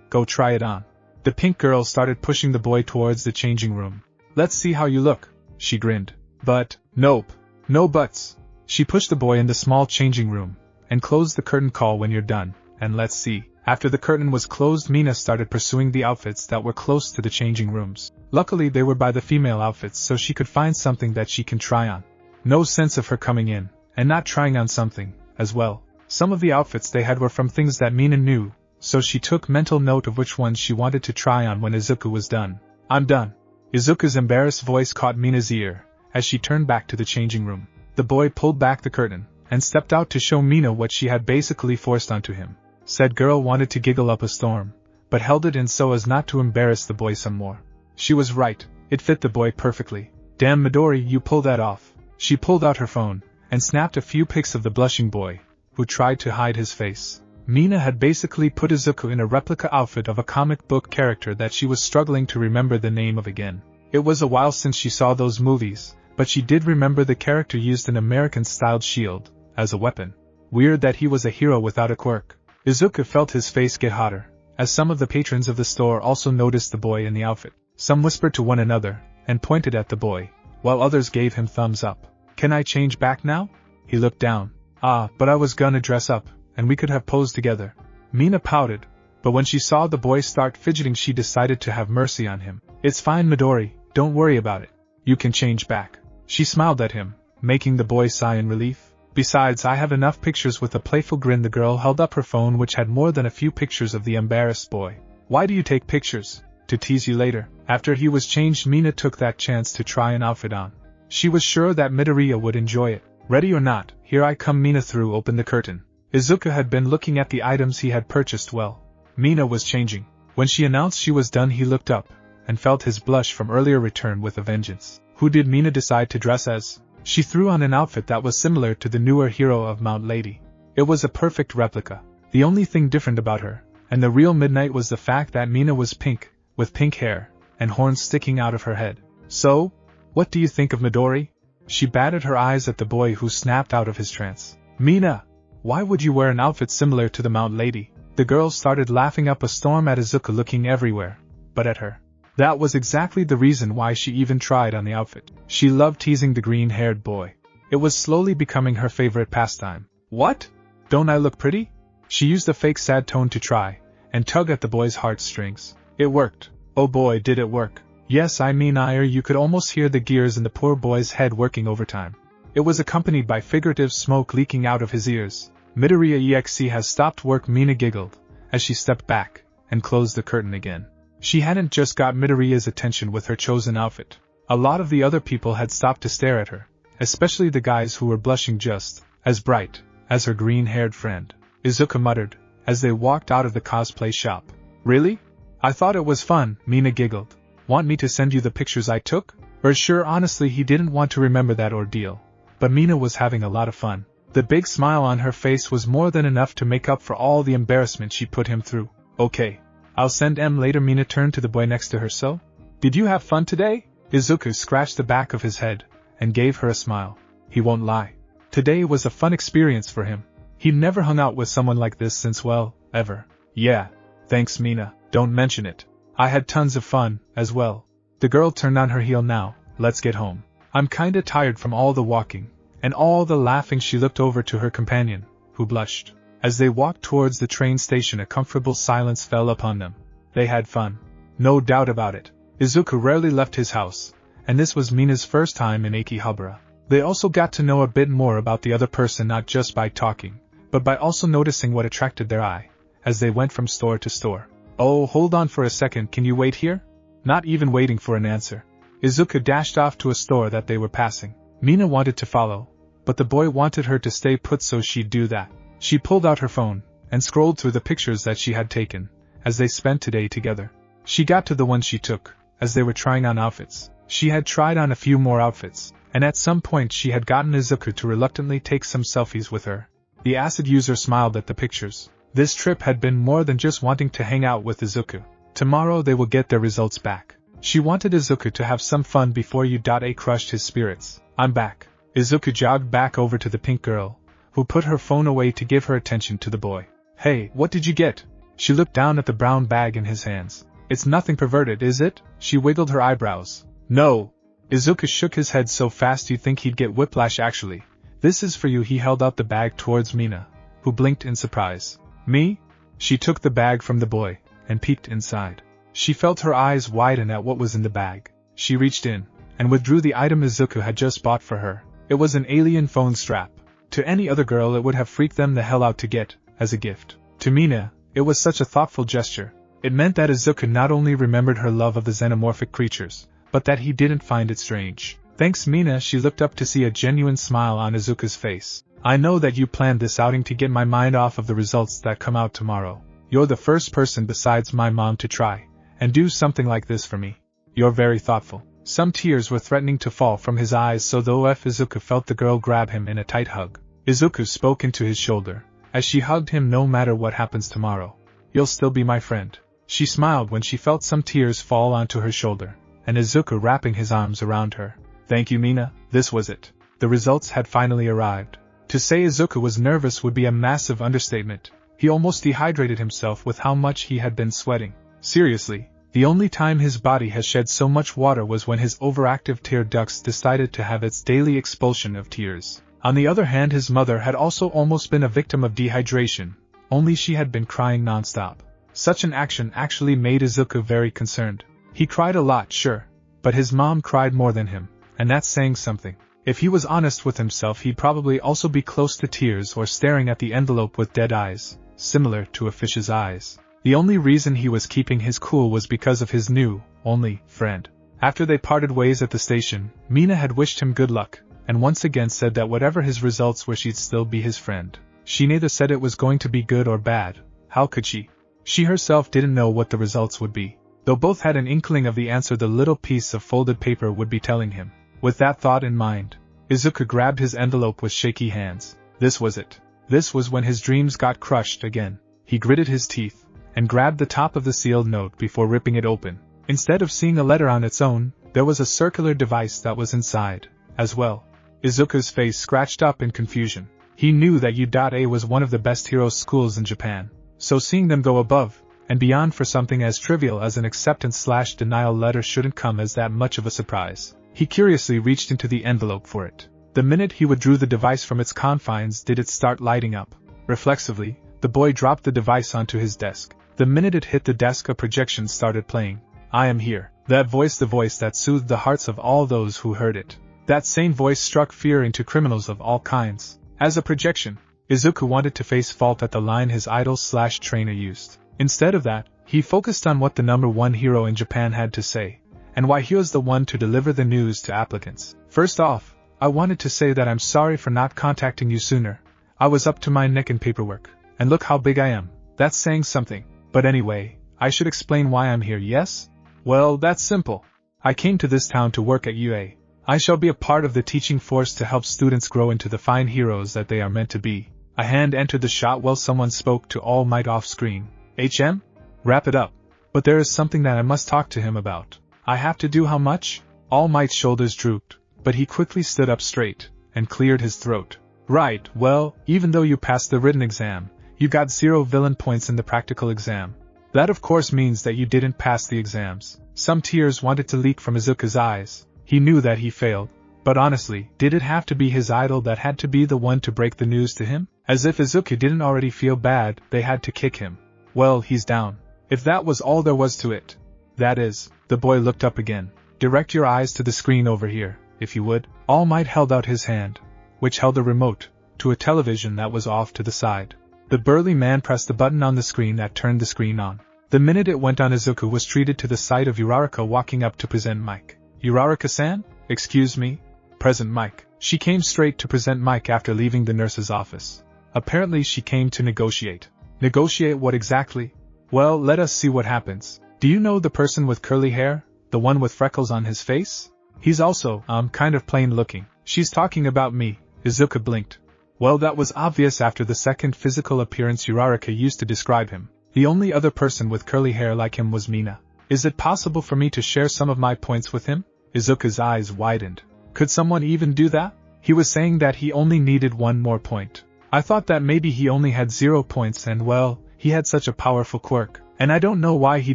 Go try it on. The pink girl started pushing the boy towards the changing room. Let's see how you look, she grinned. But, nope. No buts. She pushed the boy in the small changing room, and closed the curtain. Call when you're done, and let's see. After the curtain was closed, Mina started pursuing the outfits that were close to the changing rooms. Luckily they were by the female outfits, so she could find something that she can try on. No sense of her coming in, and not trying on something, as well. Some of the outfits they had were from things that Mina knew, so she took mental note of which ones she wanted to try on when Izuku was done. I'm done. Izuku's embarrassed voice caught Mina's ear, as she turned back to the changing room. The boy pulled back the curtain, and stepped out to show Mina what she had basically forced onto him. Said girl wanted to giggle up a storm, but held it in so as not to embarrass the boy some more. She was right, it fit the boy perfectly. Damn Midori, you pulled that off. She pulled out her phone, and snapped a few pics of the blushing boy, who tried to hide his face. Mina had basically put Izuku in a replica outfit of a comic book character that she was struggling to remember the name of again. It was a while since she saw those movies, but she did remember the character used an American-styled shield as a weapon. Weird that he was a hero without a quirk. Izuku felt his face get hotter, as some of the patrons of the store also noticed the boy in the outfit. Some whispered to one another, and pointed at the boy, while others gave him thumbs up. Can I change back now? He looked down. But I was gonna dress up, and we could have posed together. Mina pouted, but when she saw the boy start fidgeting she decided to have mercy on him. It's fine Midori, don't worry about it. You can change back. She smiled at him, making the boy sigh in relief. Besides, I have enough pictures. With a playful grin the girl held up her phone which had more than a few pictures of the embarrassed boy. Why do you take pictures? To tease you later. After he was changed, Mina took that chance to try an outfit on. She was sure that Midoriya would enjoy it. Ready or not, here I come. Mina threw open the curtain. Izuku had been looking at the items he had purchased well. Mina was changing. When she announced she was done he looked up, and felt his blush from earlier return with a vengeance. Who did Mina decide to dress as? She threw on an outfit that was similar to the newer hero of Mount Lady. It was a perfect replica. The only thing different about her, and the real Midnight, was the fact that Mina was pink, with pink hair, and horns sticking out of her head. So, what do you think of Midori? She batted her eyes at the boy who snapped out of his trance. Mina! Why would you wear an outfit similar to the Mount Lady? The girl started laughing up a storm at Izuku looking everywhere, but at her. That was exactly the reason why she even tried on the outfit. She loved teasing the green-haired boy. It was slowly becoming her favorite pastime. What? Don't I look pretty? She used a fake sad tone to try, and tug at the boy's heartstrings. It worked. Oh boy, did it work. Yes, I mean you could almost hear the gears in the poor boy's head working overtime. It was accompanied by figurative smoke leaking out of his ears. Midoriya EXE has stopped work. Mina giggled, as she stepped back, and closed the curtain again. She hadn't just got Midoriya's attention with her chosen outfit. A lot of the other people had stopped to stare at her, especially the guys who were blushing just as bright as her green-haired friend. Izuku muttered, as they walked out of the cosplay shop. Really? I thought it was fun, Mina giggled. Want me to send you the pictures I took? Sure, honestly he didn't want to remember that ordeal. But Mina was having a lot of fun. The big smile on her face was more than enough to make up for all the embarrassment she put him through. Okay. I'll send M later. Mina turned to the boy next to her. So? Did you have fun today? Izuku scratched the back of his head, and gave her a smile. He won't lie. Today was a fun experience for him. He'd never hung out with someone like this since, well, ever. Yeah. Thanks Mina, don't mention it. I had tons of fun, as well. The girl turned on her heel. Now, let's get home. I'm kinda tired from all the walking, and all the laughing. She looked over to her companion, who blushed. As they walked towards the train station a comfortable silence fell upon them. They had fun. No doubt about it. Izuku rarely left his house, and this was Mina's first time in Akihabara. They also got to know a bit more about the other person, not just by talking, but by also noticing what attracted their eye, as they went from store to store. Oh, hold on for a second, can you wait here? Not even waiting for an answer. Izuku dashed off to a store that they were passing. Mina wanted to follow, but the boy wanted her to stay put, so she'd do that. She pulled out her phone, and scrolled through the pictures that she had taken, as they spent today together. She got to the one she took, as they were trying on outfits. She had tried on a few more outfits, and at some point she had gotten Izuku to reluctantly take some selfies with her. The acid user smiled at the pictures. This trip had been more than just wanting to hang out with Izuku. Tomorrow they will get their results back. She wanted Izuku to have some fun before A crushed his spirits. I'm back. Izuku jogged back over to the pink girl, who put her phone away to give her attention to the boy. Hey, what did you get? She looked down at the brown bag in his hands. It's nothing perverted, is it? She wiggled her eyebrows. No. Izuku shook his head so fast you'd think he'd get whiplash. Actually, this is for you. He held out the bag towards Mina, who blinked in surprise. Me? She took the bag from the boy, and peeked inside. She felt her eyes widen at what was in the bag. She reached in, and withdrew the item Izuku had just bought for her. It was an alien phone strap. To any other girl it would have freaked them the hell out to get, as a gift. To Mina, it was such a thoughtful gesture. It meant that Izuku not only remembered her love of the xenomorphic creatures, but that he didn't find it strange. Thanks Mina. She looked up to see a genuine smile on Izuku's face. I know that you planned this outing to get my mind off of the results that come out tomorrow. You're the first person besides my mom to try and do something like this for me. You're very thoughtful. Some tears were threatening to fall from his eyes, so though Izuku felt the girl grab him in a tight hug. Izuku spoke into his shoulder, as she hugged him. No matter what happens tomorrow, you'll still be my friend. She smiled when she felt some tears fall onto her shoulder, and Izuku wrapping his arms around her. Thank you Mina, this was it. The results had finally arrived. To say Izuku was nervous would be a massive understatement. He almost dehydrated himself with how much he had been sweating. Seriously, the only time his body has shed so much water was when his overactive tear ducts decided to have its daily expulsion of tears. On the other hand, his mother had also almost been a victim of dehydration, only she had been crying non-stop. Such an action actually made Izuku very concerned. He cried a lot, sure, but his mom cried more than him, and that's saying something. If he was honest with himself, he'd probably also be close to tears or staring at the envelope with dead eyes, similar to a fish's eyes. The only reason he was keeping his cool was because of his new, only, friend. After they parted ways at the station, Mina had wished him good luck, and once again said that whatever his results were, she'd still be his friend. She neither said it was going to be good or bad. How could she? She herself didn't know what the results would be. Though both had an inkling of the answer the little piece of folded paper would be telling him. With that thought in mind, Izuku grabbed his envelope with shaky hands. This was it. This was when his dreams got crushed again. He gritted his teeth, and grabbed the top of the sealed note before ripping it open. Instead of seeing a letter on its own, there was a circular device that was inside, as well. Izuku's face scratched up in confusion. He knew that U.A was one of the best hero schools in Japan, so seeing them go above and beyond for something as trivial as an acceptance/denial letter shouldn't come as that much of a surprise. He curiously reached into the envelope for it. The minute he withdrew the device from its confines did it start lighting up. Reflexively, the boy dropped the device onto his desk. The minute it hit the desk, a projection started playing. I am here. That voice, the voice that soothed the hearts of all those who heard it. That same voice struck fear into criminals of all kinds. As a projection, Izuku wanted to face fault at the line his idol/trainer used. Instead of that, he focused on what the number one hero in Japan had to say, and why he was the one to deliver the news to applicants. First off, I wanted to say that I'm sorry for not contacting you sooner. I was up to my neck in paperwork, and look how big I am. That's saying something. But anyway, I should explain why I'm here, yes? Well, that's simple. I came to this town to work at UA. I shall be a part of the teaching force to help students grow into the fine heroes that they are meant to be. A hand entered the shot while someone spoke to All Might off-screen. HM? Wrap it up. But there is something that I must talk to him about. I have to do how much? All Might's shoulders drooped, but he quickly stood up straight, and cleared his throat. Right, well, even though you passed the written exam, you got 0 villain points in the practical exam. That of course means that you didn't pass the exams. Some tears wanted to leak from Izuku's eyes. He knew that he failed, but honestly, did it have to be his idol that had to be the one to break the news to him? As if Izuku didn't already feel bad, they had to kick him. Well, he's down. If that was all there was to it. That is, the boy looked up again. Direct your eyes to the screen over here, if you would. All Might held out his hand, which held a remote, to a television that was off to the side. The burly man pressed the button on the screen that turned the screen on. The minute it went on, Izuku was treated to the sight of Uraraka walking up to present Mike. Uraraka-san? Excuse me? Present Mike. She came straight to present Mike after leaving the nurse's office. Apparently she came to negotiate. Negotiate what exactly? Well, let us see what happens. Do you know the person with curly hair? The one with freckles on his face? He's also, kind of plain looking. She's talking about me. Izuku blinked. Well, that was obvious after the second physical appearance Uraraka used to describe him. The only other person with curly hair like him was Mina. Is it possible for me to share some of my points with him? Izuku's eyes widened. Could someone even do that? He was saying that he only needed one more point. I thought that maybe he only had 0 points and well, he had such a powerful quirk. And I don't know why he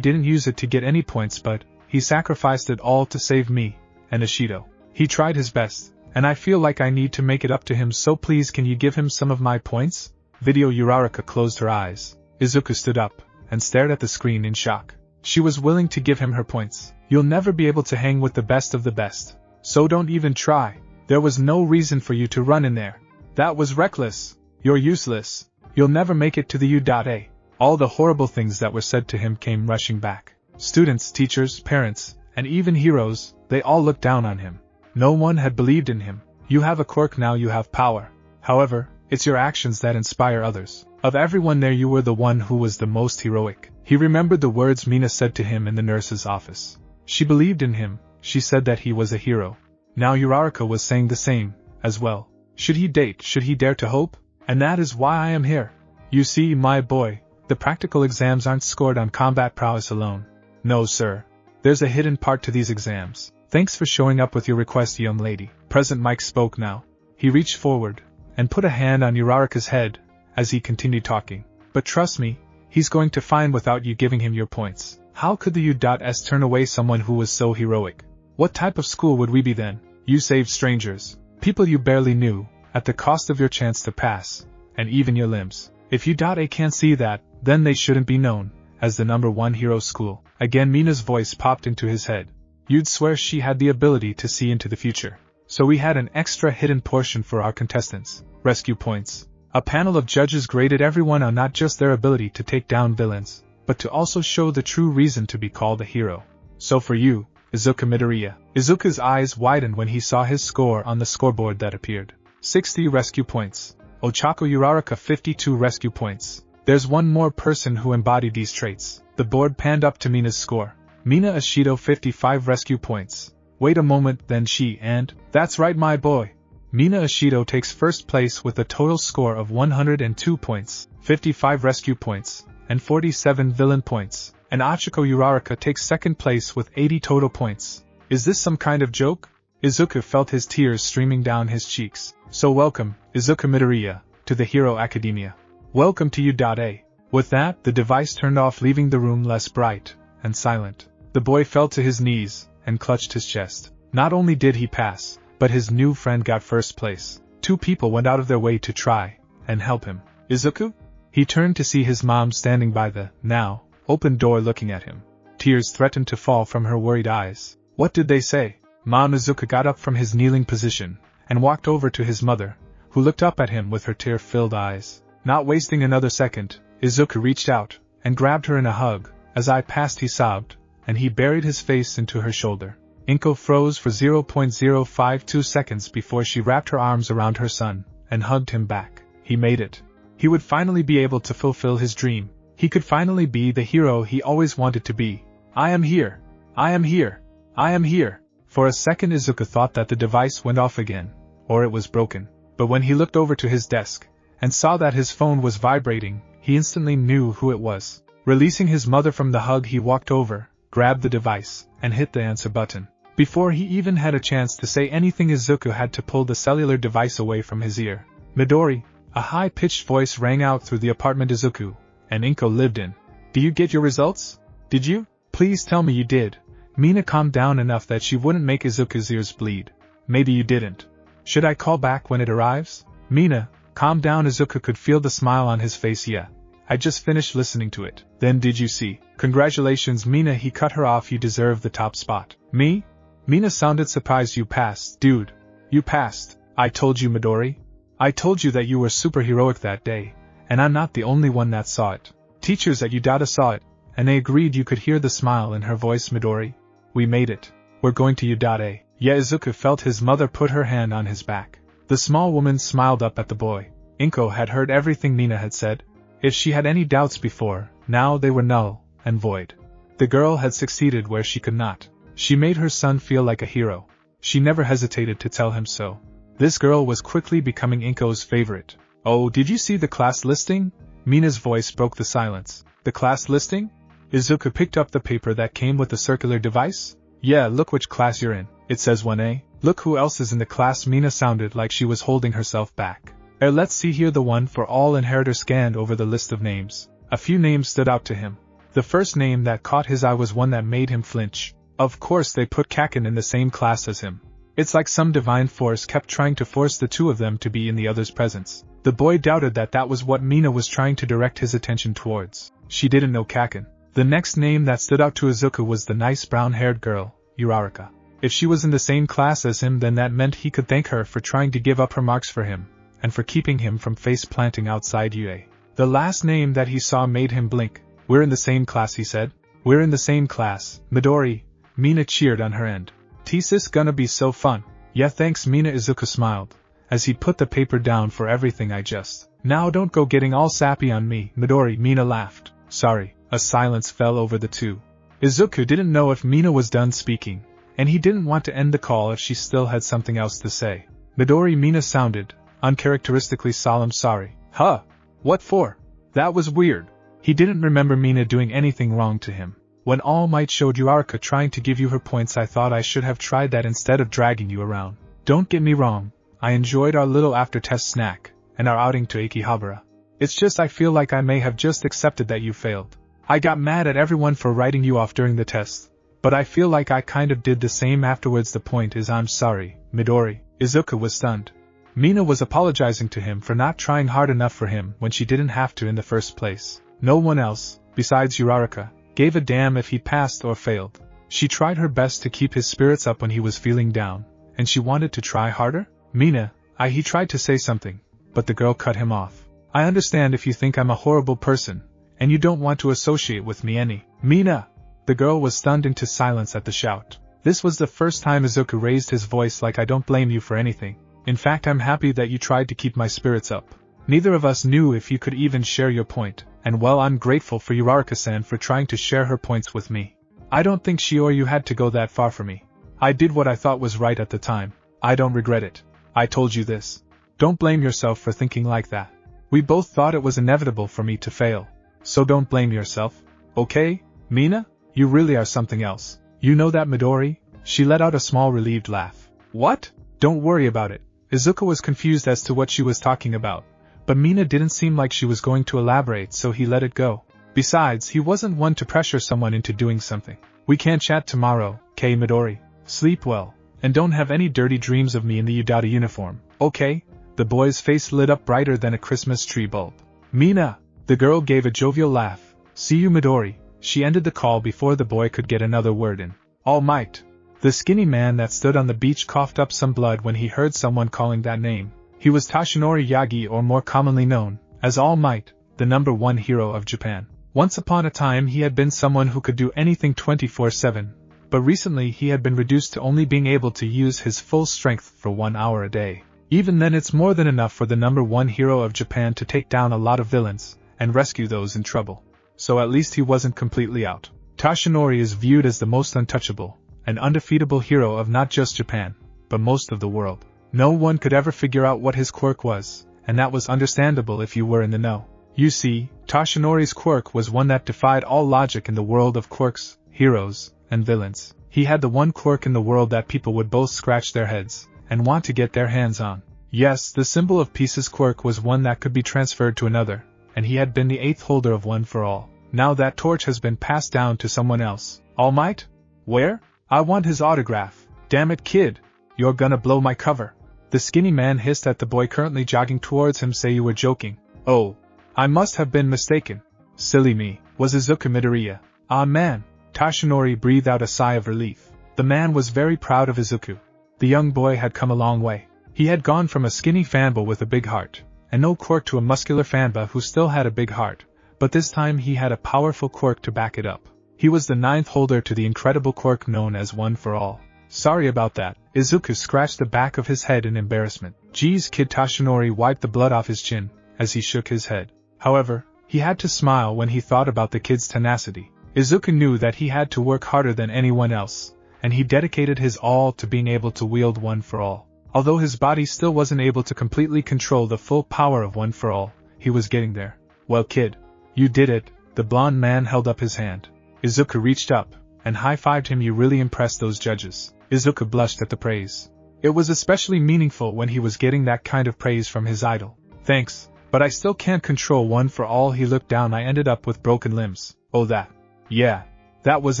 didn't use it to get any points, but he sacrificed it all to save me and Ishido. He tried his best, and I feel like I need to make it up to him, so please can you give him some of my points? Video. Uraraka closed her eyes. Izuku stood up and stared at the screen in shock. She was willing to give him her points. You'll never be able to hang with the best of the best. So don't even try. There was no reason for you to run in there. That was reckless. You're useless. You'll never make it to the U.A. All the horrible things that were said to him came rushing back. Students, teachers, parents, and even heroes, they all looked down on him. No one had believed in him. You have a quirk, now you have power. However, it's your actions that inspire others. Of everyone there, you were the one who was the most heroic. He remembered the words Mina said to him in the nurse's office. She believed in him. She said that he was a hero. Now Uraraka was saying the same, as well. Should he date? Should he dare to hope? And that is why I am here. You see, my boy, the practical exams aren't scored on combat prowess alone. No, sir. There's a hidden part to these exams. Thanks for showing up with your request, young lady. Present Mike spoke now. He reached forward and put a hand on Uraraka's head, as he continued talking. But trust me, he's going to find without you giving him your points. How could the U.S turn away someone who was so heroic? What type of school would we be then? You saved strangers, people you barely knew, at the cost of your chance to pass, and even your limbs. If U.A can't see that, then they shouldn't be known as the #1 hero school. Again Mina's voice popped into his head. You'd swear she had the ability to see into the future. So we had an extra hidden portion for our contestants. Rescue points. A panel of judges graded everyone on not just their ability to take down villains, but to also show the true reason to be called a hero. So for you, Izuku Midoriya. Izuku's eyes widened when he saw his score on the scoreboard that appeared. 60 rescue points. Ochako Uraraka 52 rescue points. There's one more person who embodied these traits. The board panned up to Mina's score. Mina Ashido 55 rescue points. Wait a moment, then she and... That's right my boy! Mina Ashido takes first place with a total score of 102 points, 55 rescue points, and 47 villain points. And Ochako Uraraka takes second place with 80 total points. Is this some kind of joke? Izuku felt his tears streaming down his cheeks. So welcome, Izuku Midoriya, to the Hero Academia. Welcome to U.A. With that, the device turned off, leaving the room less bright and silent. The boy fell to his knees and clutched his chest. Not only did he pass, but his new friend got first place. 2 people went out of their way to try and help him. Izuku? He turned to see his mom standing by the, now, open door looking at him. Tears threatened to fall from her worried eyes. What did they say? Mom. Izuku got up from his kneeling position and walked over to his mother, who looked up at him with her tear-filled eyes. Not wasting another second, Izuku reached out and grabbed her in a hug. As I passed, he sobbed, and he buried his face into her shoulder. Inko froze for 0.052 seconds before she wrapped her arms around her son and hugged him back. He made it. He would finally be able to fulfill his dream. He could finally be the hero he always wanted to be. I am here. I am here. I am here. For a second Izuku thought that the device went off again, or it was broken. But when he looked over to his desk and saw that his phone was vibrating, he instantly knew who it was. Releasing his mother from the hug, he walked over, grabbed the device, and hit the answer button. Before he even had a chance to say anything, Izuku had to pull the cellular device away from his ear. Midori, a high-pitched voice rang out through the apartment Izuku and Inko lived in. Do you get your results? Did you? Please tell me you did. Mina calmed down enough that she wouldn't make Izuku's ears bleed. Maybe you didn't. Should I call back when it arrives? Mina, calm down. Izuku could feel the smile on his face. Yeah. I just finished listening to it. Then did you see? Congratulations Mina, he cut her off. You deserve the top spot. Me? Mina sounded surprised. You passed. Dude. You passed. I told you Midori. I told you that you were superheroic that day, and I'm not the only one that saw it. Teachers at U.A saw it, and they agreed. You could hear the smile in her voice. Midori. We made it. We're going to U.A. Yeah. Izuku felt his mother put her hand on his back. The small woman smiled up at the boy. Inko had heard everything Mina had said. If she had any doubts before, now they were null and void. The girl had succeeded where she could not. She made her son feel like a hero. She never hesitated to tell him so. This girl was quickly becoming Inko's favorite. Oh, did you see the class listing? Mina's voice broke the silence. The class listing? Izuku picked up the paper that came with the circular device. Yeah, look which class you're in. It says 1A. Look who else is in the class. Mina sounded like she was holding herself back. Let's see here. The one for all inheritor scanned over the list of names. A few names stood out to him. The first name that caught his eye was one that made him flinch. Of course they put Kaken in the same class as him. It's like some divine force kept trying to force the two of them to be in the other's presence. The boy doubted that was what Mina was trying to direct his attention towards. She didn't know Kaken. The next name that stood out to Izuku was the nice brown-haired girl, Uraraka. If she was in the same class as him, then that meant he could thank her for trying to give up her marks for him, and for keeping him from face-planting outside UA. The last name that he saw made him blink. We're in the same class, he said. We're in the same class, Midori. Mina cheered on her end. This gonna be so fun. Yeah, thanks Mina. Izuku smiled, as he put the paper down. For everything I just. Now don't go getting all sappy on me, Midori. Mina laughed. Sorry. A silence fell over the two. Izuku didn't know if Mina was done speaking, and he didn't want to end the call if she still had something else to say. Midori. Mina sounded uncharacteristically solemn. Sorry. Huh? What for? That was weird. He didn't remember Mina doing anything wrong to him. When All Might showed Uraraka trying to give you her points, I thought I should have tried that instead of dragging you around. Don't get me wrong, I enjoyed our little after-test snack, and our outing to Akihabara. It's just I feel like I may have just accepted that you failed. I got mad at everyone for writing you off during the test, but I feel like I kind of did the same afterwards. The point is I'm sorry, Midori. Izuku was stunned. Mina was apologizing to him for not trying hard enough for him when she didn't have to in the first place. No one else, besides Uraraka, gave a damn if he passed or failed. She tried her best to keep his spirits up when he was feeling down, and she wanted to try harder? Mina, he tried to say something, but the girl cut him off. I understand if you think I'm a horrible person, and you don't want to associate with me any. Mina! The girl was stunned into silence at the shout. This was the first time Izuku raised his voice. Like, I don't blame you for anything. In fact, I'm happy that you tried to keep my spirits up. Neither of us knew if you could even share your point, and well, I'm grateful for Uraraka-san for trying to share her points with me. I don't think she or you had to go that far for me. I did what I thought was right at the time. I don't regret it. I told you this. Don't blame yourself for thinking like that. We both thought it was inevitable for me to fail. So don't blame yourself, okay, Mina? You really are something else. You know that, Midori? She let out a small relieved laugh. What? Don't worry about it. Izuku was confused as to what she was talking about, but Mina didn't seem like she was going to elaborate, so he let it go. Besides, he wasn't one to pressure someone into doing something. We can't chat tomorrow, K. Midori. Sleep well, and don't have any dirty dreams of me in the Udata uniform, okay? The boy's face lit up brighter than a Christmas tree bulb. Mina! The girl gave a jovial laugh. See you, Midori. She ended the call before the boy could get another word in. All Might. The skinny man that stood on the beach coughed up some blood when he heard someone calling that name. He was Toshinori Yagi, or more commonly known as All Might, the #1 hero of Japan. Once upon a time he had been someone who could do anything 24/7, but recently he had been reduced to only being able to use his full strength for 1 hour a day. Even then, it's more than enough for the #1 hero of Japan to take down a lot of villains and rescue those in trouble. So at least he wasn't completely out. Toshinori is viewed as the most untouchable and undefeatable hero of not just Japan, but most of the world. No one could ever figure out what his quirk was, and that was understandable if you were in the know. You see, Toshinori's quirk was one that defied all logic in the world of quirks, heroes, and villains. He had the one quirk in the world that people would both scratch their heads and want to get their hands on. Yes, the symbol of peace's quirk was one that could be transferred to another, and he had been the 8th holder of One for All. Now that torch has been passed down to someone else. All Might? Where? I want his autograph. Damn it, kid. You're gonna blow my cover. The skinny man hissed at the boy currently jogging towards him. Say you were joking. Oh. I must have been mistaken. Silly me. Was Izuku Midoriya? Ah man. Toshinori breathed out a sigh of relief. The man was very proud of Izuku. The young boy had come a long way. He had gone from a skinny fanboy with a big heart and no quirk to a muscular fanboy who still had a big heart, but this time he had a powerful quirk to back it up. He was the 9th holder to the incredible quirk known as One for All. Sorry about that. Izuku scratched the back of his head in embarrassment. Geez, kid. Toshinori wiped the blood off his chin as he shook his head. However, he had to smile when he thought about the kid's tenacity. Izuku knew that he had to work harder than anyone else, and he dedicated his all to being able to wield One for All. Although his body still wasn't able to completely control the full power of One for All, he was getting there. Well, kid, you did it. The blonde man held up his hand. Izuku reached up and high-fived him. You really impressed those judges. Izuku blushed at the praise. It was especially meaningful when he was getting that kind of praise from his idol. Thanks, but I still can't control One for All. He looked down. I ended up with broken limbs. Oh, that. Yeah, that was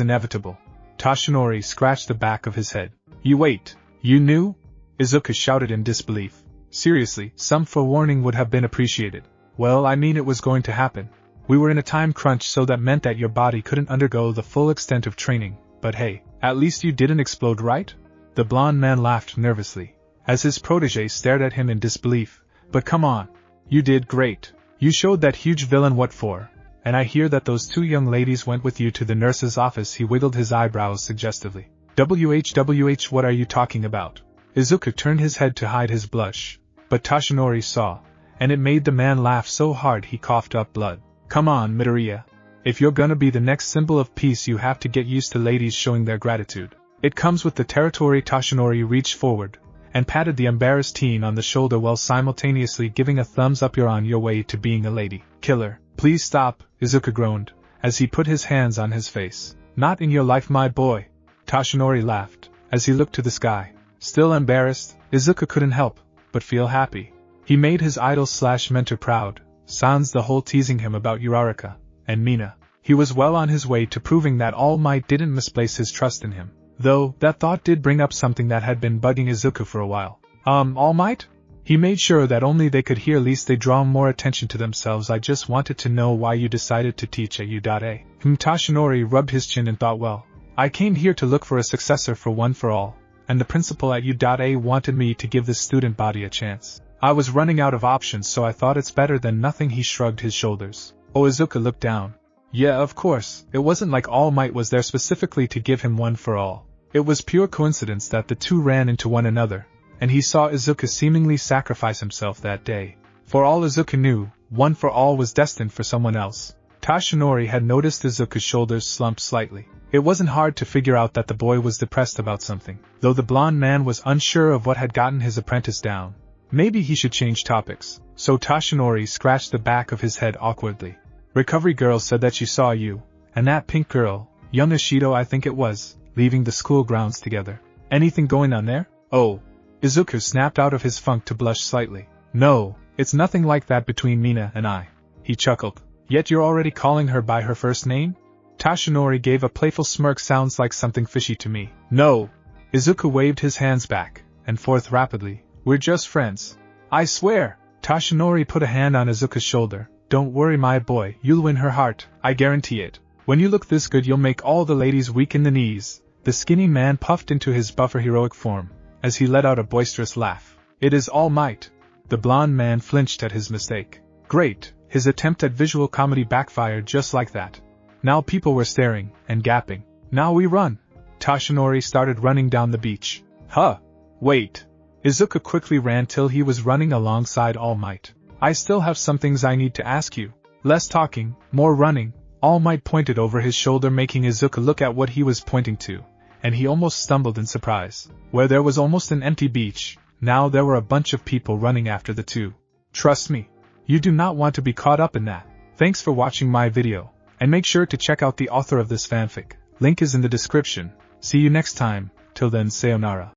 inevitable. Toshinori scratched the back of his head. You wait, you knew? Izuku shouted in disbelief. Seriously, some forewarning would have been appreciated. Well, I mean, it was going to happen. We were in a time crunch, so that meant that your body couldn't undergo the full extent of training, but hey, at least you didn't explode, right? The blonde man laughed nervously, as his protege stared at him in disbelief. But come on. You did great. You showed that huge villain what for, and I hear that those 2 young ladies went with you to the nurse's office. He wiggled his eyebrows suggestively. WH, what are you talking about? Izuku turned his head to hide his blush, but Toshinori saw, and it made the man laugh so hard he coughed up blood. Come on, Midoriya. If you're gonna be the next symbol of peace, you have to get used to ladies showing their gratitude. It comes with the territory. Toshinori reached forward and patted the embarrassed teen on the shoulder while simultaneously giving a thumbs up. You're on your way to being a lady killer. Please stop, Izuku groaned, as he put his hands on his face. Not in your life, my boy. Toshinori laughed, as he looked to the sky. Still embarrassed, Izuku couldn't help but feel happy. He made his idol/mentor proud, sans the whole teasing him about Uraraka and Mina. He was well on his way to proving that All Might didn't misplace his trust in him. Though, that thought did bring up something that had been bugging Izuku for a while. All Might? He made sure that only they could hear, lest they draw more attention to themselves. I just wanted to know why you decided to teach at U.A. Tashinori rubbed his chin and thought, well, I came here to look for a successor for One for All, and the principal at U.A. wanted me to give this student body a chance. I was running out of options, so I thought it's better than nothing. He shrugged his shoulders. Izuku looked down. Yeah, of course, it wasn't like All Might was there specifically to give him One for All. It was pure coincidence that the two ran into one another, and he saw Izuku seemingly sacrifice himself that day. For all Izuku knew, One for All was destined for someone else. Tashinori had noticed Izuku's shoulders slumped slightly. It wasn't hard to figure out that the boy was depressed about something, though the blonde man was unsure of what had gotten his apprentice down. Maybe he should change topics, so Tashinori scratched the back of his head awkwardly. Recovery girl said that she saw you, and that pink girl, young Ishido I think it was, leaving the school grounds together. Anything going on there? Oh. Izuku snapped out of his funk to blush slightly. No, it's nothing like that between Mina and I. He chuckled. Yet you're already calling her by her first name? Tashinori gave a playful smirk. Sounds like something fishy to me. No. Izuku waved his hands back and forth rapidly. We're just friends. I swear. Tashinori put a hand on Izuku's shoulder. Don't worry my boy, you'll win her heart, I guarantee it. When you look this good you'll make all the ladies weak in the knees. The skinny man puffed into his buffer heroic form, as he let out a boisterous laugh. It is All Might. The blonde man flinched at his mistake. Great, his attempt at visual comedy backfired just like that. Now people were staring and gapping. Now we run. Tashinori started running down the beach. Huh. Wait. Izuku quickly ran till he was running alongside All Might. I still have some things I need to ask you. Less talking, more running. All Might pointed over his shoulder, making Izuku look at what he was pointing to, and he almost stumbled in surprise. Where there was almost an empty beach, now there were a bunch of people running after the two. Trust me, you do not want to be caught up in that. Thanks for watching my video, and make sure to check out the author of this fanfic. Link is in the description. See you next time. Till then, sayonara.